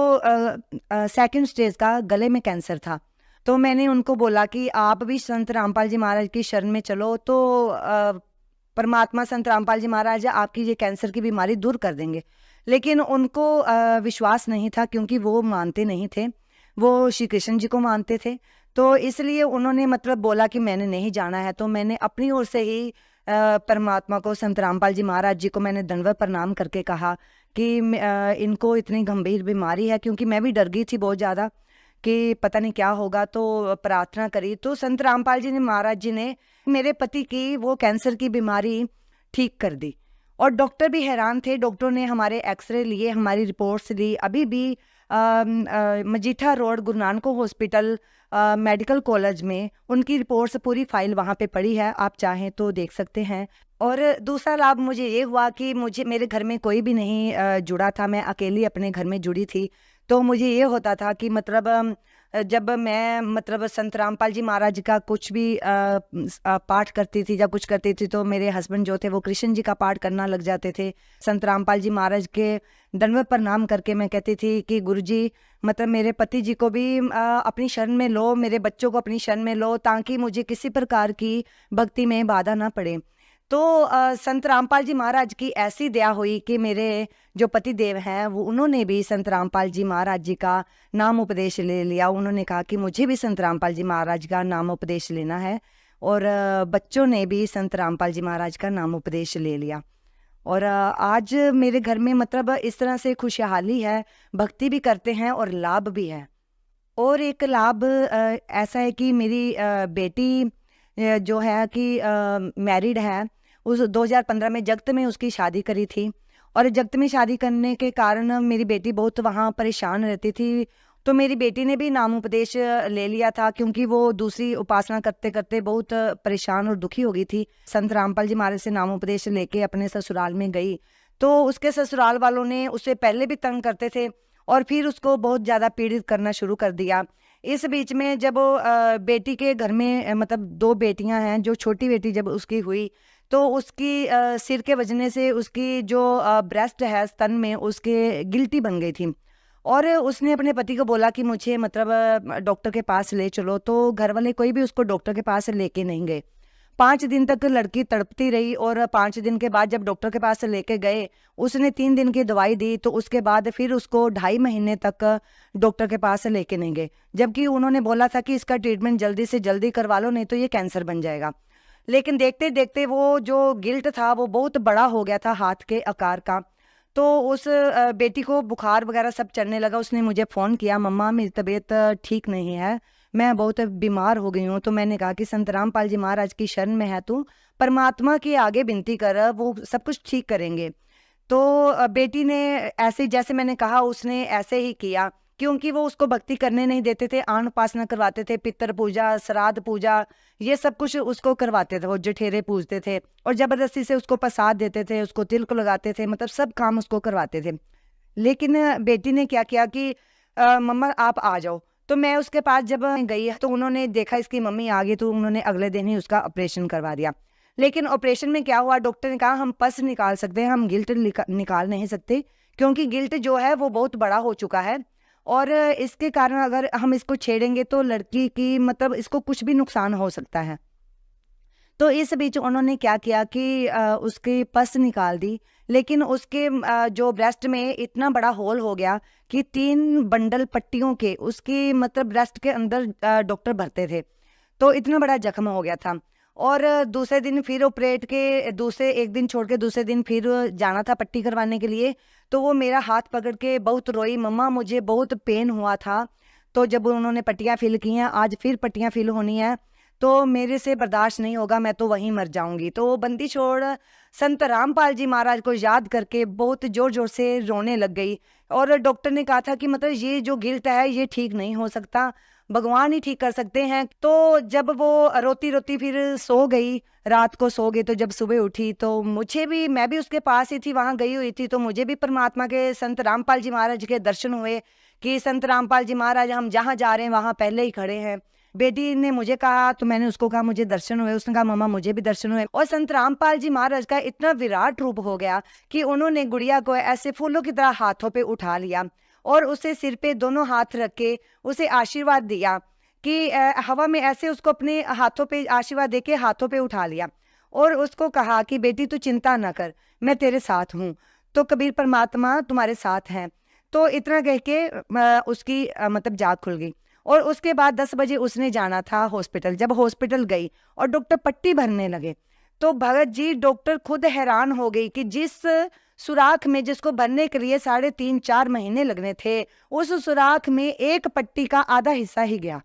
सेकंड स्टेज का गले में कैंसर था। तो मैंने उनको बोला कि आप भी संत रामपाल जी महाराज की शरण में चलो, तो परमात्मा संत रामपाल जी महाराज आपकी ये कैंसर की बीमारी दूर कर देंगे। लेकिन उनको विश्वास नहीं था क्योंकि वो मानते नहीं थे, वो श्री कृष्ण जी को मानते थे। तो इसलिए उन्होंने मतलब बोला कि मैंने नहीं जाना है। तो मैंने अपनी ओर से ही परमात्मा को, संत रामपाल जी महाराज जी को मैंने दंडवत प्रणाम करके कहा कि इनको इतनी गंभीर बीमारी है, क्योंकि मैं भी डर गई थी बहुत ज़्यादा कि पता नहीं क्या होगा। तो प्रार्थना करी तो संत रामपाल जी ने महाराज जी ने मेरे पति की वो कैंसर की बीमारी ठीक कर दी। और डॉक्टर भी हैरान थे। डॉक्टर ने हमारे एक्सरे लिए, हमारी रिपोर्ट्स ली। अभी भी Majitha road Guru Nanak hospital medical college में उनकी रिपोर्ट्स पूरी फाइल वहाँ पे पड़ी है, आप चाहें तो देख सकते हैं। और दूसरा लाभ मुझे ये हुआ कि मेरे घर में कोई भी नहीं जुड़ा था, मैं अकेली अपने घर में जुड़ी थी। तो मुझे ये होता था कि मतलब जब मैं मतलब संत रामपाल जी महाराज का कुछ भी पाठ करती थी या कुछ करती थी तो मेरे हस्बैंड जो थे वो कृष्ण जी का पाठ करना लग जाते थे। संत रामपाल जी महाराज के दंडवत प्रणाम करके मैं कहती थी कि गुरुजी मतलब मेरे पति जी को भी अपनी शरण में लो, मेरे बच्चों को अपनी शरण में लो, ताकि मुझे किसी प्रकार की भक्ति में बाधा ना पड़े। तो संत रामपाल जी महाराज की ऐसी दया हुई कि मेरे जो पति देव हैं वो उन्होंने भी संत रामपाल जी महाराज जी का नाम उपदेश ले लिया। उन्होंने कहा कि मुझे भी संत रामपाल जी महाराज का नाम उपदेश लेना है। और बच्चों ने भी संत रामपाल जी महाराज का नाम उपदेश ले लिया। और आज मेरे घर में मतलब इस तरह से खुशहाली है, भक्ति भी करते हैं और लाभ भी है। और एक लाभ ऐसा है कि मेरी बेटी जो है कि मैरिड है, उस 2015 में जगत में उसकी शादी करी थी। और जगत में शादी करने के कारण मेरी बेटी बहुत वहाँ परेशान रहती थी। तो मेरी बेटी ने भी नाम उपदेश ले लिया था, क्योंकि वो दूसरी उपासना करते करते बहुत परेशान और दुखी हो गई थी। संत रामपाल जी महाराज से नाम उपदेश लेके अपने ससुराल में गई तो उसके ससुराल वालों ने उसे पहले भी तंग करते थे और फिर उसको बहुत ज़्यादा पीड़ित करना शुरू कर दिया। इस बीच में जब बेटी के घर में मतलब 2 बेटियां हैं, जो छोटी बेटी जब उसकी हुई तो उसकी सिर के वजने से उसकी जो ब्रेस्ट है स्तन में उसके गिल्टी बन गई थी। और उसने अपने पति को बोला कि मुझे मतलब डॉक्टर के पास ले चलो। तो घर वाले कोई भी उसको डॉक्टर के पास लेके नहीं गए। 5 दिन तक लड़की तड़पती रही और 5 दिन के बाद जब डॉक्टर के पास लेके गए, उसने 3 दिन की दवाई दी। तो उसके बाद फिर उसको 2.5 महीने तक डॉक्टर के पास लेके नहीं गए, जबकि उन्होंने बोला था कि इसका ट्रीटमेंट जल्दी से जल्दी करवा लो, नहीं तो ये कैंसर बन जाएगा। लेकिन देखते देखते वो जो गिल्ट था वो बहुत बड़ा हो गया था, हाथ के आकार का। तो उस बेटी को बुखार वगैरह सब चढ़ने लगा। उसने मुझे फ़ोन किया, मम्मा मेरी तबीयत ठीक नहीं है, मैं बहुत बीमार हो गई हूँ। तो मैंने कहा कि संत रामपाल जी महाराज की शरण में है तू, परमात्मा के आगे विनती कर, वो सब कुछ ठीक करेंगे। तो बेटी ने ऐसे जैसे मैंने कहा उसने ऐसे ही किया, क्योंकि वो उसको भक्ति करने नहीं देते थे, आन उपासना करवाते थे, पितर पूजा, श्राद्ध पूजा, ये सब कुछ उसको करवाते थे। वो जठेरे पूजते थे और जबरदस्ती से उसको प्रसाद देते थे, उसको तिलक लगाते थे, मतलब सब काम उसको करवाते थे। लेकिन बेटी ने क्या किया कि मम्मा आप आ जाओ। तो मैं उसके पास जब गई तो उन्होंने देखा इसकी मम्मी आ गई, तो उन्होंने अगले दिन ही उसका ऑपरेशन करवा दिया। लेकिन ऑपरेशन में क्या हुआ, डॉक्टर ने कहा हम पस निकाल सकते हैं, हम गिल्ट निकाल नहीं सकते, क्योंकि गिल्ट जो है वो बहुत बड़ा हो चुका है और इसके कारण अगर हम इसको छेड़ेंगे तो लड़की की मतलब इसको कुछ भी नुकसान हो सकता है। तो इस बीच उन्होंने क्या किया कि उसकी पस निकाल दी। लेकिन उसके जो ब्रेस्ट में इतना बड़ा होल हो गया कि 3 बंडल पट्टियों के उसकी मतलब ब्रेस्ट के अंदर डॉक्टर भरते थे, तो इतना बड़ा जख्म हो गया था। और दूसरे दिन फिर ऑपरेट के दूसरे एक दिन छोड़ के दूसरे दिन फिर जाना था पट्टी करवाने के लिए। तो वो मेरा हाथ पकड़ के बहुत रोई, मम्मा मुझे बहुत पेन हुआ था। तो जब उन्होंने पट्टियाँ फिल की हैं, आज फिर पट्टियाँ फिल होनी है, तो मेरे से बर्दाश्त नहीं होगा, मैं तो वहीं मर जाऊंगी। तो बंदी छोड़ संत रामपाल जी महाराज को याद करके बहुत जोर जोर से रोने लग गई। और डॉक्टर ने कहा था कि मतलब ये जो गिल्ट है ये ठीक नहीं हो सकता, भगवान ही ठीक कर सकते हैं। तो जब वो रोती रोती फिर सो गई, रात को सो गई, तो जब सुबह उठी तो मैं भी उसके पास ही थी, वहां गई हुई थी, तो मुझे भी परमात्मा के संत रामपाल जी महाराज के दर्शन हुए कि संत रामपाल जी महाराज हम जहाँ जा रहे हैं वहां पहले ही खड़े हैं। बेटी ने मुझे कहा तो मैंने उसको कहा मुझे दर्शन हुए, उसने कहा मम्मा मुझे भी दर्शन हुए। और संत रामपाल जी महाराज का इतना विराट रूप हो गया कि उन्होंने गुड़िया को ऐसे फूलों की तरह हाथों पे उठा लिया और उसे सिर पे दोनों हाथ रख के उसे आशीर्वाद दिया कि हवा में ऐसे उसको अपने हाथों पे आशीर्वाद देके हाथों पे उठा लिया और उसको कहा कि बेटी तू चिंता न कर, मैं तेरे साथ हूँ, तो कबीर परमात्मा तुम्हारे साथ हैं। तो इतना कह के उसकी मतलब जाग खुल गई। और उसके बाद 10 बजे उसने जाना था हॉस्पिटल। जब हॉस्पिटल गई और डॉक्टर पट्टी भरने लगे तो भगत जी डॉक्टर खुद हैरान हो गई कि जिस सुराख में जिसको भरने के लिए 3.5-4 महीने लगने थे, उस सुराख में एक पट्टी का आधा हिस्सा ही गया।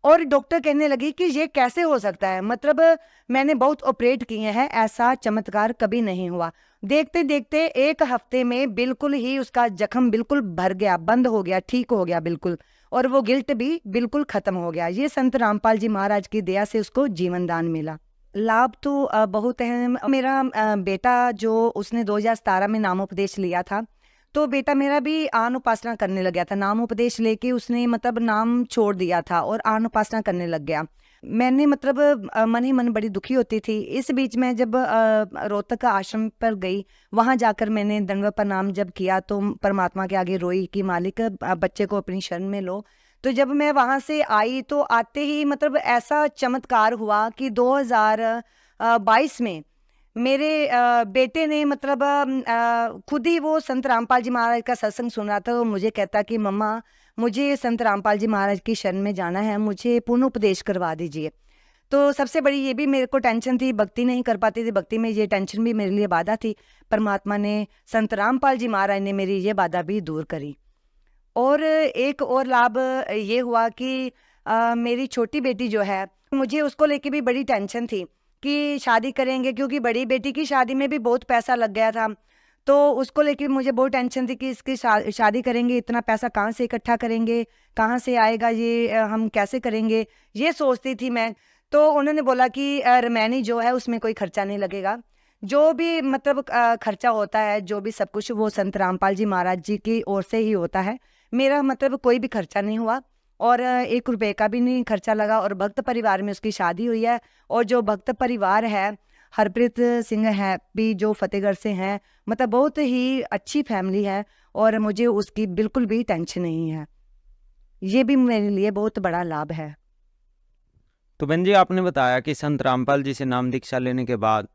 और डॉक्टर कहने लगी कि ये कैसे हो सकता है, मतलब मैंने बहुत ऑपरेट किए हैं, ऐसा चमत्कार कभी नहीं हुआ। देखते देखते 1 हफ्ते में बिल्कुल ही उसका जख्म बिल्कुल भर गया, बंद हो गया, ठीक हो गया बिल्कुल, और वो गिल्ट भी बिल्कुल खत्म हो गया। ये संत रामपाल जी महाराज की दया से उसको जीवन दान मिला। लाभ तो बहुत है। मेरा बेटा जो उसने 2017 में नामोपदेश लिया था, तो बेटा मेरा भी आन उपासना करने लग गया था। नाम उपदेश लेके उसने मतलब नाम छोड़ दिया था और आन उपासना करने लग गया। मैंने मतलब मन ही मन बड़ी दुखी होती थी। इस बीच में जब रोहतक आश्रम पर गई, वहां जाकर मैंने दंडवत प्रणाम जब किया तो परमात्मा के आगे रोई कि मालिक बच्चे को अपनी शरण में लो। तो जब मैं वहां से आई तो आते ही मतलब ऐसा चमत्कार हुआ कि 2022 में मेरे बेटे ने मतलब खुद ही वो संत रामपाल जी महाराज का सत्संग सुन रहा था। तो मुझे कहता कि मम्मा मुझे संत रामपाल जी महाराज की शरण में जाना है, मुझे पूर्ण उपदेश करवा दीजिए। तो सबसे बड़ी ये भी मेरे को टेंशन थी, भक्ति नहीं कर पाती थी, भक्ति में ये टेंशन भी मेरे लिए बाधा थी। परमात्मा ने, संत रामपाल जी महाराज ने मेरी ये बाधा भी दूर करी। और एक और लाभ ये हुआ कि मेरी छोटी बेटी जो है, मुझे उसको लेके भी बड़ी टेंशन थी कि शादी करेंगे, क्योंकि बड़ी बेटी की शादी में भी बहुत पैसा लग गया था। तो उसको लेके मुझे बहुत टेंशन थी कि इसकी शादी करेंगे, इतना पैसा कहाँ से इकट्ठा करेंगे, कहाँ से आएगा, ये हम कैसे करेंगे, ये सोचती थी मैं। तो उन्होंने बोला कि रमैनी जो है उसमें कोई खर्चा नहीं लगेगा, जो भी मतलब खर्चा होता है, जो भी सब कुछ वो संत रामपाल जी महाराज जी की ओर से ही होता है। मेरा मतलब कोई भी खर्चा नहीं हुआ और 1 रुपए का भी नहीं खर्चा लगा और भक्त परिवार में उसकी शादी हुई है। और जो भक्त परिवार है, हरप्रीत सिंह है भी जो फतेहगढ़ से हैं, मतलब बहुत ही अच्छी फैमिली है और मुझे उसकी बिल्कुल भी टेंशन नहीं है। ये भी मेरे लिए बहुत बड़ा लाभ है। तो बहन जी, आपने बताया कि संत रामपाल जी से नाम दीक्षा लेने के बाद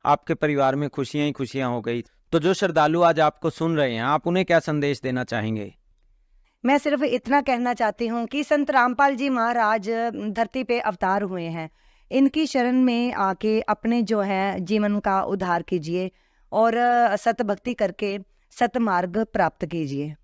आपके परिवार में खुशियां ही खुशियां हो गई। तो जो श्रद्धालु आज आपको सुन रहे हैं, आप उन्हें क्या संदेश देना चाहेंगे? मैं सिर्फ इतना कहना चाहती हूँ कि संत रामपाल जी महाराज धरती पे अवतार हुए हैं, इनकी शरण में आके अपने जो है जीवन का उद्धार कीजिए और सत भक्ति करके सत मार्ग प्राप्त कीजिए।